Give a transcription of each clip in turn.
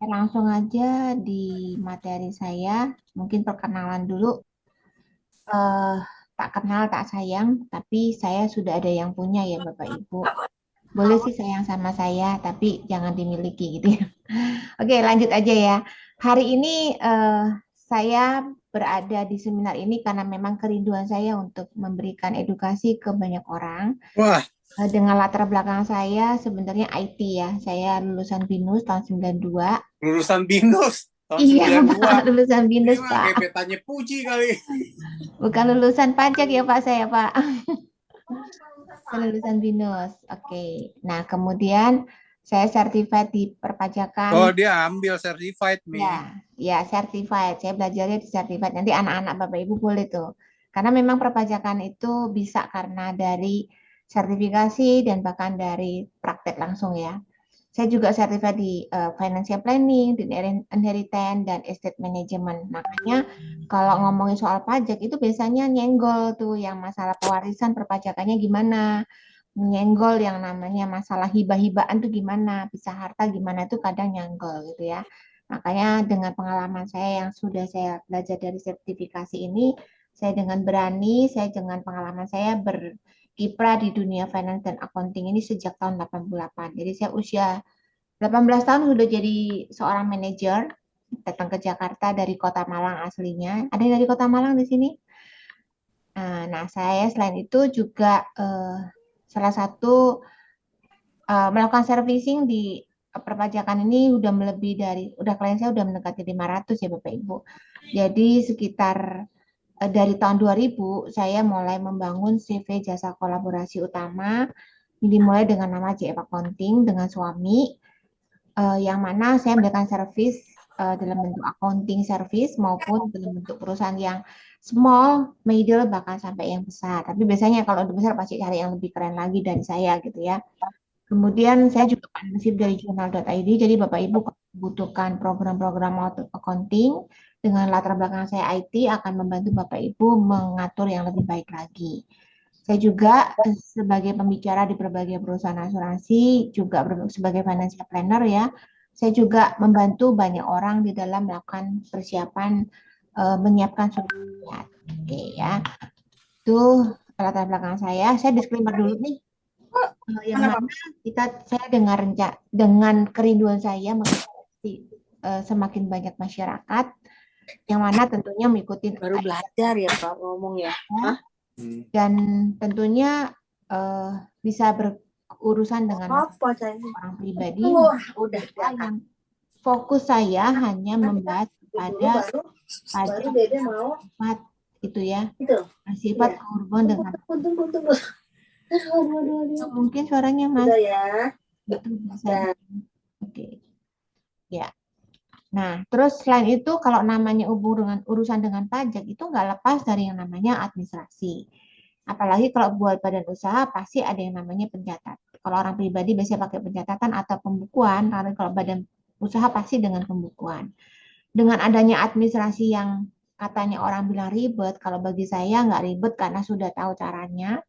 langsung aja di materi saya. Mungkin perkenalan dulu. eh tak kenal, tak sayang, tapi saya sudah ada yang punya ya Bapak Ibu. Boleh sih sayang sama saya, tapi jangan dimiliki gitu ya. Oke, lanjut aja ya. Hari ini saya berada di seminar ini karena memang kerinduan saya untuk memberikan edukasi ke banyak orang. Wah, Dengan latar belakang saya sebenarnya IT ya. Saya lulusan BINUS tahun 92. lulusan BINUS tahun Iya, Pak, 92. lulusan Ini BINUS, mah Pak. gebetannya Puji kali. Bukan lulusan pajak ya, Pak, saya, Pak. Saya lulusan BINUS. Oke. Nah, kemudian saya certified di perpajakan. Oh, dia ambil certified, Mi. Ya, ya, certified. Saya belajarnya di certified. Nanti anak-anak Bapak Ibu boleh tuh. Karena memang perpajakan itu bisa karena dari sertifikasi dan bahkan dari praktek langsung ya. Saya juga certified di financial planning, di inheritance, dan estate management. Makanya kalau ngomongin soal pajak itu biasanya nyenggol tuh yang masalah pewarisan perpajakannya gimana. Nyenggol yang namanya masalah hibah-hibahan tuh gimana, pisah harta gimana tuh kadang nyenggol gitu ya. Makanya dengan pengalaman saya yang sudah saya belajar dari sertifikasi ini, saya dengan berani, saya dengan pengalaman saya berkiprah di dunia finance dan accounting ini sejak tahun 88. Jadi saya usia 18 tahun sudah jadi seorang manajer, datang ke Jakarta dari Kota Malang aslinya. Ada yang dari Kota Malang di sini? Nah, saya selain itu juga salah satu melakukan servicing di perpajakan ini udah melebihi dari, udah klien saya udah mendekati 500 ya Bapak Ibu. Jadi sekitar dari tahun 2000 saya mulai membangun CV jasa kolaborasi utama. Ini dimulai dengan nama JF Accounting dengan suami, yang mana saya memberikan servis dalam bentuk accounting service maupun dalam bentuk perusahaan yang small, middle, bahkan sampai yang besar. Tapi biasanya kalau udah besar pasti cari yang lebih keren lagi dari saya gitu ya. Kemudian saya juga partnership dari jurnal.id, jadi Bapak Ibu kalau membutuhkan program-program accounting dengan latar belakang saya IT akan membantu Bapak Ibu mengatur yang lebih baik lagi. Saya juga sebagai pembicara di berbagai perusahaan asuransi, juga sebagai financial planner ya, saya juga membantu banyak orang di dalam melakukan persiapan menyiapkan surat. Oke ya, itu latar belakang saya. Saya disclaimer dulu nih, yang Kenapa? mana saya dengan kerinduan saya mengikuti semakin banyak masyarakat yang mana tentunya mengikuti Baru kaidah belajar ya Pak ngomong ya. Hah? dan tentunya eh, bisa berurusan dengan Apa saya? orang pribadi. Wah, udah Saya diangkat. yang fokus saya hanya Kan kita membahas dulu pada baru pajak Dede mau sifat itu ya, itu. sifat Iya. berhubungan Tunggu, dengan tunggu, tunggu, tunggu. Aduh, aduh, aduh. mungkin suaranya Mas Udah ya. itu bisa Udah. oke ya. Nah, terus selain itu kalau namanya urusan dengan pajak itu nggak lepas dari yang namanya administrasi. Apalagi kalau buat badan usaha pasti ada yang namanya pencatat. Kalau orang pribadi biasanya pakai pencatatan atau pembukuan, karena kalau badan usaha pasti dengan pembukuan. Dengan adanya administrasi yang katanya orang bilang ribet, kalau bagi saya nggak ribet karena sudah tahu caranya.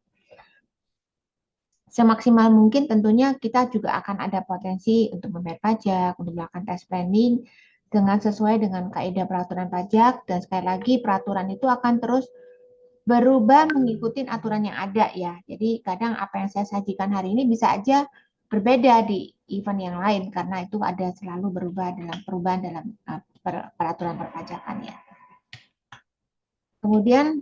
Semaksimal mungkin tentunya kita juga akan ada potensi untuk membayar pajak, untuk melakukan tax planning dengan sesuai dengan kaidah peraturan pajak dan sekali lagi peraturan itu akan terus berubah mengikuti aturan yang ada ya. Jadi kadang apa yang saya sajikan hari ini bisa aja berbeda di event yang lain karena itu ada selalu berubah dalam perubahan dalam peraturan perpajakan ya. Kemudian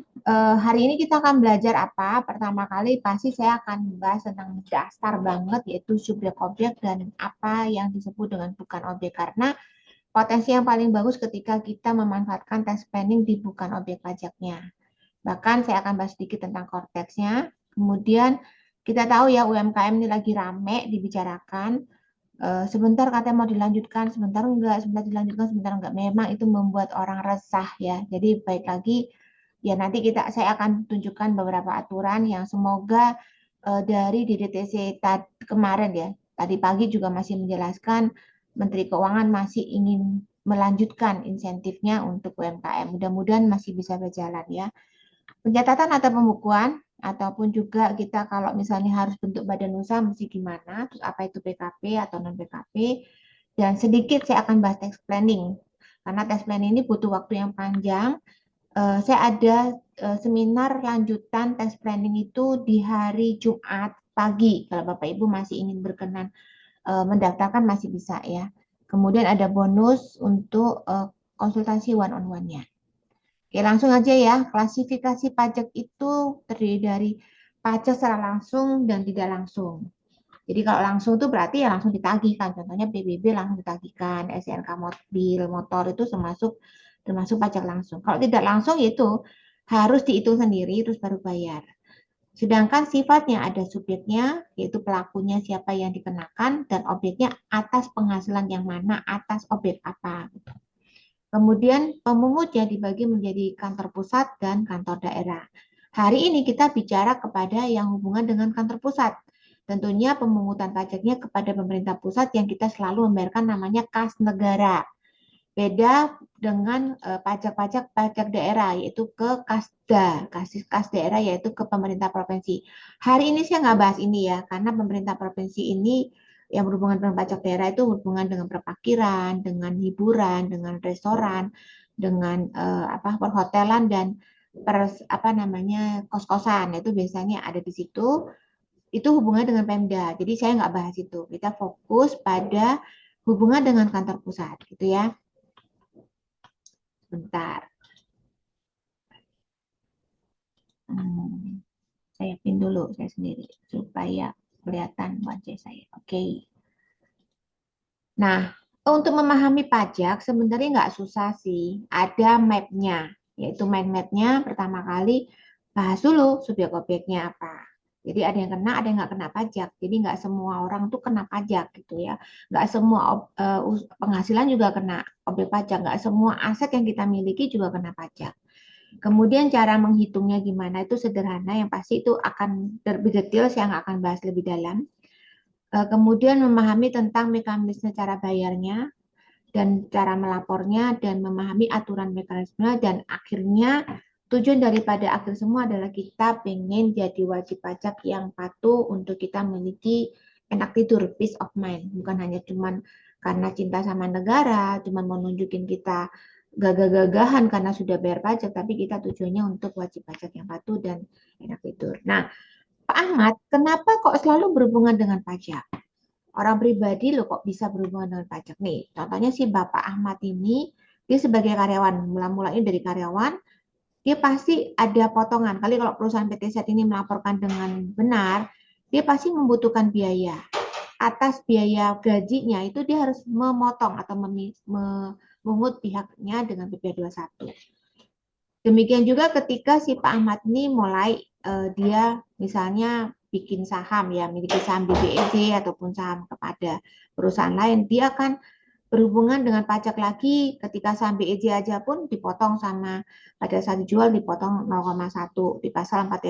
hari ini kita akan belajar apa? Pertama kali pasti saya akan membahas tentang dasar banget yaitu subjek objek dan apa yang disebut dengan bukan objek karena potensi yang paling bagus ketika kita memanfaatkan tax planning di bukan objek pajaknya. Bahkan saya akan bahas sedikit tentang korteksnya. Kemudian kita tahu ya UMKM ini lagi rame dibicarakan. Sebentar katanya mau dilanjutkan, sebentar enggak, sebentar dilanjutkan, sebentar enggak. Memang itu membuat orang resah ya. Jadi baik lagi ya nanti saya akan tunjukkan beberapa aturan yang semoga dari DDTC kemarin ya. Tadi pagi juga masih menjelaskan Menteri Keuangan masih ingin melanjutkan insentifnya untuk UMKM. Mudah-mudahan masih bisa berjalan ya. Pencatatan atau pembukuan ataupun juga kita kalau misalnya harus bentuk badan usaha mesti gimana, terus apa itu PKP atau non PKP. Dan sedikit saya akan bahas tax planning. Karena tax planning ini butuh waktu yang panjang. Saya ada seminar lanjutan tax planning itu di hari Jumat pagi. Kalau Bapak Ibu masih ingin berkenan mendaftarkan masih bisa ya. Kemudian ada bonus untuk konsultasi one on one-nya. Oke, langsung aja ya. Klasifikasi pajak itu terdiri dari pajak secara langsung dan tidak langsung. Jadi kalau langsung itu berarti ya langsung ditagihkan. Contohnya PBB langsung ditagihkan, SNK mobil, motor itu termasuk pajak langsung. Kalau tidak langsung itu harus dihitung sendiri terus baru bayar. Sedangkan sifatnya ada subjeknya, yaitu pelakunya siapa yang dikenakan, dan objeknya atas penghasilan yang mana, atas objek apa. Kemudian pemungutnya dibagi menjadi kantor pusat dan kantor daerah. Hari ini kita bicara kepada yang hubungan dengan kantor pusat. Tentunya pemungutan pajaknya kepada pemerintah pusat yang kita selalu membayarkan namanya kas negara. Beda dengan pajak daerah yaitu ke Kasda, kas daerah yaitu ke pemerintah provinsi. Hari ini saya nggak bahas ini ya, karena pemerintah provinsi ini yang berhubungan dengan pajak daerah itu berhubungan dengan perpakiran, dengan hiburan, dengan restoran, dengan perhotelan dan kos-kosan itu biasanya ada di situ. Itu hubungannya dengan Pemda. Jadi saya nggak bahas itu. Kita fokus pada hubungan dengan kantor pusat, gitu ya. Bentar. Saya pin dulu saya sendiri supaya kelihatan wajah saya. Oke. Nah, untuk memahami pajak sebenarnya nggak susah sih. Ada map-nya, yaitu mind map-nya pertama kali bahas dulu subjek objeknya apa. Jadi ada yang kena, ada yang nggak kena pajak. Jadi nggak semua orang tuh kena pajak gitu ya. Nggak semua penghasilan juga kena objek pajak. Nggak semua aset yang kita miliki juga kena pajak. Kemudian cara menghitungnya gimana itu sederhana, yang pasti itu akan lebih detail, saya nggak akan bahas lebih dalam. Kemudian memahami tentang mekanisme cara bayarnya dan cara melapornya dan memahami aturan mekanisme dan akhirnya tujuan daripada akhir semua adalah kita pengen jadi wajib pajak yang patuh untuk kita memiliki enak tidur, peace of mind. Bukan hanya cuman karena cinta sama negara, cuman mau nunjukin kita gagah-gagahan karena sudah bayar pajak, tapi kita tujuannya untuk wajib pajak yang patuh dan enak tidur. Nah, Pak Ahmad, kenapa kok selalu berhubungan dengan pajak? Orang pribadi loh kok bisa berhubungan dengan pajak nih. Contohnya si Bapak Ahmad ini, dia sebagai karyawan, mula-mulanya dari karyawan, dia pasti ada potongan. Kali kalau perusahaan PT Set ini melaporkan dengan benar, dia pasti membutuhkan biaya. Atas biaya gajinya itu dia harus memotong atau memungut pihaknya dengan PP 21. Demikian juga ketika si Pak Ahmad ini mulai dia misalnya bikin saham ya, miliki saham di BEC ataupun saham kepada perusahaan lain, dia akan berhubungan dengan pajak lagi ketika saham BEC aja pun dipotong sama pada saat dijual dipotong 0,1 di pasal 4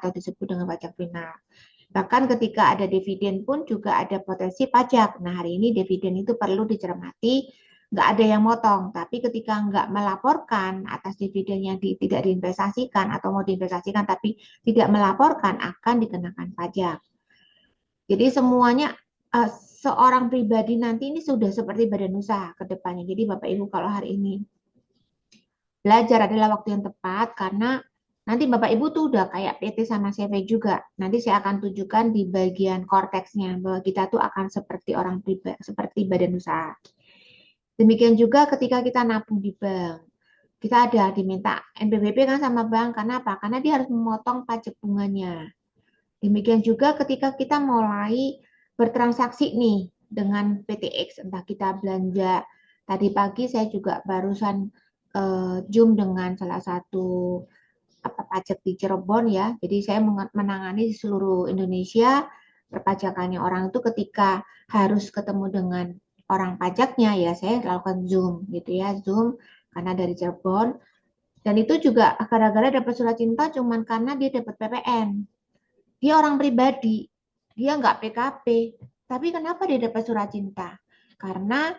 atau disebut dengan pajak final. Bahkan ketika ada dividen pun juga ada potensi pajak. Nah hari ini dividen itu perlu dicermati, nggak ada yang motong, tapi ketika nggak melaporkan atas dividen yang tidak diinvestasikan atau mau diinvestasikan tapi tidak melaporkan akan dikenakan pajak. Jadi semuanya seorang pribadi nanti ini sudah seperti badan usaha ke depannya. Jadi Bapak Ibu kalau hari ini belajar adalah waktu yang tepat karena nanti Bapak Ibu tuh udah kayak PT sama CV juga. Nanti saya akan tunjukkan di bagian korteksnya bahwa kita tuh akan seperti orang pribadi, seperti badan usaha. Demikian juga ketika kita nabung di bank. Kita ada diminta NPWP kan sama bank, karena apa? Karena dia harus memotong pajak bunganya. Demikian juga ketika kita mulai bertransaksi nih dengan PTX, entah kita belanja. Tadi pagi saya juga barusan Zoom dengan salah satu pajak di Cirebon ya. Jadi saya menangani di seluruh Indonesia perpajakannya orang itu ketika harus ketemu dengan orang pajaknya ya saya lakukan Zoom gitu ya, Zoom karena dari Cirebon. Dan itu juga gara-gara dapat surat cinta cuman karena dia dapat PPN. Dia orang pribadi, dia nggak PKP. Tapi kenapa dia dapat surat cinta? Karena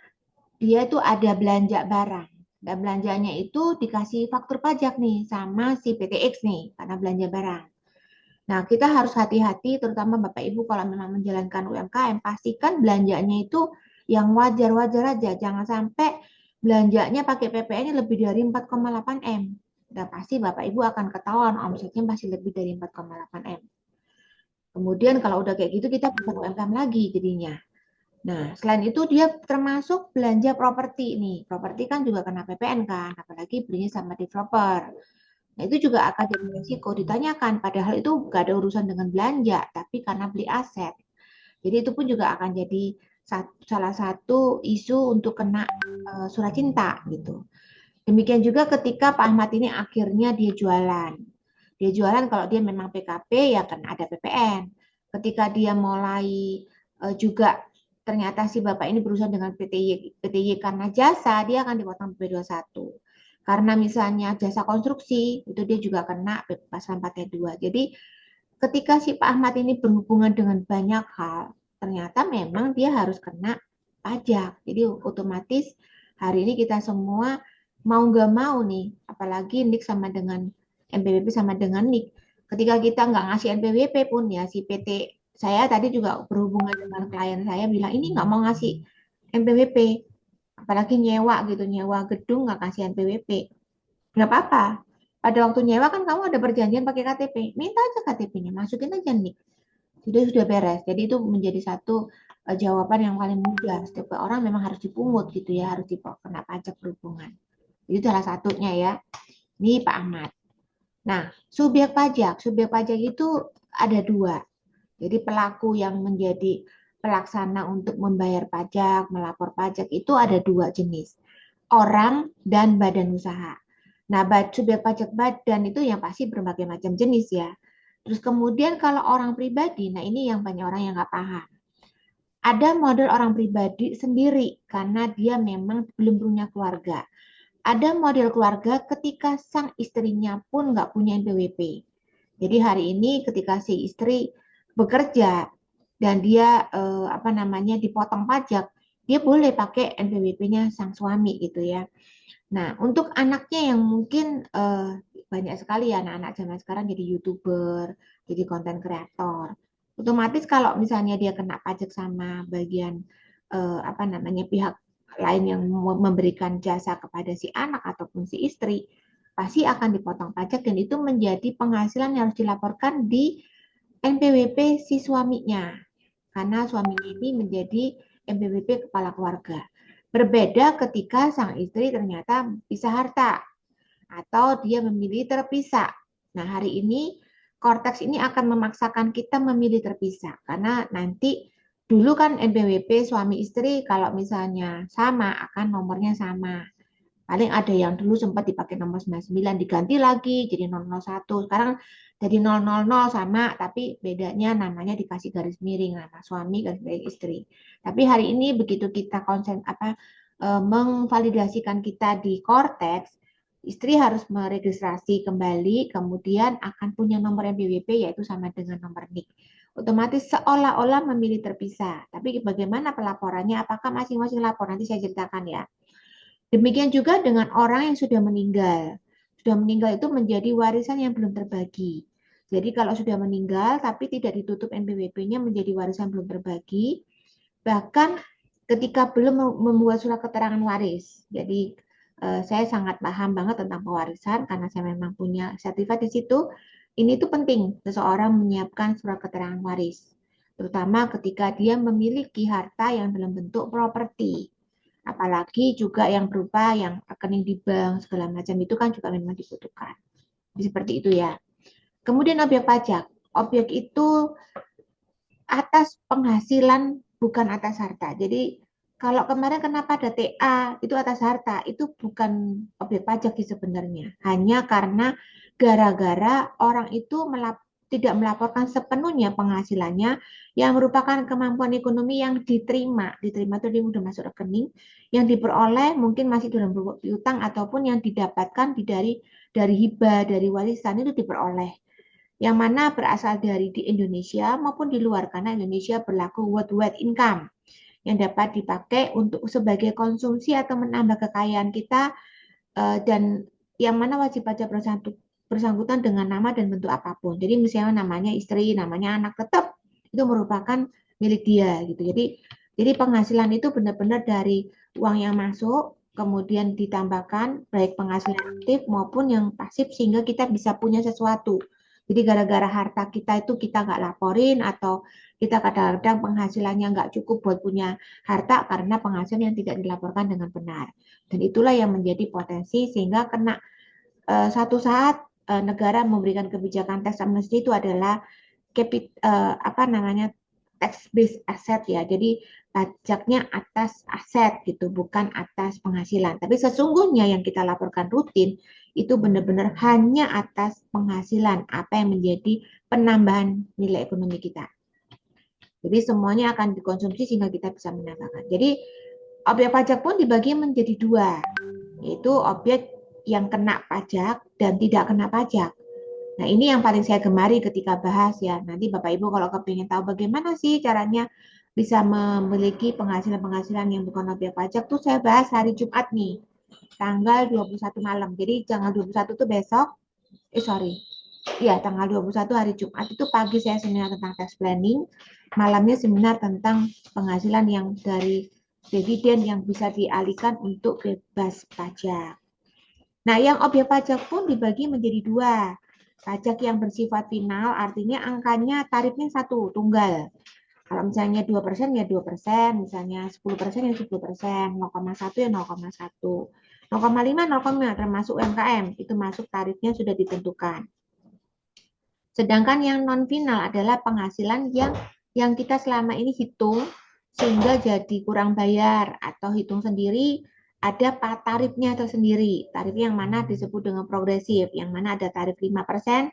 dia itu ada belanja barang. Dan belanjanya itu dikasih faktur pajak nih sama si PTX nih karena belanja barang. Nah, kita harus hati-hati terutama Bapak Ibu kalau memang menjalankan UMKM, pastikan belanjanya itu yang wajar-wajar aja. Jangan sampai belanjanya pakai PPN lebih dari 4,8 M. Udah pasti Bapak Ibu akan ketahuan omsetnya masih lebih dari 4,8 M. Kemudian kalau udah kayak gitu kita bisa UMKM lagi jadinya. Nah, selain itu dia termasuk belanja properti nih. Properti kan juga kena PPN kan, apalagi belinya sama developer. Nah, itu juga akan jadi risiko. Ditanyakan, padahal itu gak ada urusan dengan belanja, tapi karena beli aset. Jadi itu pun juga akan jadi salah satu isu untuk kena surat cinta gitu. Demikian juga ketika Pak Ahmad ini akhirnya dia jualan. Dia jualan kalau dia memang PKP ya kan ada PPN. Ketika dia mulai juga ternyata si Bapak ini berusaha dengan PTY karena jasa, dia akan dipotong PP21. Karena misalnya jasa konstruksi, itu dia juga kena pasal 4T2. Jadi ketika si Pak Ahmad ini berhubungan dengan banyak hal, ternyata memang dia harus kena pajak. Jadi otomatis hari ini kita semua mau nggak mau nih, apalagi NIK sama dengan NPWP sama dengan NIK. Ketika kita nggak ngasih NPWP pun ya si PT saya tadi juga berhubungan dengan klien saya bilang ini nggak mau ngasih NPWP, apalagi nyewa gitu, nyewa gedung nggak kasih NPWP. Nggak apa-apa. Pada waktu nyewa kan kamu ada perjanjian pakai KTP. Minta aja KTP-nya, masukin aja nih. Sudah beres. Jadi itu menjadi satu jawaban yang paling mudah. Setiap orang memang harus dipungut gitu ya, harus dikena pajak berhubungan. Itu salah satunya ya. Ini Pak Ahmad. Nah, subjek pajak itu ada dua. Jadi pelaku yang menjadi pelaksana untuk membayar pajak, melapor pajak itu ada dua jenis. Orang dan badan usaha. Nah, subjek pajak badan itu yang pasti berbagai macam jenis ya. Terus kemudian kalau orang pribadi, nah ini yang banyak orang yang nggak paham. Ada model orang pribadi sendiri karena dia memang belum punya keluarga. Ada model keluarga ketika sang istrinya pun nggak punya NPWP. Jadi hari ini ketika si istri bekerja dan dia dipotong pajak, dia boleh pakai NPWP-nya sang suami gitu ya. Nah, untuk anaknya yang mungkin banyak sekali ya anak-anak zaman sekarang jadi YouTuber, jadi konten kreator. Otomatis kalau misalnya dia kena pajak sama bagian pihak lain yang memberikan jasa kepada si anak ataupun si istri, pasti akan dipotong pajak dan itu menjadi penghasilan yang harus dilaporkan di NPWP si suaminya. Karena suaminya ini menjadi NPWP kepala keluarga. Berbeda ketika sang istri ternyata pisah harta atau dia memilih terpisah. Nah, hari ini Korteks ini akan memaksakan kita memilih terpisah karena nanti dulu kan NPWP suami istri kalau misalnya sama akan nomornya sama. Paling ada yang dulu sempat dipakai nomor 99 diganti lagi jadi 001. Sekarang jadi 000 sama tapi bedanya namanya dikasih garis miring nama suami garis miring istri. Tapi hari ini begitu kita mengvalidasikan kita di Cortex, istri harus meregistrasi kembali kemudian akan punya nomor NPWP yaitu sama dengan nomor NIK. Otomatis seolah-olah memilih terpisah. Tapi bagaimana pelaporannya? Apakah masing-masing lapor? Nanti saya ceritakan ya. Demikian juga dengan orang yang sudah meninggal. Sudah meninggal itu menjadi warisan yang belum terbagi. Jadi kalau sudah meninggal tapi tidak ditutup NPWP-nya menjadi warisan belum terbagi, bahkan ketika belum membuat surat keterangan waris. Jadi saya sangat paham banget tentang pewarisan karena saya memang punya sertifikat di situ. Ini tuh penting seseorang menyiapkan surat keterangan waris, terutama ketika dia memiliki harta yang dalam bentuk properti. Apalagi juga yang berupa yang rekening di bank segala macam itu kan juga memang dibutuhkan. Seperti itu ya. Kemudian objek pajak. Objek itu atas penghasilan bukan atas harta. Jadi kalau kemarin kenapa ada TA itu atas harta, itu bukan objek pajak sih sebenarnya. Hanya karena gara-gara orang itu tidak melaporkan sepenuhnya penghasilannya yang merupakan kemampuan ekonomi yang diterima. Diterima itu dia sudah masuk rekening, yang diperoleh mungkin masih dalam bentuk piutang ataupun yang didapatkan dari hibah, dari warisan itu diperoleh yang mana berasal dari di Indonesia maupun di luar karena Indonesia berlaku worldwide income yang dapat dipakai untuk sebagai konsumsi atau menambah kekayaan kita dan yang mana wajib pajak bersangkutan dengan nama dan bentuk apapun. Jadi misalnya namanya istri, namanya anak tetap itu merupakan milik dia gitu. Jadi Jadi penghasilan itu benar-benar dari uang yang masuk, kemudian ditambahkan baik penghasilan aktif maupun yang pasif sehingga kita bisa punya sesuatu. Jadi gara-gara harta kita itu kita nggak laporin atau kita kadang-kadang penghasilannya nggak cukup buat punya harta karena penghasilan yang tidak dilaporkan dengan benar. Dan itulah yang menjadi potensi sehingga kena satu saat negara memberikan kebijakan tax amnesty itu adalah apa namanya tax based asset ya. Jadi pajaknya atas aset gitu, bukan atas penghasilan. Tapi sesungguhnya yang kita laporkan rutin itu benar-benar hanya atas penghasilan, apa yang menjadi penambahan nilai ekonomi kita. Jadi semuanya akan dikonsumsi sehingga kita bisa menambahkan. Jadi objek pajak pun dibagi menjadi dua, yaitu objek yang kena pajak dan tidak kena pajak. Nah, ini yang paling saya gemari ketika bahas ya. Nanti Bapak Ibu kalau kepingin tahu bagaimana sih caranya bisa memiliki penghasilan-penghasilan yang bukan objek pajak tuh saya bahas hari Jumat nih, tanggal 21 malam. Jadi tanggal 21 tuh besok, sorry. Ya, tanggal 21 hari Jumat itu pagi saya seminar tentang tax planning, malamnya seminar tentang penghasilan yang dari dividen yang bisa dialihkan untuk bebas pajak. Nah, yang objek pajak pun dibagi menjadi dua. Pajak yang bersifat final artinya angkanya tarifnya satu, tunggal. Kalau misalnya 2% ya 2%, misalnya 10% ya 10%, 0,1 ya 0,1. 0,5, 0,5 termasuk UMKM, itu masuk tarifnya sudah ditentukan. Sedangkan yang non final adalah penghasilan yang kita selama ini hitung sehingga jadi kurang bayar atau hitung sendiri ada tarifnya tersendiri. Tarif yang mana disebut dengan progresif, yang mana ada tarif 5%, 15,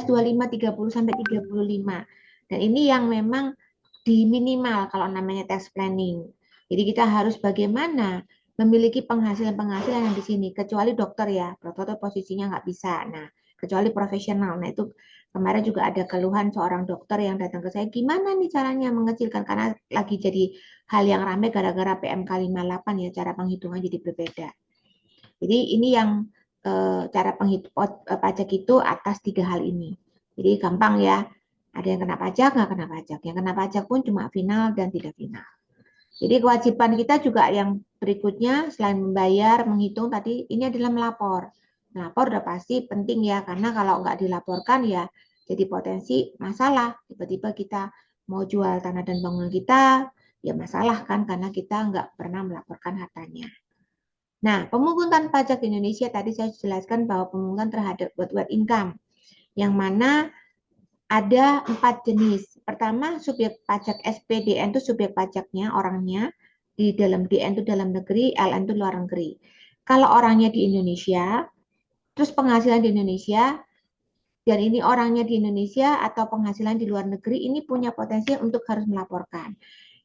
25, 30 sampai 35. Dan ini yang memang di minimal kalau namanya tax planning. Jadi kita harus bagaimana memiliki penghasilan-penghasilan yang di sini, kecuali dokter ya, dokter posisinya nggak bisa. Nah, kecuali profesional. Nah, itu kemarin juga ada keluhan seorang dokter yang datang ke saya, gimana nih caranya mengecilkan, karena lagi jadi hal yang ramai gara-gara PMK 58 ya, cara penghitungan jadi berbeda. Jadi ini yang cara pajak itu atas tiga hal ini. Jadi gampang ya, ada yang kena pajak, nggak kena pajak. Yang kena pajak pun cuma final dan tidak final. Jadi kewajiban kita juga yang berikutnya selain membayar, menghitung tadi, ini adalah melapor. Melapor udah pasti penting ya, karena kalau nggak dilaporkan ya jadi potensi masalah. Tiba-tiba kita mau jual tanah dan bangunan kita, ya masalah kan, karena kita nggak pernah melaporkan hartanya. Nah, pemungutan pajak di Indonesia tadi saya jelaskan bahwa pemungutan terhadap wet income, yang mana ada 4 jenis. Pertama, subjek pajak SPDN itu subjek pajaknya orangnya, di dalam DN itu dalam negeri, LN itu luar negeri. Kalau orangnya di Indonesia, terus penghasilan di Indonesia, dan ini orangnya di Indonesia atau penghasilan di luar negeri, ini punya potensi untuk harus melaporkan.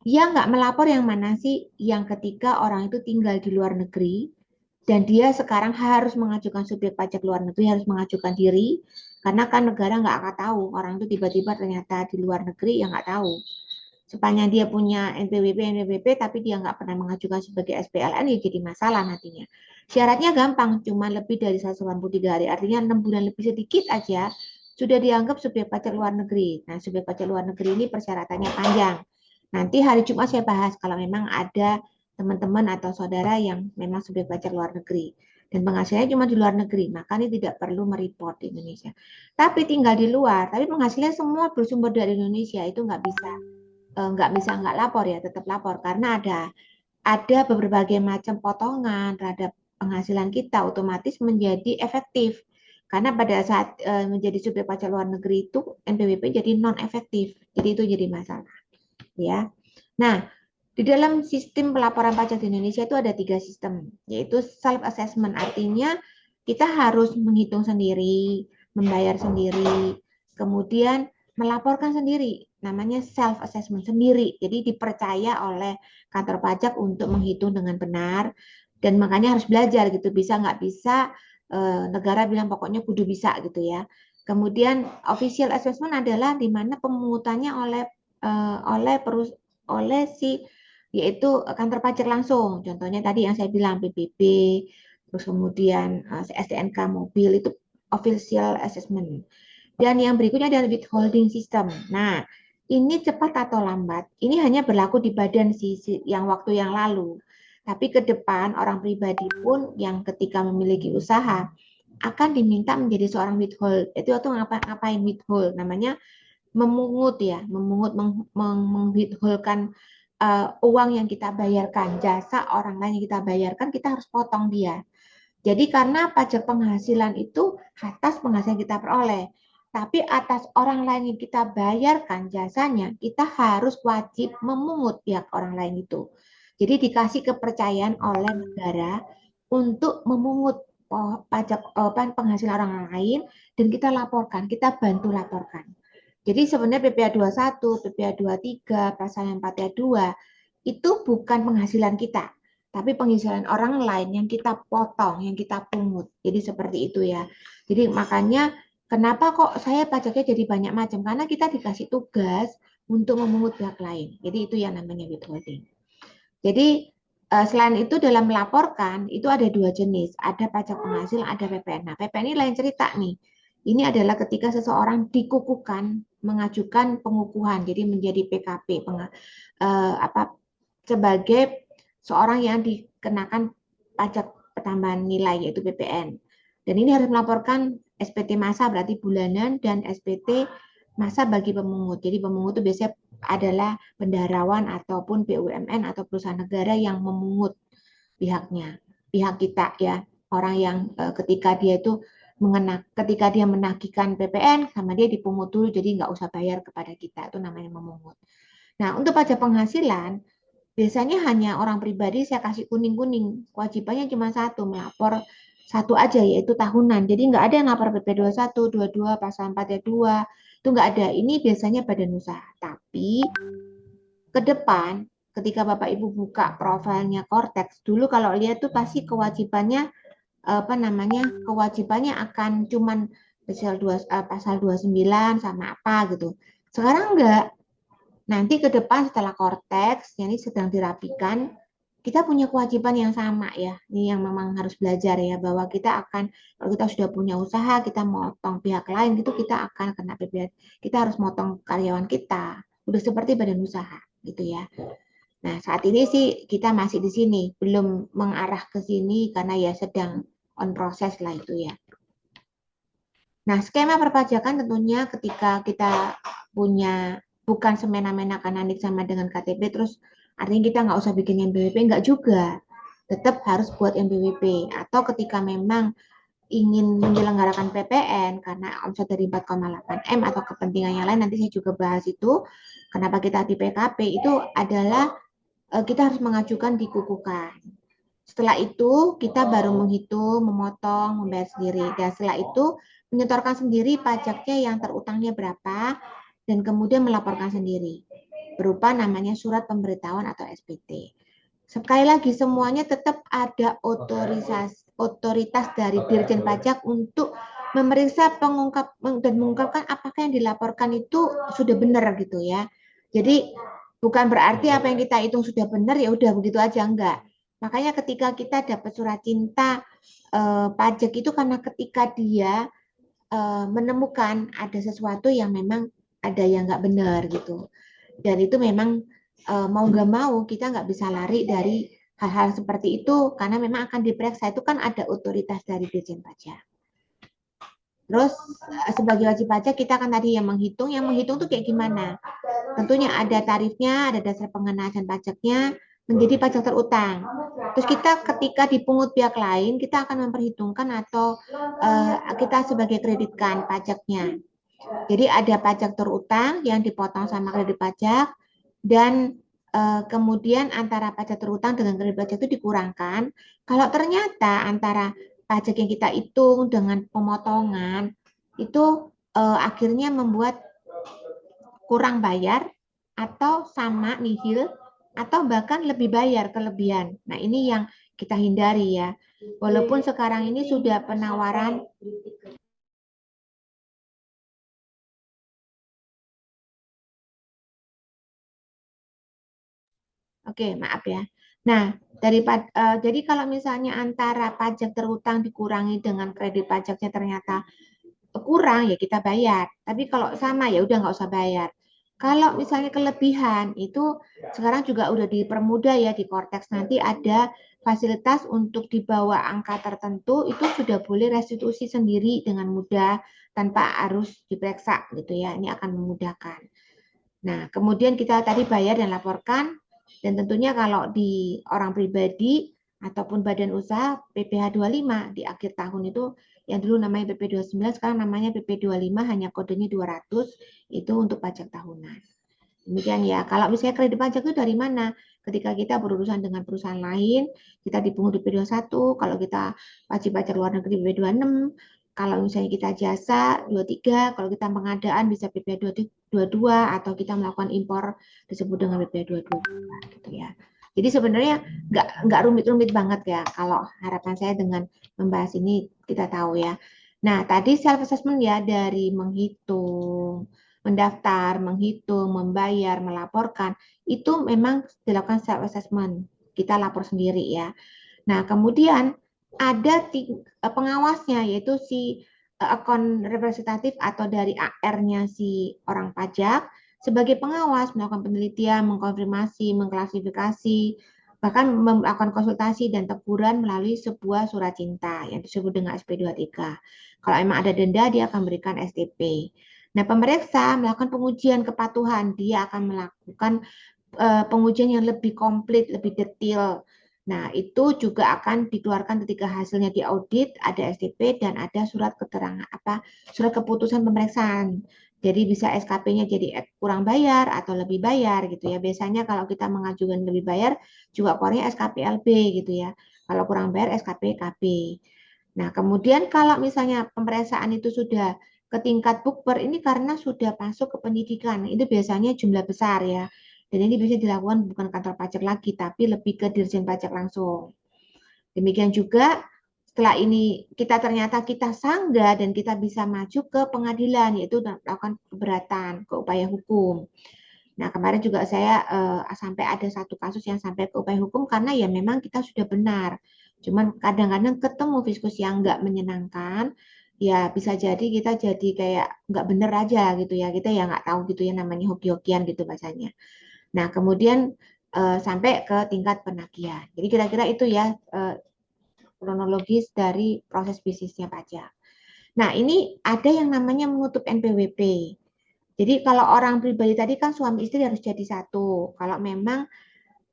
Yang nggak melapor yang mana sih? Yang ketika orang itu tinggal di luar negeri, dan dia sekarang harus mengajukan subjek pajak luar negeri, harus mengajukan diri, karena kan negara nggak akan tahu orang itu tiba-tiba ternyata di luar negeri yang nggak tahu. Sepanjang dia punya NPWP, tapi dia nggak pernah mengajukan sebagai SPLN, ya jadi masalah nantinya. Syaratnya gampang, cuma lebih dari 183 hari, artinya 6 bulan lebih sedikit aja sudah dianggap subjek pajak luar negeri. Nah, subjek pajak luar negeri ini persyaratannya panjang. Nanti hari Jumat saya bahas kalau memang ada teman-teman atau saudara yang memang subjek pajak luar negeri dan penghasilannya cuma di luar negeri, maka ini tidak perlu mereport di Indonesia. Tapi tinggal di luar, tapi penghasilannya semua bersumber dari Indonesia, itu nggak bisa nggak lapor ya, tetap lapor karena ada berbagai macam potongan terhadap penghasilan kita, otomatis menjadi efektif. Karena pada saat menjadi subjek pajak luar negeri itu NPWP jadi non efektif, jadi itu jadi masalah ya. Nah, di dalam sistem pelaporan pajak di Indonesia itu ada 3 sistem, yaitu self assessment, artinya kita harus menghitung sendiri, membayar sendiri, kemudian melaporkan sendiri, namanya self assessment sendiri. Jadi dipercaya oleh kantor pajak untuk menghitung dengan benar, dan makanya harus belajar gitu, bisa nggak bisa negara bilang pokoknya kudu bisa gitu ya. Kemudian official assessment adalah di mana pemungutannya oleh si yaitu kantor pajak langsung. Contohnya tadi yang saya bilang PBB, terus kemudian STNK mobil itu official assessment. Dan yang berikutnya adalah withholding system. Nah, ini cepat atau lambat. Ini hanya berlaku di badan yang waktu yang lalu. Tapi ke depan orang pribadi pun yang ketika memiliki usaha akan diminta menjadi seorang withhold. Itu waktu ngapain withhold? Namanya memungut ya, mengwithholdkan uang yang kita bayarkan, jasa orang lain yang kita bayarkan, kita harus potong dia. Jadi karena pajak penghasilan itu atas penghasilan kita peroleh, tapi atas orang lain yang kita bayarkan jasanya, kita harus wajib memungut pihak orang lain itu. Jadi dikasih kepercayaan oleh negara untuk memungut pajak penghasilan orang lain dan kita laporkan, kita bantu laporkan. Jadi sebenarnya PPh 21, PPh 23, pasal 4 itu bukan penghasilan kita, tapi penghasilan orang lain yang kita potong, yang kita pungut. Jadi seperti itu ya. Jadi makanya kenapa kok saya pajaknya jadi banyak macam? Karena kita dikasih tugas untuk memungut pihak lain. Jadi itu yang namanya withholding. Jadi selain itu dalam melaporkan itu ada dua jenis, ada pajak penghasil, ada PPN. Nah, PPN ini lain cerita nih. Ini adalah ketika seseorang dikukuhkan, mengajukan pengukuhan, jadi menjadi PKP, sebagai seorang yang dikenakan pajak pertambahan nilai yaitu PPN. Dan ini harus melaporkan SPT masa berarti bulanan dan SPT masa bagi pemungut. Jadi pemungut itu biasanya adalah bendaharawan ataupun BUMN atau perusahaan negara yang memungut pihaknya, pihak kita ya, orang yang ketika dia menagihkan PPN sama dia dipungut dulu, jadi nggak usah bayar kepada kita, itu namanya memungut. Nah, untuk pajak penghasilan biasanya hanya orang pribadi saya kasih kuning-kuning, kewajibannya cuma satu, melapor satu aja yaitu tahunan. Jadi nggak ada yang lapor PP 21, 22, pasal 4 ya 2, itu nggak ada. Ini biasanya badan usaha. Tapi ke depan ketika Bapak Ibu buka profilnya Cortex, dulu kalau lihat tuh pasti kewajibannya kewajibannya akan cuman pasal 29 sama apa gitu. Sekarang enggak. Nanti ke depan setelah Cortex, ini sedang dirapikan, kita punya kewajiban yang sama ya. Ini yang memang harus belajar ya, bahwa kita akan, kalau kita sudah punya usaha, kita motong pihak lain, gitu kita akan kena PPh. Kita harus motong karyawan kita. Udah seperti badan usaha gitu ya. Nah, saat ini sih kita masih di sini, belum mengarah ke sini karena ya sedang on proses lah itu ya. Nah, skema perpajakan tentunya ketika kita punya bukan semena-mena karena nik sama dengan KTP, terus artinya kita nggak usah bikin NPWP, nggak juga. Tetap harus buat NPWP. Atau ketika memang ingin menyelenggarakan PPN karena omset dari 4,8 M atau kepentingan yang lain, nanti saya juga bahas itu, kenapa kita di PKP, itu adalah kita harus mengajukan dikukuhkan. Setelah itu kita baru menghitung, memotong, membayar sendiri. Dan setelah itu menyetorkan sendiri pajaknya yang terutangnya berapa dan kemudian melaporkan sendiri berupa namanya surat pemberitahuan atau SPT. Sekali lagi semuanya tetap ada otoritas dari Dirjen Pajak untuk memeriksa dan mengungkapkan apakah yang dilaporkan itu sudah benar gitu ya. Jadi bukan berarti apa yang kita hitung sudah benar ya udah begitu aja, enggak. Makanya ketika kita dapat surat cinta pajak itu karena ketika dia menemukan ada sesuatu yang memang ada yang nggak benar gitu. Dan itu memang mau nggak mau kita nggak bisa lari dari hal-hal seperti itu karena memang akan diperiksa, itu kan ada otoritas dari Dirjen Pajak. Terus sebagai wajib pajak kita kan tadi yang menghitung tuh kayak gimana? Tentunya ada tarifnya, ada dasar pengenaan pajaknya, menjadi pajak terutang. Terus kita ketika dipungut pihak lain, kita akan memperhitungkan atau kita sebagai kreditkan pajaknya. Jadi ada pajak terutang yang dipotong sama kredit pajak dan kemudian antara pajak terutang dengan kredit pajak itu dikurangkan. Kalau ternyata antara pajak yang kita hitung dengan pemotongan itu akhirnya membuat kurang bayar atau sama nihil atau bahkan lebih bayar kelebihan. Nah, ini yang kita hindari ya. Walaupun sekarang ini sudah penawaran Oke, maaf ya. Nah, jadi kalau misalnya antara pajak terutang dikurangi dengan kredit pajaknya ternyata kurang, ya kita bayar. Tapi kalau sama ya udah nggak usah bayar. Kalau misalnya kelebihan itu sekarang juga udah dipermudah ya di Cortex, nanti ada fasilitas untuk di bawah angka tertentu itu sudah boleh restitusi sendiri dengan mudah tanpa harus diperiksa gitu ya. Ini akan memudahkan. Nah, kemudian kita tadi bayar dan laporkan, dan tentunya kalau di orang pribadi ataupun badan usaha PPh 25 di akhir tahun itu yang dulu namanya PP 29 sekarang namanya PP 25 hanya kodenya 200 itu untuk pajak tahunan. Demikian ya. Kalau misalnya kredit pajak itu dari mana? Ketika kita berurusan dengan perusahaan lain, kita dipungut di P21, kalau kita wajib pajak luar negeri PP 26, kalau misalnya kita jasa 23, kalau kita pengadaan bisa PP 22 atau kita melakukan impor disebut dengan PP 22 gitu ya. Jadi sebenarnya nggak rumit-rumit banget ya kalau harapan saya dengan membahas ini kita tahu ya. Nah, tadi self assessment ya dari menghitung, mendaftar, menghitung, membayar, melaporkan, itu memang dilakukan self assessment. Kita lapor sendiri ya. Nah, kemudian ada pengawasnya yaitu si akun representatif atau dari AR-nya si orang pajak sebagai pengawas melakukan penelitian, mengkonfirmasi, mengklasifikasi, bahkan melakukan konsultasi dan teguran melalui sebuah surat cinta yang disebut dengan SP23. Kalau emang ada denda, dia akan berikan STP. Nah, pemeriksa melakukan pengujian kepatuhan, dia akan melakukan pengujian yang lebih komplit, lebih detail. Nah, itu juga akan dikeluarkan ketika hasilnya diaudit, ada STP dan ada surat keterangan surat keputusan pemeriksaan. Jadi bisa SKP-nya jadi kurang bayar atau lebih bayar gitu ya. Biasanya kalau kita mengajukan lebih bayar juga keluarnya SKP LB gitu ya. Kalau kurang bayar SKP KB. Nah, kemudian kalau misalnya pemeriksaan itu sudah ke tingkat bukber, ini karena sudah masuk ke penyidikan. Itu biasanya jumlah besar ya. Dan ini bisa dilakukan bukan kantor pajak lagi, tapi lebih ke Dirjen Pajak langsung. Demikian juga setelah ini ternyata kita sanggah dan kita bisa maju ke pengadilan, yaitu melakukan keberatan, ke upaya hukum. Nah, kemarin juga saya sampai ada satu kasus yang sampai ke upaya hukum karena ya memang kita sudah benar. Cuman kadang-kadang ketemu fiskus yang nggak menyenangkan, ya bisa jadi kita jadi kayak nggak bener aja gitu ya. Kita ya nggak tahu gitu ya namanya hoki-hokian gitu bahasanya. Nah, kemudian sampai ke tingkat penagihan. Jadi kira-kira itu ya kronologis dari proses bisnisnya pajak. Nah, ini ada yang namanya menutup NPWP. Jadi kalau orang pribadi tadi kan suami istri harus jadi satu. Kalau memang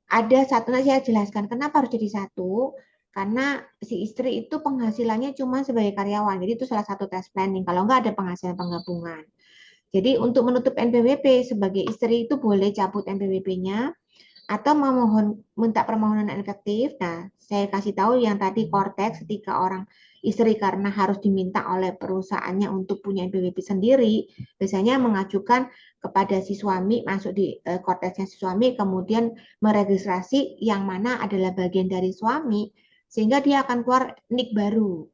ada satu, nanti saya jelaskan kenapa harus jadi satu. Karena si istri itu penghasilannya cuma sebagai karyawan. Jadi itu salah satu tax planning. Kalau nggak ada penghasilan penggabungan. Jadi untuk menutup NPWP sebagai istri itu boleh cabut NPWP-nya atau memohon minta permohonan efektif. Nah, saya kasih tahu yang tadi Cortex ketika orang istri karena harus diminta oleh perusahaannya untuk punya NPWP sendiri, biasanya mengajukan kepada si suami masuk di Cortexnya si suami, kemudian meregistrasi yang mana adalah bagian dari suami, sehingga dia akan keluar NIK baru.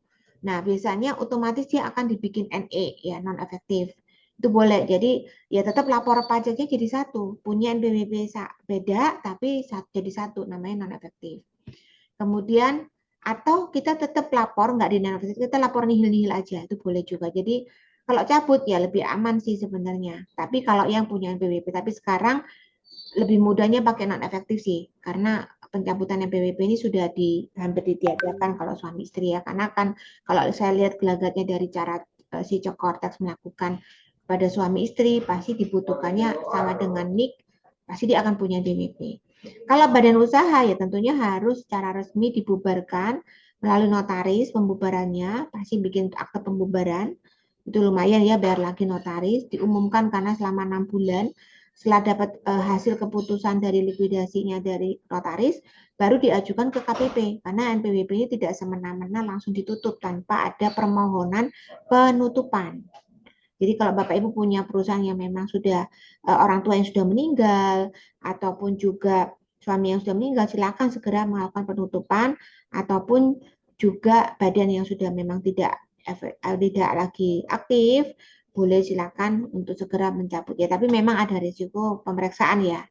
Nah, biasanya otomatis dia akan dibikin NE ya non efektif. Itu boleh. Jadi ya tetap lapor pajaknya jadi satu. Punya NPWP beda tapi jadi satu namanya non efektif. Kemudian atau kita tetap lapor nggak di non efektif, kita lapor nihil-nihil aja itu boleh juga. Jadi kalau cabut ya lebih aman sih sebenarnya. Tapi kalau yang punya NPWP, tapi sekarang lebih mudahnya pakai non efektif sih karena pencabutan NPWP ini sudah hampir ditiadakan kalau suami istri ya. Karena kan kalau saya lihat gelagatnya dari cara si Cortex melakukan pada suami istri pasti dibutuhkannya sama dengan NIK, pasti dia akan punya DWP. Kalau badan usaha ya tentunya harus secara resmi dibubarkan melalui notaris pembubarannya, pasti bikin akte pembubaran. Itu lumayan ya bayar lagi notaris, diumumkan karena selama 6 bulan setelah dapat hasil keputusan dari likuidasinya dari notaris, baru diajukan ke KPP karena NPWP ini tidak semena-mena langsung ditutup tanpa ada permohonan penutupan. Jadi kalau Bapak Ibu punya perusahaan yang memang sudah orang tua yang sudah meninggal ataupun juga suami yang sudah meninggal, silakan segera melakukan penutupan ataupun juga badan yang sudah memang tidak lagi aktif, boleh silakan untuk segera mencabut ya. Tapi memang ada risiko pemeriksaan ya.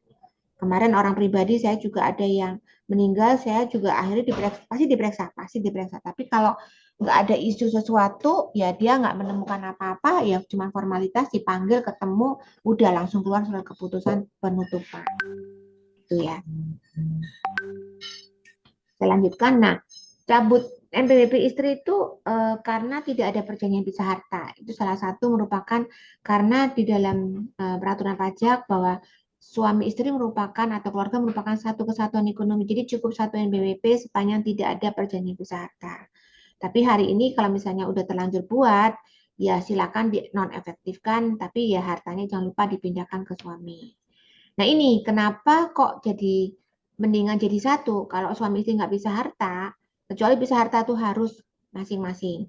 Kemarin orang pribadi saya juga ada yang meninggal, saya juga akhirnya pasti diperiksa. Tapi kalau nggak ada isu sesuatu, ya dia nggak menemukan apa-apa, ya cuma formalitas dipanggil ketemu, udah langsung keluar surat keputusan penutupan. Itu ya. Saya lanjutkan. Nah, cabut NPWP istri itu karena tidak ada perjanjian pisah harta. Itu salah satu merupakan karena di dalam peraturan pajak bahwa suami istri merupakan atau keluarga merupakan satu kesatuan ekonomi. Jadi cukup satu NPWP sepanjang tidak ada perjanjian pisah harta. Tapi hari ini kalau misalnya udah terlanjur buat, ya silakan di non-efektifkan, tapi ya hartanya jangan lupa dipindahkan ke suami. Nah ini kenapa kok jadi mendingan jadi satu? Kalau suami istri nggak bisa harta, kecuali bisa harta tuh harus masing-masing.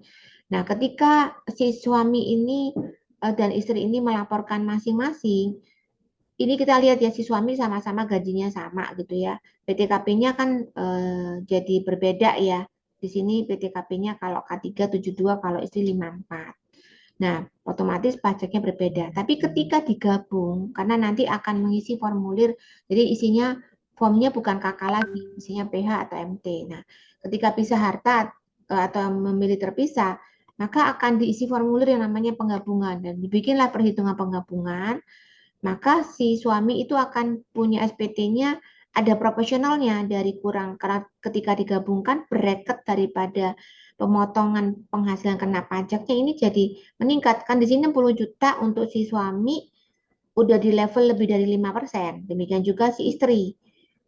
Nah ketika si suami ini dan istri ini melaporkan masing-masing, ini kita lihat ya si suami sama-sama gajinya sama gitu ya. PTKP-nya kan jadi berbeda ya. Di sini PTKP-nya kalau K3 72, kalau istri 54. Nah, otomatis pajaknya berbeda. Tapi ketika digabung, karena nanti akan mengisi formulir, jadi isinya formnya bukan KK lagi, isinya PH atau MT. Nah, ketika pisah harta atau memilih terpisah, maka akan diisi formulir yang namanya penggabungan dan dibikinlah perhitungan penggabungan. Maka si suami itu akan punya SPT-nya ada proporsionalnya dari kurang karena ketika digabungkan bracket daripada pemotongan penghasilan kena pajaknya ini jadi meningkat. Kan di sini 60 juta untuk si suami udah di level lebih dari 5%. Demikian juga si istri.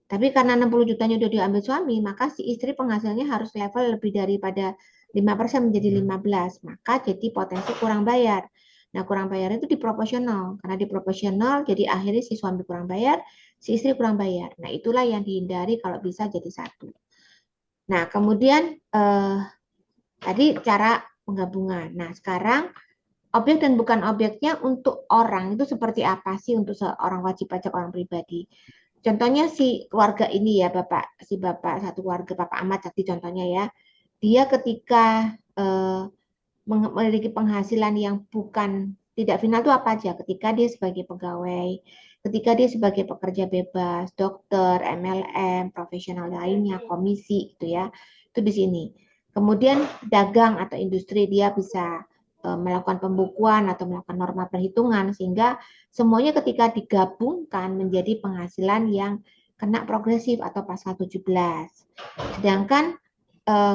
Tapi karena 60 jutanya udah diambil suami, maka si istri penghasilannya harus level lebih daripada 5% menjadi 15. Maka jadi potensi kurang bayar. Nah, kurang bayar itu diproporsional. Karena diproporsional, jadi akhirnya si suami kurang bayar, si istri kurang bayar. Nah, itulah yang dihindari kalau bisa jadi satu. Nah, kemudian tadi cara penggabungan. Nah, sekarang objek dan bukan objeknya untuk orang itu seperti apa sih untuk seorang wajib pajak orang pribadi? Contohnya si keluarga ini ya Bapak, si Bapak satu keluarga Bapak Ahmad tadi contohnya ya. Dia ketika memiliki penghasilan yang bukan tidak final itu apa aja? Ketika dia sebagai pegawai, ketika dia sebagai pekerja bebas, dokter, MLM, profesional lainnya, komisi gitu ya. Itu di sini. Kemudian dagang atau industri dia bisa melakukan pembukuan atau melakukan norma perhitungan sehingga semuanya ketika digabungkan menjadi penghasilan yang kena progresif atau pasal 17. Sedangkan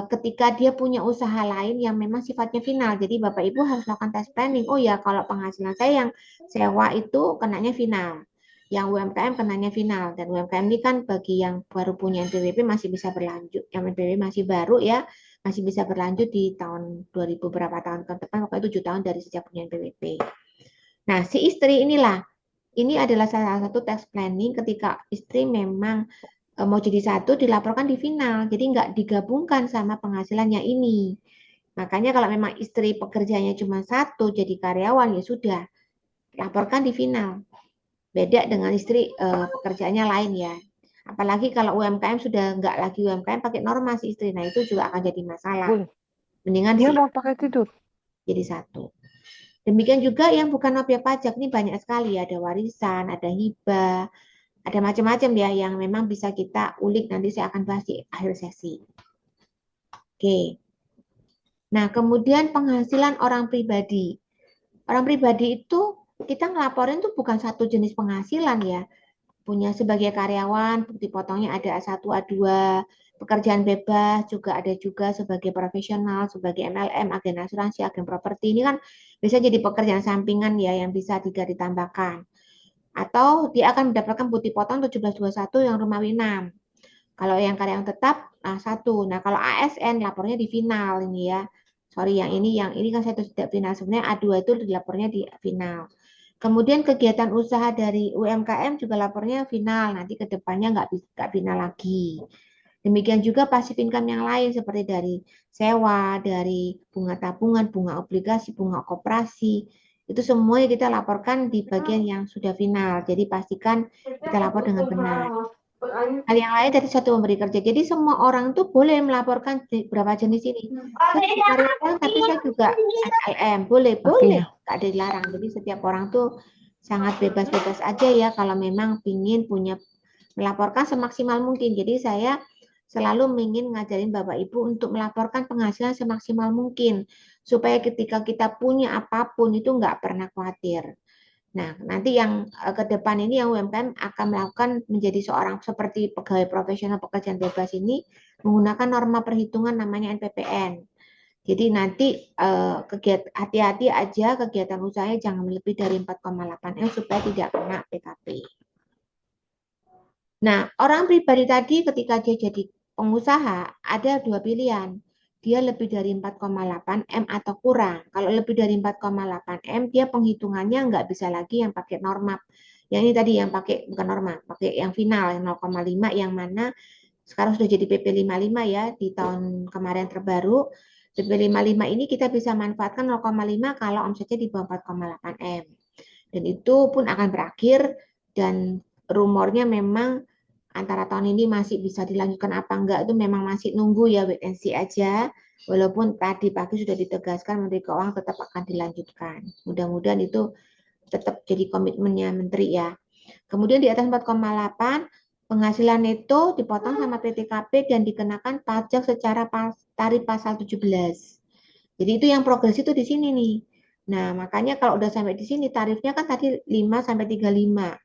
ketika dia punya usaha lain yang memang sifatnya final. Jadi Bapak Ibu harus melakukan tes planning. Oh ya, kalau penghasilan saya yang sewa itu kenanya final. Yang UMKM kenanya final. Dan UMKM ini kan bagi yang baru punya NPWP masih bisa berlanjut. Yang NPWP masih baru ya, masih bisa berlanjut di tahun 2000 berapa tahun ke depan, pokoknya 7 tahun dari sejak punya NPWP. Nah, si istri inilah, ini adalah salah satu tax planning ketika istri memang mau jadi satu dilaporkan di final, jadi nggak digabungkan sama penghasilannya ini. Makanya kalau memang istri pekerjaannya cuma satu jadi karyawan ya sudah laporkan di final. Beda dengan istri pekerjaannya lain ya. Apalagi kalau UMKM sudah nggak lagi UMKM pakai norma si istri, nah itu juga akan jadi masalah. Mendingan Dia mau pakai tidur. jadi satu. Demikian juga yang bukan objek pajak ini banyak sekali, ada warisan, ada hibah, ada macam-macam ya yang memang bisa kita ulik, nanti saya akan bahas di akhir sesi. Oke. Nah, kemudian penghasilan orang pribadi. Orang pribadi itu kita ngelaporin tuh bukan satu jenis penghasilan ya. Punya sebagai karyawan, bukti potongnya ada A1, A2, pekerjaan bebas juga ada juga sebagai profesional, sebagai MLM, agen asuransi, agen properti. Ini kan bisa jadi pekerjaan sampingan ya yang bisa juga ditambahkan. Atau dia akan mendapatkan bukti potong 1721 yang rumah winam. Kalau yang karyawan tetap satu. Nah, kalau ASN lapornya di final ini ya. Sorry, yang ini kan saya tidak final. Sebenarnya A2 itu dilapornya di final. Kemudian kegiatan usaha dari UMKM juga lapornya final. Nanti ke depannya nggak final lagi. Demikian juga pasif income yang lain seperti dari sewa, dari bunga tabungan, bunga obligasi, bunga koperasi. Itu semuanya kita laporkan di bagian yang sudah final. Jadi pastikan kita lapor dengan benar. Hal yang lain dari satu memberi kerja. Jadi semua orang tuh boleh melaporkan berapa jenis ini. Saya karyawan tapi saya juga MLM. Boleh, nggak ada dilarang. Jadi setiap orang tuh sangat bebas-bebas aja ya kalau memang ingin punya melaporkan semaksimal mungkin. Jadi saya selalu ingin ngajarin Bapak Ibu untuk melaporkan penghasilan semaksimal mungkin supaya ketika kita punya apapun itu nggak pernah khawatir. Nah, nanti yang ke depan ini yang UMKM akan melakukan menjadi seorang seperti pegawai profesional pekerjaan bebas ini menggunakan norma perhitungan namanya NPPN. Jadi nanti hati-hati aja kegiatan usahanya jangan lebih dari 4,8 M supaya tidak kena PKP. Nah, orang pribadi tadi ketika dia jadi pengusaha ada dua pilihan. Dia lebih dari 4,8 M atau kurang. Kalau lebih dari 4,8 M, dia penghitungannya nggak bisa lagi yang pakai norma. Yang ini tadi yang pakai, bukan norma, pakai yang final, yang 0,5, yang mana sekarang sudah jadi PP 55 ya, di tahun kemarin terbaru. PP 55 ini kita bisa manfaatkan 0,5 kalau omsetnya di bawah 4,8 M. Dan itu pun akan berakhir, dan rumornya memang antara tahun ini masih bisa dilanjutkan apa enggak itu memang masih nunggu ya, wait and see aja. Walaupun tadi pagi sudah ditegaskan Menteri Keuangan tetap akan dilanjutkan. Mudah-mudahan itu tetap jadi komitmennya Menteri ya. Kemudian di atas 4,8 penghasilan itu dipotong sama PTKP dan dikenakan pajak secara tarif pasal 17. Jadi itu yang progres itu di sini nih. Nah, makanya kalau udah sampai di sini tarifnya kan tadi 5 sampai 35.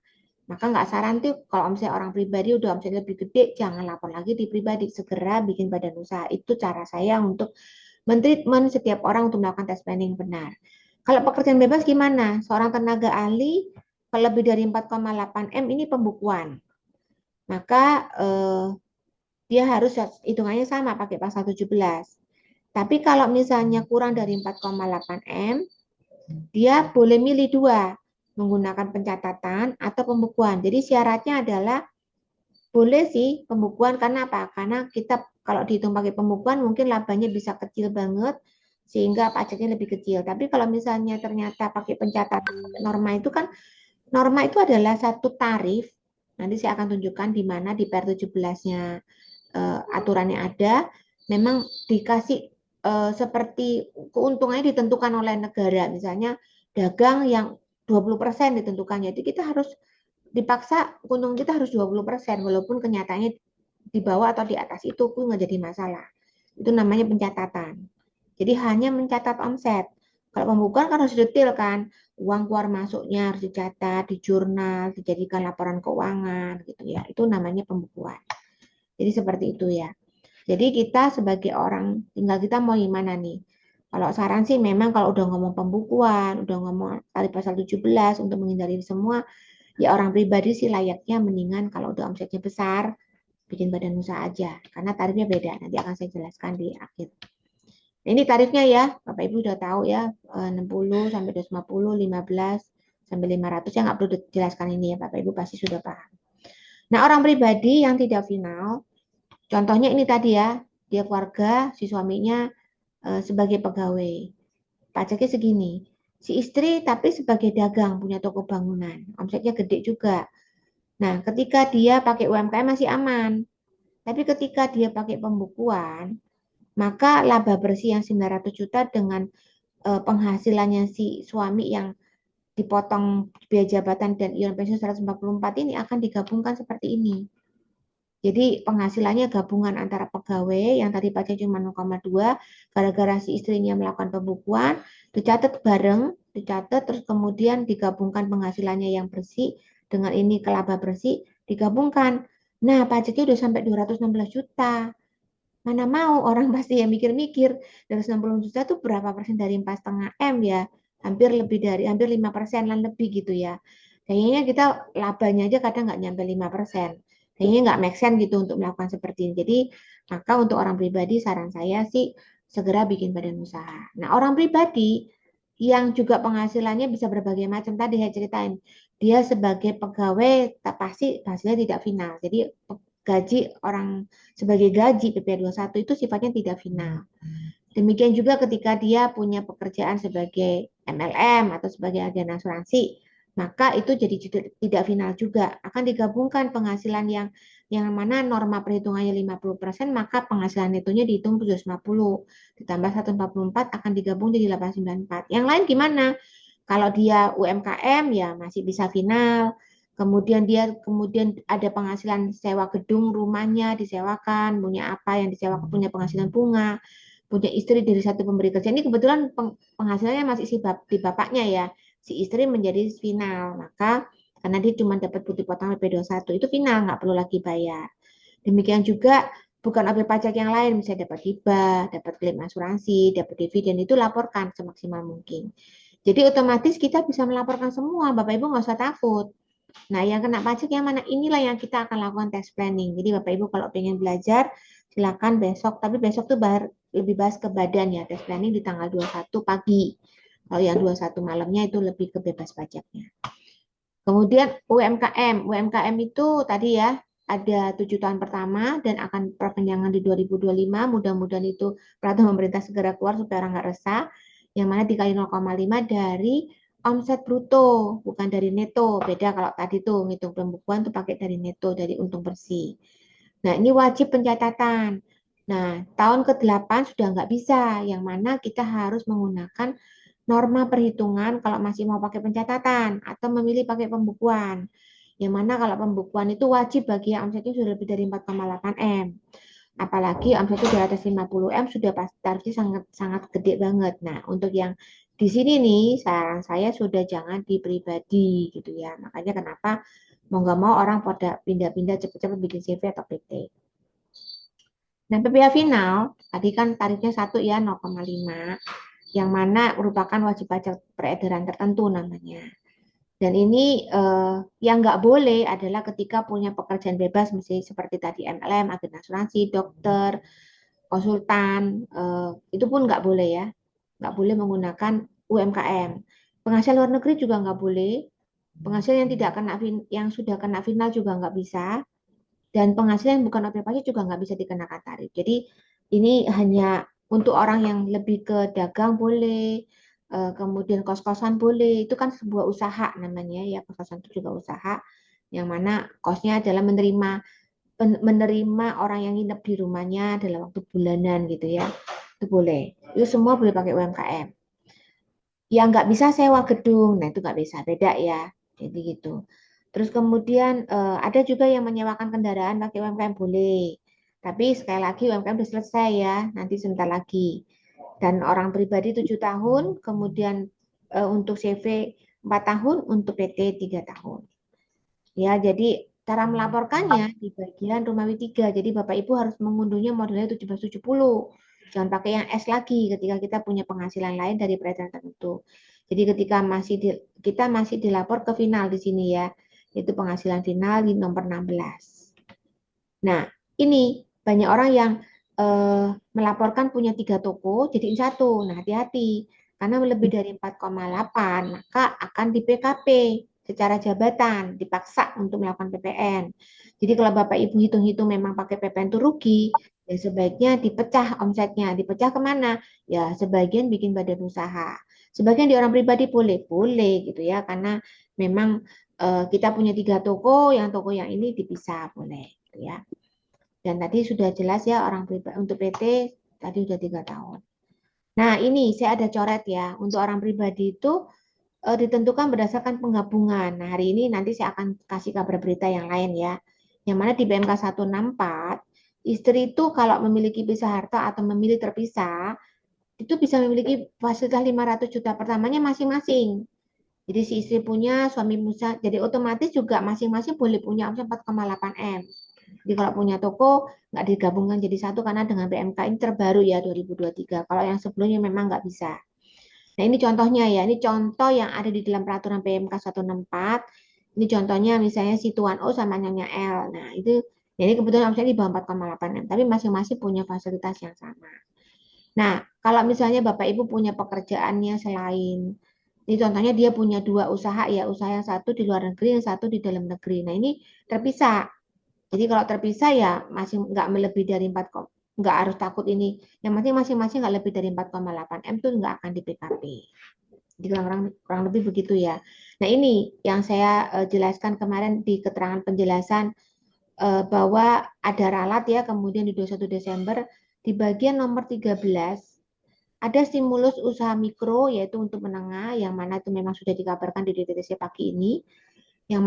Maka nggak saran tuh kalau misalnya orang pribadi udah omset lebih gede, jangan lapor lagi di pribadi, segera bikin badan usaha. Itu cara saya untuk mentreatment setiap orang untuk melakukan tes planning benar. Kalau pekerjaan bebas gimana? Seorang tenaga ahli kalau lebih dari 4,8 M ini pembukuan. Maka dia harus hitungannya sama pakai pasal 17. Tapi kalau misalnya kurang dari 4,8 M, dia boleh milih dua, menggunakan pencatatan atau pembukuan. Jadi syaratnya adalah boleh sih pembukuan, karena apa? Karena kita kalau dihitung pakai pembukuan mungkin labanya bisa kecil banget sehingga pajaknya lebih kecil. Tapi kalau misalnya ternyata pakai pencatatan norma itu kan, norma itu adalah satu tarif. Nanti saya akan tunjukkan di mana di PR 17-nya aturannya ada. Memang dikasih seperti keuntungannya ditentukan oleh negara. Misalnya dagang yang 20% ditentukan. Jadi kita harus dipaksa keuntungan kita harus 20%, walaupun kenyataannya di bawah atau di atas itu pun nggak jadi masalah. Itu namanya pencatatan. Jadi hanya mencatat omset. Kalau pembukuan kan harus detail kan, uang keluar masuknya harus dicatat di jurnal, dijadikan laporan keuangan gitu ya. Itu namanya pembukuan. Jadi seperti itu ya. Jadi kita sebagai orang, tinggal kita mau gimana nih. Kalau saran sih memang kalau udah ngomong pembukuan, udah ngomong tadi pasal 17 untuk menghindari semua, ya orang pribadi sih layaknya mendingan kalau udah omsetnya besar, bikin badan usaha aja. Karena tarifnya beda, nanti akan saya jelaskan di akhir. Nah, ini tarifnya ya, Bapak Ibu udah tahu ya, 60 sampai 250, 15 sampai 500, ya nggak perlu dijelaskan ini ya, Bapak Ibu pasti sudah paham. Nah, orang pribadi yang tidak final, contohnya ini tadi ya, dia keluarga, si suaminya sebagai pegawai. Pajaknya segini. Si istri tapi sebagai dagang, punya toko bangunan. Omsetnya gede juga. Nah, ketika dia pakai UMKM masih aman. Tapi ketika dia pakai pembukuan, maka laba bersih yang 900 juta dengan penghasilannya si suami yang dipotong biaya jabatan dan iuran pensiun 144 ini akan digabungkan seperti ini. Jadi penghasilannya gabungan antara pegawai yang tadi pajak cuma 0,2, gara-gara si istrinya melakukan pembukuan, dicatat bareng, dicatat terus kemudian digabungkan penghasilannya yang bersih dengan ini ke laba bersih, digabungkan. Nah, pajaknya udah sampai 216 juta. Mana mau orang pasti yang mikir-mikir, 260 juta itu berapa persen dari 4,5 M ya? Hampir lebih dari, hampir 5% lebih gitu ya. Kayaknya kita labanya aja kadang nggak nyampe 5%. Kayaknya nggak make sense gitu untuk melakukan seperti ini. Jadi, maka untuk orang pribadi saran saya sih segera bikin badan usaha. Nah, orang pribadi yang juga penghasilannya bisa berbagai macam. Tadi saya ceritain, dia sebagai pegawai pasti hasilnya tidak final. Jadi gaji orang sebagai gaji PP21 itu sifatnya tidak final. Demikian juga ketika dia punya pekerjaan sebagai MLM atau sebagai agen asuransi, maka itu jadi tidak final juga. Akan digabungkan penghasilan yang mana norma perhitungannya 50%, maka penghasilan netonya dihitung 750 ditambah 144 akan digabung jadi 894. Yang lain gimana? Kalau dia UMKM ya masih bisa final. kemudian ada penghasilan sewa gedung, rumahnya disewakan, punya apa yang disewakan, punya penghasilan bunga, punya istri dari satu pemberi kerja. Ini kebetulan penghasilannya masih di bapaknya ya, si istri menjadi final, maka karena dia cuma dapat putih potong PP21 itu final, nggak perlu lagi bayar. Demikian juga bukan objek pajak yang lain, misalnya dapat hibah, dapat klaim asuransi, dapat dividen, itu laporkan semaksimal mungkin. Jadi otomatis kita bisa melaporkan semua, Bapak Ibu nggak usah takut. Nah, yang kena pajak yang mana? Inilah yang kita akan lakukan tax planning. Jadi Bapak Ibu kalau pengen belajar, silakan besok. Tapi besok tuh lebih bahas ke badan ya. Tax planning di tanggal 21 pagi. Kalau yang 21 malamnya itu lebih ke bebas pajaknya. Kemudian UMKM. UMKM itu tadi ya, ada 7 tahun pertama dan akan perpanjangan di 2025. Mudah-mudahan itu peraturan pemerintah segera keluar supaya orang nggak resah. Yang mana dikali 0,5 dari omset bruto, bukan dari neto. Beda kalau tadi tuh ngitung pembukuan tuh pakai dari neto, dari untung bersih. Nah, ini wajib pencatatan. Nah, tahun ke-8 sudah nggak bisa, yang mana kita harus menggunakan norma perhitungan kalau masih mau pakai pencatatan atau memilih pakai pembukuan. Yang mana kalau pembukuan itu wajib bagi yang omsetnya sudah lebih dari 4,8 M. Apalagi omsetnya di atas 50 M sudah pasti tarifnya sangat sangat gede banget. Nah, untuk yang di sini nih saran saya sudah jangan di pribadi gitu ya. Makanya kenapa mau nggak mau orang pada pindah-pindah cepet-cepet bikin CV atau PT. Nah, PPh final tadi kan tarifnya 1 ya 0,5 yang mana merupakan wajib pajak peredaran tertentu namanya. Dan ini yang nggak boleh adalah ketika punya pekerjaan bebas, mesti seperti tadi MLM, agen asuransi, dokter, konsultan, itu pun nggak boleh ya. Nggak boleh menggunakan UMKM. Penghasilan luar negeri juga nggak boleh. Penghasilan yang tidak kena yang sudah kena final juga nggak bisa. Dan penghasilan yang bukan objek pajak juga nggak bisa dikenakan tarif. Jadi ini hanya untuk orang yang lebih ke dagang boleh, kemudian kos-kosan boleh. Itu kan sebuah usaha namanya ya, kos-kosan itu juga usaha. Yang mana kosnya adalah menerima orang yang nginep di rumahnya dalam waktu bulanan gitu ya. Itu boleh. Itu semua boleh pakai UMKM. Yang nggak bisa sewa gedung, nah itu nggak bisa, beda ya. Jadi gitu. Terus kemudian ada juga yang menyewakan kendaraan pakai UMKM boleh. Tapi sekali lagi UMKM sudah selesai ya, nanti sebentar lagi. Dan orang pribadi 7 tahun, kemudian untuk CV 4 tahun, untuk PT 3 tahun. Ya, jadi cara melaporkannya di bagian Romawi 3. Jadi Bapak Ibu harus mengunduhnya modelnya 1770. Jangan pakai yang S lagi ketika kita punya penghasilan lain dari peredaran tertentu. Jadi ketika kita masih dilapor ke final di sini ya, yaitu penghasilan final di nomor 16. Nah, ini banyak orang yang melaporkan punya 3 toko, jadiin satu. Nah, hati-hati. Karena lebih dari 4,8, maka akan di PKP secara jabatan, dipaksa untuk melakukan PPN. Jadi kalau Bapak Ibu hitung-hitung memang pakai PPN itu rugi, ya sebaiknya dipecah omsetnya. Dipecah kemana? Ya sebagian bikin badan usaha. Sebagian di orang pribadi boleh gitu ya, karena memang kita punya 3 toko, yang toko yang ini dipisah boleh gitu ya. Dan tadi sudah jelas ya orang pribadi untuk PT tadi sudah 3 tahun. Nah ini saya ada coret ya untuk orang pribadi itu ditentukan berdasarkan penggabungan. Nah hari ini nanti saya akan kasih kabar berita yang lain ya. Yang mana di BMK 164 istri itu kalau memiliki pisah harta atau memilih terpisah itu bisa memiliki fasilitas 500 juta pertamanya masing-masing. Jadi si istri punya, suami punya, jadi otomatis juga masing-masing boleh punya omset 4,8 M. Jadi kalau punya toko nggak digabungkan jadi satu karena dengan PMK ini terbaru ya 2023. Kalau yang sebelumnya memang nggak bisa. Nah ini contohnya ya, ini contoh yang ada di dalam peraturan PMK 164. Ini contohnya misalnya si Tuan O sama Nyonya L. Nah itu, ya ini kebetulan omsetnya di bawah 4,8 M, tapi masing-masing punya fasilitas yang sama. Nah kalau misalnya Bapak Ibu punya pekerjaannya selain, ini contohnya dia punya 2 usaha ya, usaha yang satu di luar negeri, yang satu di dalam negeri. Nah ini terpisah. Jadi kalau terpisah ya masih nggak melebihi dari 4, nggak harus takut ini. Yang masing-masing nggak lebih dari 4,8 M itu nggak akan di PKP. Jadi kurang lebih begitu ya. Nah ini yang saya jelaskan kemarin di keterangan penjelasan bahwa ada ralat ya, kemudian di 21 Desember di bagian nomor 13 ada stimulus usaha mikro yaitu untuk menengah yang mana itu memang sudah dikabarkan di DTC pagi ini yang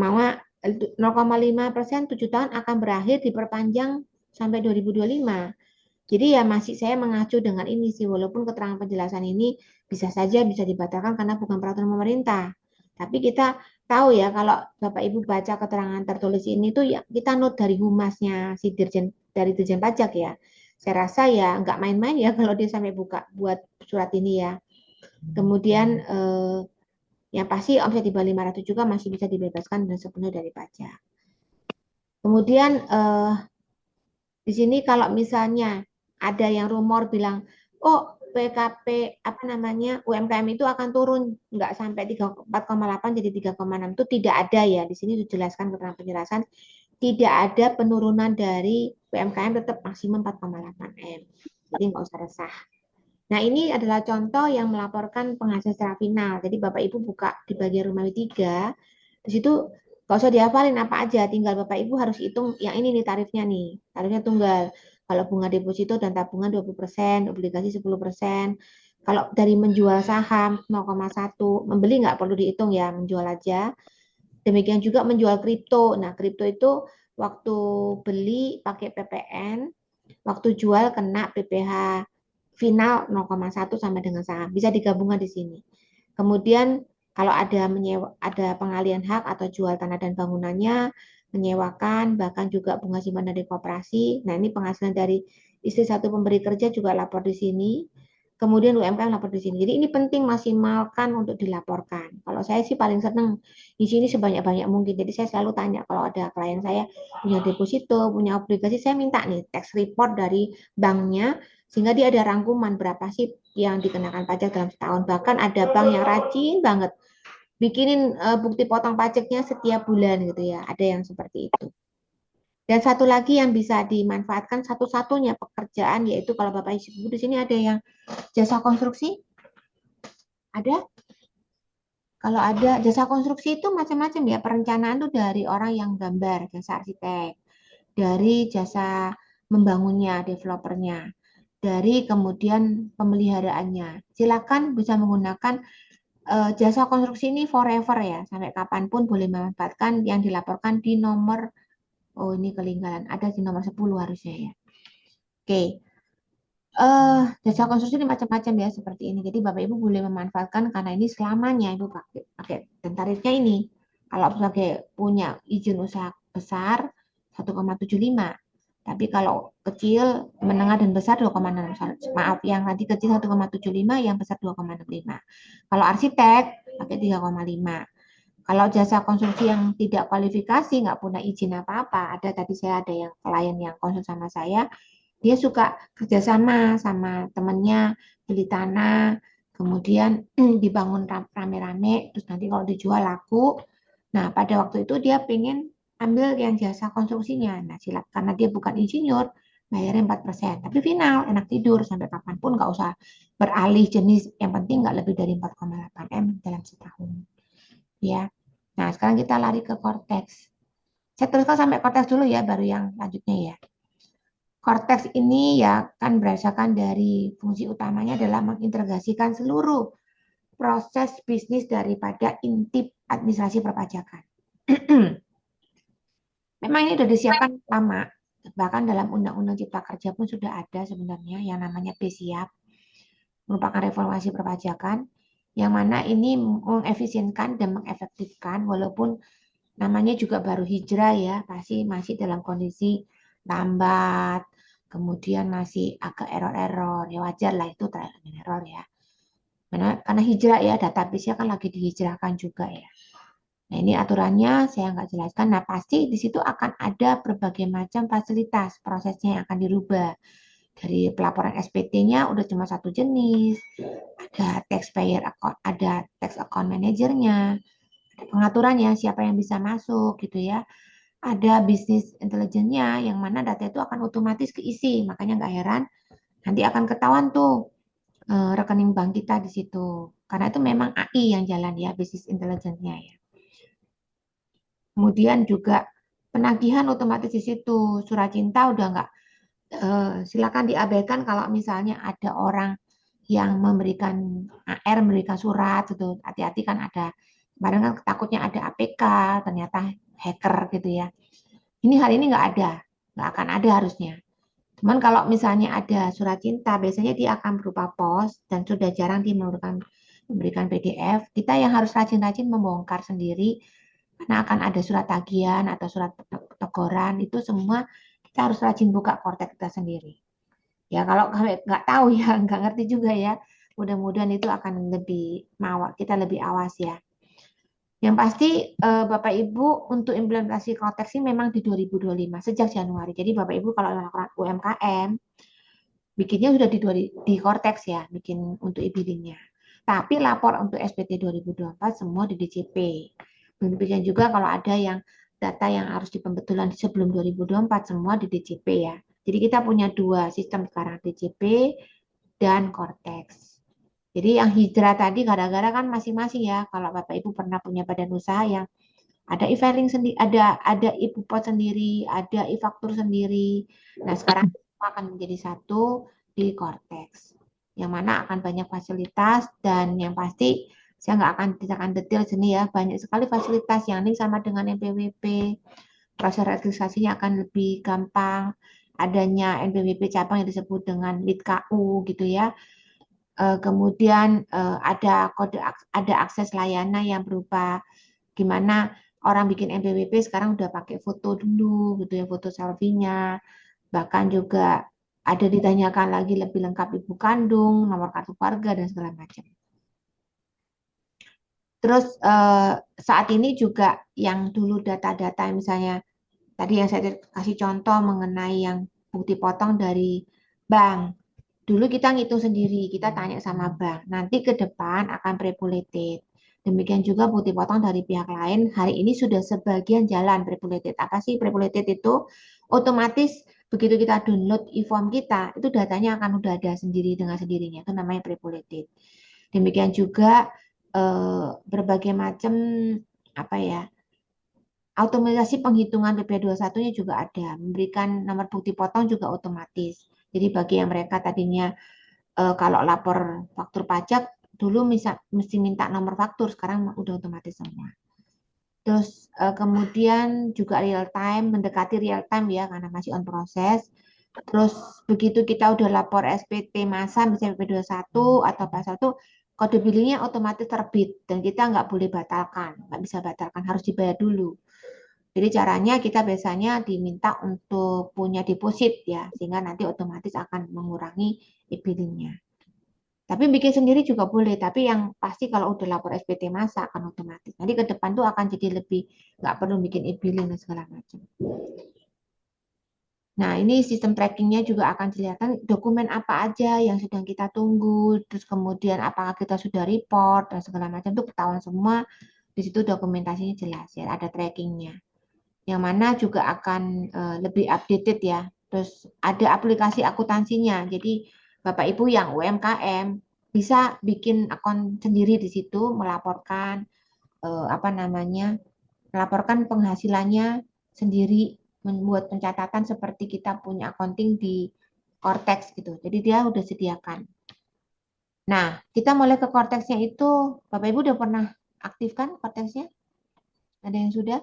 0,5% 7 tahun akan berakhir diperpanjang sampai 2025. Jadi ya masih saya mengacu dengan ini sih, walaupun keterangan penjelasan ini bisa saja bisa dibatalkan karena bukan peraturan pemerintah. Tapi kita tahu ya kalau Bapak Ibu baca keterangan tertulis ini tuh ya kita note dari humasnya si Dirjen dari Dirjen Pajak ya. Saya rasa ya nggak main-main ya kalau dia sampai buka buat surat ini ya. Kemudian yang pasti omset di bawah 500 juga masih bisa dibebaskan dan sepenuhnya dari pajak. Kemudian di sini kalau misalnya ada yang rumor bilang, oh PKP apa namanya UMKM itu akan turun nggak sampai 4,8 jadi 3,6 itu tidak ada ya. Di sini dijelaskan keterangan penjelasan tidak ada penurunan dari UMKM tetap maksimum 4,8 M. Jadi nggak usah resah. Nah, ini adalah contoh yang melaporkan penghasilan secara final. Jadi Bapak Ibu buka di bagian rumah 3, di situ nggak usah dihafalin apa aja, tinggal Bapak Ibu harus hitung yang ini nih tarifnya nih. Tarifnya tunggal. Kalau bunga deposito dan tabungan 20%, obligasi 10%. Kalau dari menjual saham 0,1, membeli nggak perlu dihitung ya, menjual aja. Demikian juga menjual kripto. Nah, kripto itu waktu beli pakai PPN, waktu jual kena PPh final 0,1 sama dengan saham. Bisa digabungkan di sini. Kemudian kalau ada ada pengalian hak atau jual tanah dan bangunannya, menyewakan, bahkan juga bunga simpanan dari koperasi. Nah, ini penghasilan dari istri satu pemberi kerja juga lapor di sini. Kemudian UMKM lapor di sini. Jadi ini penting maksimalkan untuk dilaporkan. Kalau saya sih paling senang di sini sebanyak-banyak mungkin. Jadi saya selalu tanya kalau ada klien saya punya deposito, punya obligasi, saya minta nih tax report dari banknya sehingga dia ada rangkuman berapa sih yang dikenakan pajak dalam setahun. Bahkan ada bank yang rajin banget bikinin bukti potong pajaknya setiap bulan gitu ya. Ada yang seperti itu. Dan satu lagi yang bisa dimanfaatkan satu-satunya pekerjaan yaitu kalau Bapak Ibu di sini ada yang jasa konstruksi? Ada? Kalau ada jasa konstruksi itu macam-macam ya. Perencanaan itu dari orang yang gambar, jasa arsitek. Dari jasa membangunnya, developernya. Dari kemudian pemeliharaannya. Silakan bisa menggunakan jasa konstruksi ini forever ya. Sampai kapanpun boleh memanfaatkan yang dilaporkan di nomor, oh ini kelinggaran, ada di nomor 10 harusnya ya. Oke, jasa konstruksi ini macam-macam ya seperti ini. Jadi Bapak Ibu boleh memanfaatkan karena ini selamanya Ibu pakai dan tarifnya ini. Kalau sebagai punya izin usaha besar 1,75. Tapi kalau kecil, menengah dan besar 2,6. Maaf, yang nanti kecil 1,75, yang besar 2,65. Kalau arsitek pakai 3,5. Kalau jasa konstruksi yang tidak kualifikasi, nggak punya izin apa-apa, ada tadi saya ada yang klien yang konsul sama saya, dia suka kerjasama sama temennya beli tanah, kemudian dibangun rame-rame, terus nanti kalau dijual laku. Nah, pada waktu itu dia pengen ambil yang jasa konstruksinya. Nah, silakan karena dia bukan insinyur, bayarnya 4%. Tapi final, enak tidur sampai kapanpun nggak usah beralih jenis. Yang penting nggak lebih dari 4,8 M dalam setahun. Ya. Nah, sekarang kita lari ke korteks. Saya teruskan sampai korteks dulu ya, baru yang lanjutnya ya. Korteks ini ya kan berdasarkan dari fungsi utamanya adalah mengintegrasikan seluruh proses bisnis daripada intip administrasi perpajakan. Memang ini sudah disiapkan lama, bahkan dalam Undang-Undang Cipta Kerja pun sudah ada sebenarnya yang namanya BSIAP, merupakan reformasi perpajakan, yang mana ini mengefisienkan dan mengefektifkan, walaupun namanya juga baru hijrah ya, pasti masih dalam kondisi lambat, kemudian masih agak error-error, ya wajar lah itu trial and error ya. Karena hijrah ya, database-nya kan lagi dihijrahkan juga ya. Nah ini aturannya saya nggak jelaskan. Nah pasti di situ akan ada berbagai macam fasilitas, prosesnya yang akan dirubah. Dari pelaporan SPT-nya udah cuma satu jenis, ada taxpayer account, ada tax account manajernya, ada pengaturannya siapa yang bisa masuk gitu ya. Ada bisnis intelligence-nya yang mana data itu akan otomatis keisi, makanya nggak heran nanti akan ketahuan tuh rekening bank kita di situ. Karena itu memang AI yang jalan ya, bisnis intelligence-nya ya. Kemudian juga penagihan otomatis di situ. Surat cinta udah nggak, silakan diabaikan kalau misalnya ada orang yang memberikan memberikan surat gitu. Hati-hati kan ada, kemarin kan takutnya ada APK, ternyata hacker gitu ya. Ini hari ini nggak akan ada harusnya. Cuman kalau misalnya ada surat cinta, biasanya dia akan berupa pos dan sudah jarang dia memberikan PDF. Kita yang harus rajin-rajin membongkar sendiri karena akan ada surat tagihan atau surat teguran, itu semua kita harus rajin buka kortek kita sendiri. Ya kalau nggak tahu ya, nggak ngerti juga ya. Mudah-mudahan itu akan kita lebih awas ya. Yang pasti Bapak Ibu untuk implementasi konteks ini memang di 2025 sejak Januari. Jadi Bapak Ibu kalau melakukan UMKM bikinnya sudah di Cortex ya, bikin untuk e-billingnya. Tapi lapor untuk SPT 2024 semua di DCP. Demikian juga kalau ada yang data yang harus di pembetulan sebelum 2024 semua di DCP ya. Jadi kita punya dua sistem sekarang, DCP dan Cortex. Jadi yang hijrah tadi gara-gara kan masing-masing ya. Kalau Bapak Ibu pernah punya badan usaha yang ada e-filing sendiri, ada e-bupot sendiri, ada e-faktur sendiri. Nah, sekarang akan menjadi satu di Cortex. Yang mana akan banyak fasilitas dan yang pasti saya nggak akan detail sini ya. Banyak sekali fasilitas yang link sama dengan NPWP. Proses registrasinya akan lebih gampang. Adanya NPWP cabang yang disebut dengan lead KU gitu ya. Kemudian ada akses layanan yang berupa gimana orang bikin NPWP sekarang udah pakai foto dulu gitu ya, foto selfie-nya. Bahkan juga ada ditanyakan lagi lebih lengkap ibu kandung, nomor kartu keluarga dan segala macam. Terus saat ini juga yang dulu data-data misalnya tadi yang saya kasih contoh mengenai yang bukti potong dari bank. Dulu kita ngitung sendiri, kita tanya sama bank. Nanti ke depan akan prepulated. Demikian juga bukti potong dari pihak lain. Hari ini sudah sebagian jalan prepulated. Apa sih prepulated itu? Otomatis begitu kita download e-form kita, itu datanya akan udah ada sendiri dengan sendirinya. Itu namanya prepulated. Demikian juga berbagai macam apa ya? Otomatisasi penghitungan PP21-nya juga ada. Memberikan nomor bukti potong juga otomatis. Jadi bagi yang mereka tadinya kalau lapor faktur pajak dulu mesti minta nomor faktur, sekarang udah otomatis semua. Terus kemudian juga real time, mendekati real time ya karena masih on proses. Terus begitu kita udah lapor SPT masa misalnya PP21 atau pasal itu kode billingnya otomatis terbit dan kita nggak boleh batalkan, nggak bisa batalkan, harus dibayar dulu. Jadi caranya kita biasanya diminta untuk punya deposit ya, sehingga nanti otomatis akan mengurangi e-billingnya. Tapi bikin sendiri juga boleh, tapi yang pasti kalau udah lapor SPT masa akan otomatis. Nanti ke depan tuh akan jadi lebih nggak perlu bikin e-billing dan segala macam. Nah, ini sistem trackingnya juga akan kelihatan dokumen apa aja yang sedang kita tunggu, terus kemudian apakah kita sudah report dan segala macam itu ketahuan semua. Di situ dokumentasinya jelas ya, ada trackingnya. Yang mana juga akan lebih updated ya. Terus ada aplikasi akuntansinya. Jadi Bapak Ibu yang UMKM bisa bikin akun sendiri di situ, melaporkan melaporkan penghasilannya sendiri, membuat pencatatan seperti kita punya accounting di Cortex gitu. Jadi dia udah sediakan. Nah, kita mulai ke Cortexnya itu, Bapak Ibu udah pernah aktifkan Cortexnya? Ada yang sudah?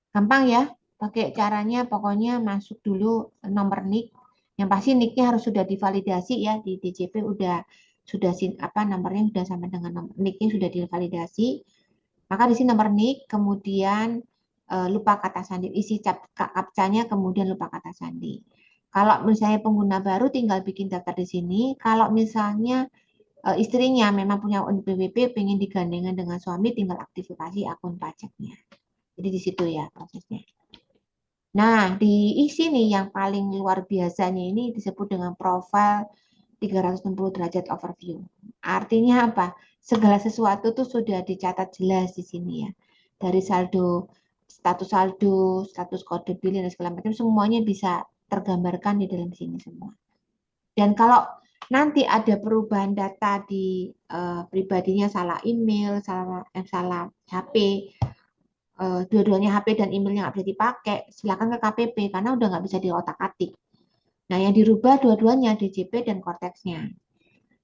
Gampang ya, pakai caranya pokoknya masuk dulu nomor NIK. Yang pasti NIK-nya harus sudah divalidasi ya di DJP sudah nomornya sudah sama dengan nomor NIK-nya sudah divalidasi. Maka di sini nomor NIK, kemudian lupa kata sandi, isi captcha-nya, kemudian lupa kata sandi. Kalau misalnya pengguna baru tinggal bikin daftar di sini. Kalau misalnya istrinya memang punya NPWP, pengen digandengkan dengan suami, tinggal aktifasi akun pajaknya. Jadi di situ ya prosesnya. Nah, di sini yang paling luar biasanya ini disebut dengan profile 360 derajat overview. Artinya apa? Segala sesuatu tuh sudah dicatat jelas di sini ya. Dari status saldo, status kode billing dan segala macam semuanya bisa tergambarkan di dalam sini semua. Dan kalau nanti ada perubahan data di pribadinya, salah email, salah HP, dua-duanya HP dan emailnya nggak bisa dipakai, silakan ke KPP karena udah nggak bisa diotak-atik. Nah, yang dirubah dua-duanya DJP dan Cortex-nya.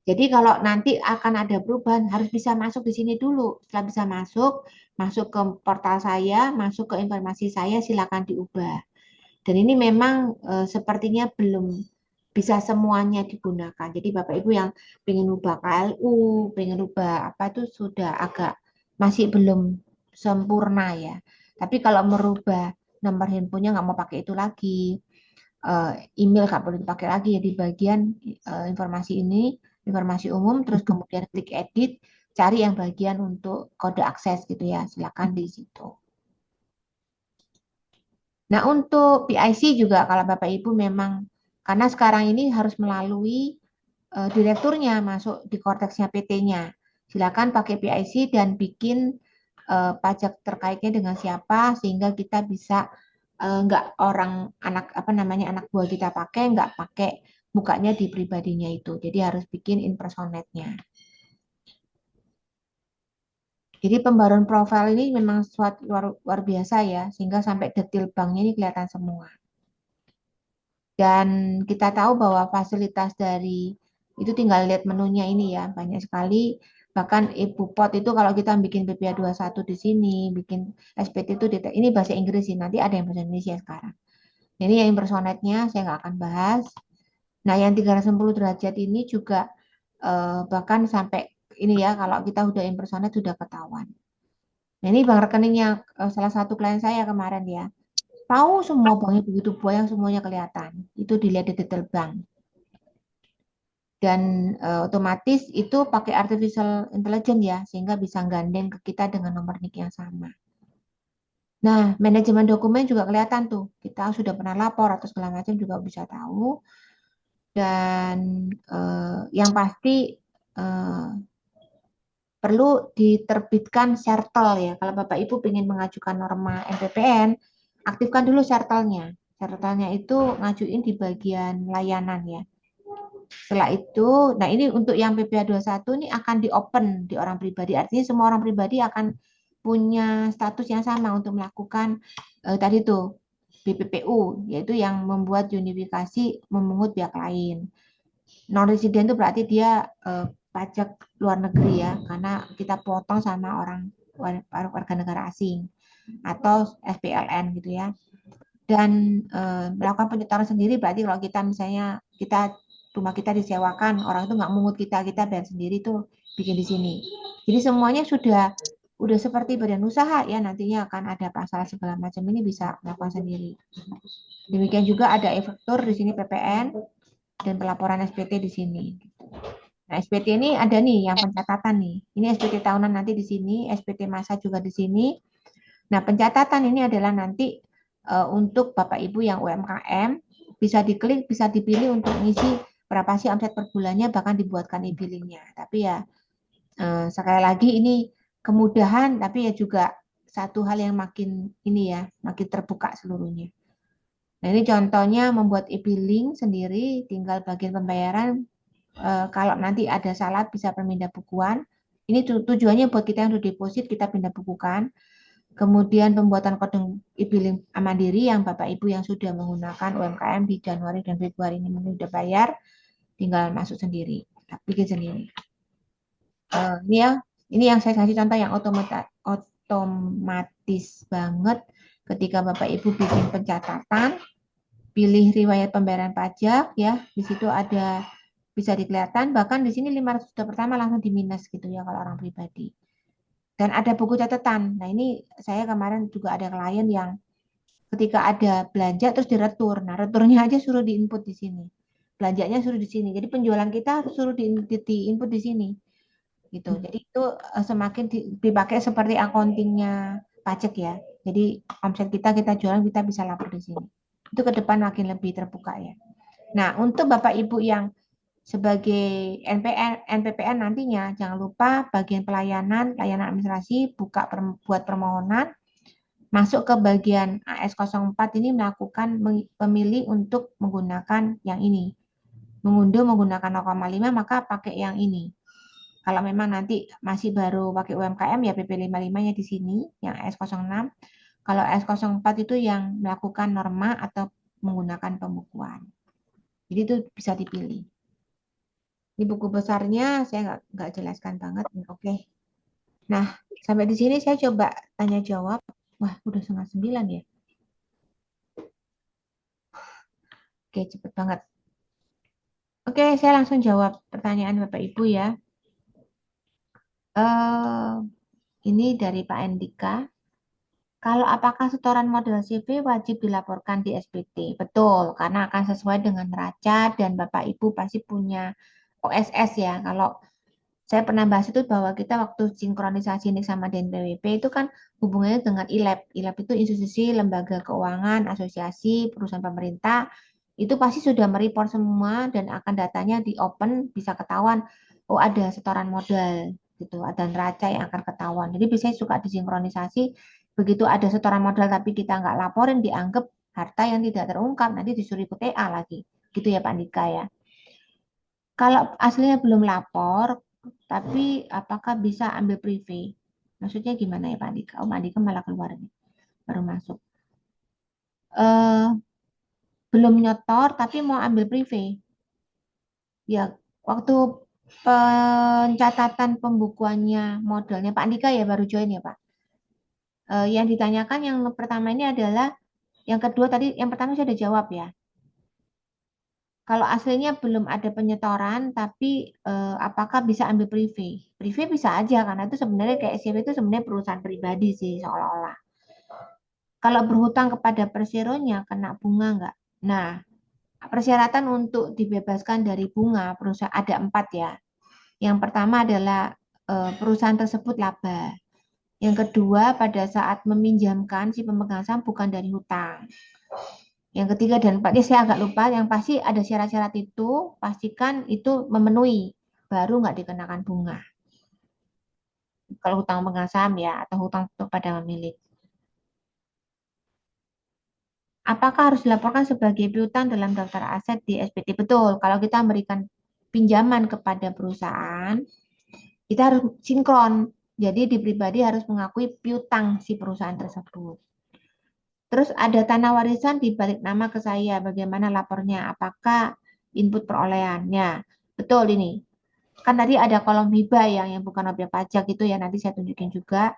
Jadi kalau nanti akan ada perubahan harus bisa masuk di sini dulu. Setelah bisa masuk ke portal saya, masuk ke informasi saya, silakan diubah. Dan ini memang sepertinya belum bisa semuanya digunakan. Jadi Bapak Ibu yang pengen ubah KLU, pengen ubah apa itu sudah agak masih belum sempurna ya. Tapi kalau merubah nomor handphonenya nggak mau pakai itu lagi, email nggak perlu dipakai lagi ya di bagian informasi ini, informasi umum, terus kemudian klik edit, cari yang bagian untuk kode akses gitu ya, silakan di situ. Nah, untuk PIC juga kalau Bapak Ibu memang karena sekarang ini harus melalui direkturnya masuk di korteksnya PT-nya. Silakan pakai PIC dan bikin pajak terkaitnya dengan siapa sehingga kita bisa nggak orang anak apa namanya anak buah kita pakai nggak pakai bukanya di pribadinya itu. Jadi harus bikin impersonate-nya. Jadi pembaruan profil ini memang suatu luar biasa ya, sehingga sampai detail banknya ini kelihatan semua. Dan kita tahu bahwa fasilitas dari itu tinggal lihat menunya ini ya, banyak sekali. Bahkan Ibu Pot itu kalau kita bikin BPA 21 di sini, bikin SPT itu ini bahasa Inggris sih, nanti ada yang bahasa Indonesia sekarang. Ini yang impersonate-nya saya nggak akan bahas. Nah, yang 360 derajat ini juga bahkan sampai ini ya, kalau kita udah impersonate sudah ketahuan. Nah, ini bank rekeningnya salah satu klien saya kemarin ya. Tahu semua banknya begitu banyak, semuanya kelihatan. Itu dilihat di detail bank. Dan otomatis itu pakai artificial intelligence ya, sehingga bisa gandeng ke kita dengan nomor NIK yang sama. Nah, manajemen dokumen juga kelihatan tuh. Kita sudah pernah lapor atau segala macam juga bisa tahu. Dan yang pasti eh, perlu diterbitkan sertel ya. Kalau Bapak Ibu ingin mengajukan norma NPPN, aktifkan dulu sertelnya. Sertelnya itu ngajuin di bagian layanan ya. Setelah itu, nah ini untuk yang PPA 21 ini akan di-open di orang pribadi. Artinya semua orang pribadi akan punya status yang sama untuk melakukan tadi tuh BPPU, yaitu yang membuat unifikasi memungut pihak lain. Non-resident itu berarti dia pajak luar negeri ya, karena kita potong sama orang warga negara asing atau SPLN gitu ya. Dan melakukan penyetoran sendiri berarti kalau kita misalnya rumah kita disewakan, orang itu nggak mungut kita bayar sendiri tuh bikin di sini. Jadi semuanya udah seperti badan usaha ya, nantinya akan ada pasal segala macam ini bisa melakukan sendiri. Demikian juga ada efektor di sini PPN dan pelaporan SPT di sini. Nah, SPT ini ada nih yang pencatatan nih. Ini SPT tahunan nanti di sini, SPT masa juga di sini. Nah, pencatatan ini adalah nanti untuk Bapak Ibu yang UMKM bisa diklik, bisa dipilih untuk ngisi berapa sih omset per bulannya, bahkan dibuatkan e-billingnya. Tapi ya sekali lagi ini kemudahan, tapi ya juga satu hal yang makin ini ya, makin terbuka seluruhnya. Nah, ini contohnya membuat e-billing sendiri, tinggal bagian pembayaran. Kalau nanti ada salah bisa permindah bukuan. Ini tujuannya buat kita yang sudah deposit, kita pindah bukukan. Kemudian pembuatan kode e-billing mandiri yang Bapak Ibu yang sudah menggunakan UMKM di Januari dan Februari ini sudah bayar, tinggal masuk sendiri, bikin sendiri. Ini ya, ini yang saya kasih contoh yang otomatis banget ketika Bapak Ibu bikin pencatatan, pilih riwayat pembayaran pajak ya, di situ ada bisa dikelihatan, bahkan di sini 500 juta pertama langsung diminus gitu ya kalau orang pribadi. Dan ada buku catatan. Nah, ini saya kemarin juga ada klien yang ketika ada belanja terus diretur. Nah, returnya aja suruh diinput di sini. Belanjanya suruh di sini. Jadi penjualan kita suruh diinput di sini. Gitu. Jadi itu semakin dipakai seperti accountingnya pajak ya. Jadi omset kita jualan kita bisa lapor di sini. Itu ke depan makin lebih terbuka ya. Nah, untuk Bapak Ibu yang sebagai NPPN nantinya jangan lupa bagian layanan administrasi buat permohonan masuk ke bagian AS04 ini melakukan pemilih untuk menggunakan yang ini. Mengunduh menggunakan 0,5 maka pakai yang ini. Kalau memang nanti masih baru pakai UMKM ya PP55-nya di sini yang AS06. Kalau AS04 itu yang melakukan norma atau menggunakan pembukuan. Jadi itu bisa dipilih. Di buku besarnya saya nggak jelaskan banget. Oke. Nah, sampai di sini saya coba tanya jawab. Wah, udah 8:30 ya. Oke, cepet banget. Oke, saya langsung jawab pertanyaan Bapak Ibu ya. Eh, ini dari Pak Andika. Kalau apakah setoran model CV wajib dilaporkan di SPT? Betul, karena akan sesuai dengan neraca dan Bapak Ibu pasti punya OSS ya. Kalau saya pernah bahas itu bahwa kita waktu sinkronisasi ini sama DNPWP itu kan hubungannya dengan ILAB. ILAB itu institusi, lembaga keuangan, asosiasi, perusahaan pemerintah. Itu pasti sudah mereport semua dan akan datanya di open bisa ketahuan. Oh ada setoran modal gitu, ada neraca yang akan ketahuan. Jadi biasanya suka disinkronisasi. Begitu ada setoran modal tapi kita nggak laporin dianggap harta yang tidak terungkap nanti disuruh ikut TA lagi. Gitu ya Pak Andika ya. Kalau aslinya belum lapor, tapi apakah bisa ambil privé? Maksudnya gimana ya Pak Andika? Oh, Pak Andika malah keluar nih, baru masuk. Eh, belum nyetor, tapi mau ambil privé. Ya, waktu pencatatan pembukuannya modelnya Pak Andika ya baru join ya Pak. Yang ditanyakan yang pertama ini adalah, yang kedua tadi, yang pertama saya sudah jawab ya. Kalau aslinya belum ada penyetoran, tapi apakah bisa ambil privé? Privé bisa aja, karena itu sebenarnya kayak SCB itu sebenarnya perusahaan pribadi sih seolah-olah. Kalau berhutang kepada perseronya, kena bunga nggak? Nah, persyaratan untuk dibebaskan dari bunga perusahaan ada 4 ya. Yang pertama adalah perusahaan tersebut laba. Yang kedua, pada saat meminjamkan si pemegang saham bukan dari hutang. Yang ketiga dan empat, saya agak lupa. Yang pasti ada syarat-syarat itu, pastikan itu memenuhi, baru nggak dikenakan bunga. Kalau hutang pemegang saham ya, atau hutang kepada pemilik. Apakah harus dilaporkan sebagai piutang dalam daftar aset di SPT? Betul, kalau kita memberikan pinjaman kepada perusahaan, kita harus sinkron. Jadi di pribadi harus mengakui piutang si perusahaan tersebut. Terus ada tanah warisan di balik nama ke saya. Bagaimana lapornya? Apakah input perolehannya? Betul ini. Kan tadi ada kolom hibah yang bukan objek pajak itu ya, nanti saya tunjukin juga.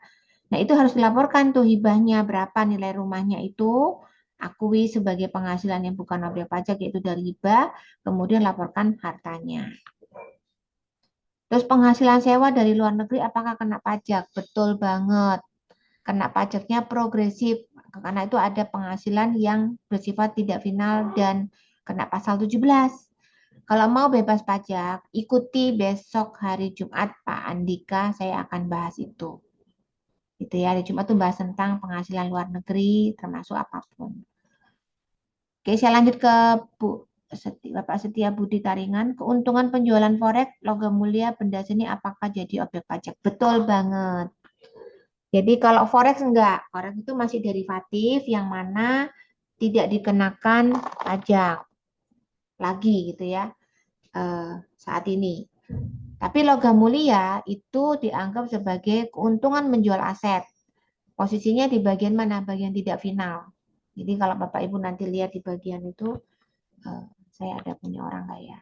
Nah, itu harus dilaporkan tuh hibahnya berapa, nilai rumahnya itu akui sebagai penghasilan yang bukan objek pajak yaitu dari hibah, kemudian laporkan hartanya. Terus penghasilan sewa dari luar negeri apakah kena pajak? Betul banget. Kena pajaknya progresif karena itu ada penghasilan yang bersifat tidak final dan kena pasal 17. Kalau mau bebas pajak, ikuti besok hari Jumat Pak Andika, saya akan bahas itu. Gitu ya, hari Jumat tuh bahas tentang penghasilan luar negeri termasuk apapun. Oke, saya lanjut ke Bapak Setia Budi Taringan. Keuntungan penjualan forex, logam mulia, benda seni apakah jadi objek pajak? Betul banget. Jadi kalau forex enggak, forex itu masih derivatif yang mana tidak dikenakan pajak lagi gitu ya saat ini. Tapi logam mulia itu dianggap sebagai keuntungan menjual aset. Posisinya di bagian mana? Bagian tidak final. Jadi kalau Bapak Ibu nanti lihat di bagian itu, saya ada punya orang nggak ya?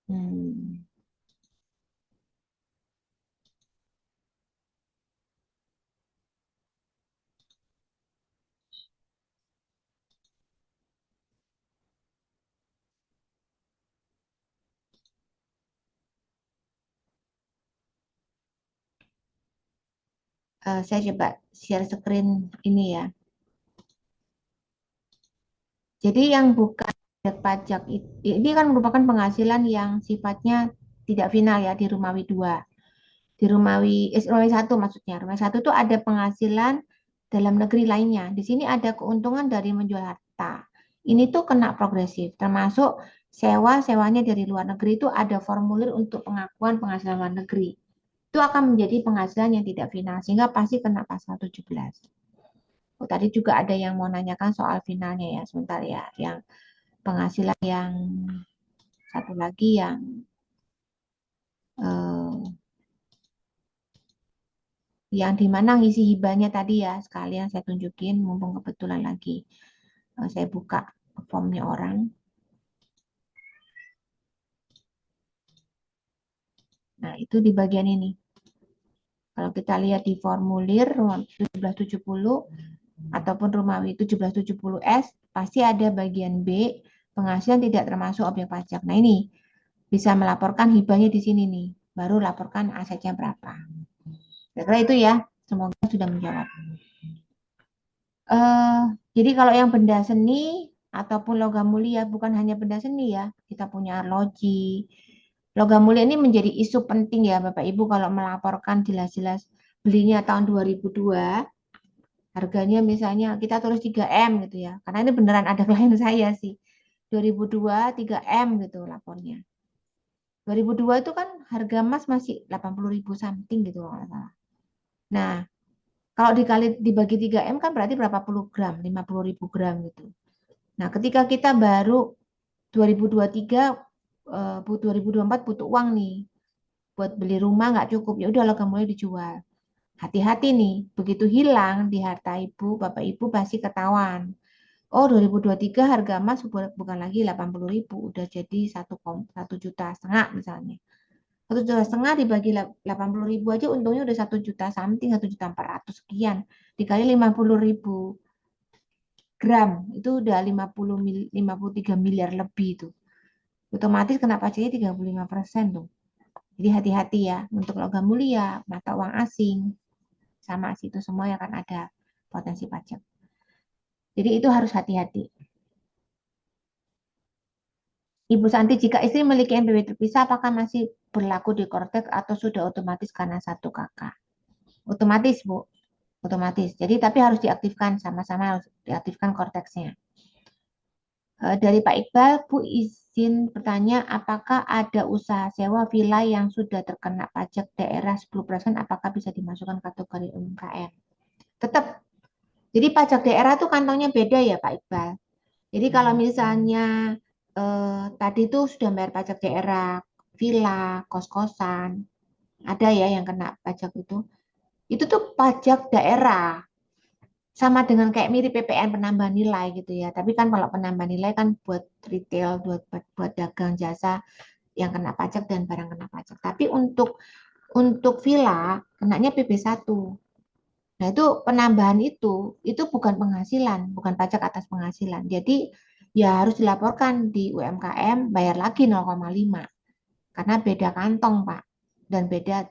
Hmm. Saya coba share screen ini ya. Jadi yang bukan pajak ini kan merupakan penghasilan yang sifatnya tidak final ya di Rumawi 2. Di Rumawi 1 maksudnya. Rumawi 1 itu ada penghasilan dalam negeri lainnya. Di sini ada keuntungan dari menjual harta. Ini tuh kena progresif, termasuk sewanya dari luar negeri itu ada formulir untuk pengakuan penghasilan luar negeri. Itu akan menjadi penghasilan yang tidak final, sehingga pasti kena pasal 17. Oh, tadi juga ada yang mau nanyakan soal finalnya ya, sebentar ya. Yang penghasilan yang satu lagi yang eh, yang dimana ngisi hibahnya tadi ya, sekalian saya tunjukin, mumpung kebetulan lagi saya buka formnya orang. Nah, itu di bagian ini. Kalau kita lihat di formulir 1770 ataupun Romawi 1770S, pasti ada bagian B, penghasilan tidak termasuk objek pajak. Nah, ini bisa melaporkan hibahnya di sini nih. Baru laporkan asetnya berapa. Kira-kira itu ya, semoga sudah menjawab. Jadi kalau yang benda seni ataupun logam mulia bukan hanya benda seni ya, kita punya arloji. Logam mulia ini menjadi isu penting ya Bapak Ibu kalau melaporkan jelas-jelas belinya tahun 2002, harganya misalnya kita tulis 3M gitu ya. Karena ini beneran ada klien saya sih. 2002 3M gitu lapornya. 2002 itu kan harga emas masih 80.000 something gitu kalau nggak salah. Nah, kalau dibagi 3M kan berarti berapa puluh gram? 50.000 gram gitu. Nah, ketika kita baru 2023, 2024 butuh uang nih. Buat beli rumah nggak cukup, ya udah logam mulia dijual. Hati-hati nih, begitu hilang di harta ibu, bapak ibu pasti ketahuan. Oh, 2023 harga emas bukan lagi 80.000, udah jadi 1,5 juta misalnya. 1,5 juta dibagi 80.000 aja untungnya udah 1 juta something, 1,4 juta sekian. Dikali 50.000 gram, itu udah 53 miliar lebih tuh. Otomatis kena pajaknya 35% tuh. Jadi hati-hati ya untuk logam mulia, mata uang asing, sama situ semua yang akan ada potensi pajak. Jadi itu harus hati-hati. Ibu Santi, jika istri memiliki NPWP terpisah, apakah masih berlaku di Kortek atau sudah otomatis karena satu kakak? Otomatis, Bu. Otomatis. Jadi tapi harus diaktifkan, sama-sama harus diaktifkan Korteksnya. Dari Pak Iqbal, Bu izin bertanya, apakah ada usaha sewa villa yang sudah terkena pajak daerah 10%, apakah bisa dimasukkan kategori UMKM? Tetap. Jadi pajak daerah itu kantongnya beda ya Pak Iqbal. Jadi kalau misalnya tadi itu sudah bayar pajak daerah, villa, kos-kosan, ada ya yang kena pajak itu. Itu tuh pajak daerah. Sama dengan kayak mirip PPN penambahan nilai gitu ya. Tapi kan kalau penambahan nilai kan buat retail, buat dagang jasa yang kena pajak dan barang kena pajak. Tapi untuk villa kenanya PP1. Nah, itu penambahan itu bukan penghasilan, bukan pajak atas penghasilan. Jadi ya harus dilaporkan di UMKM, bayar lagi 0,5 karena beda kantong, Pak, dan beda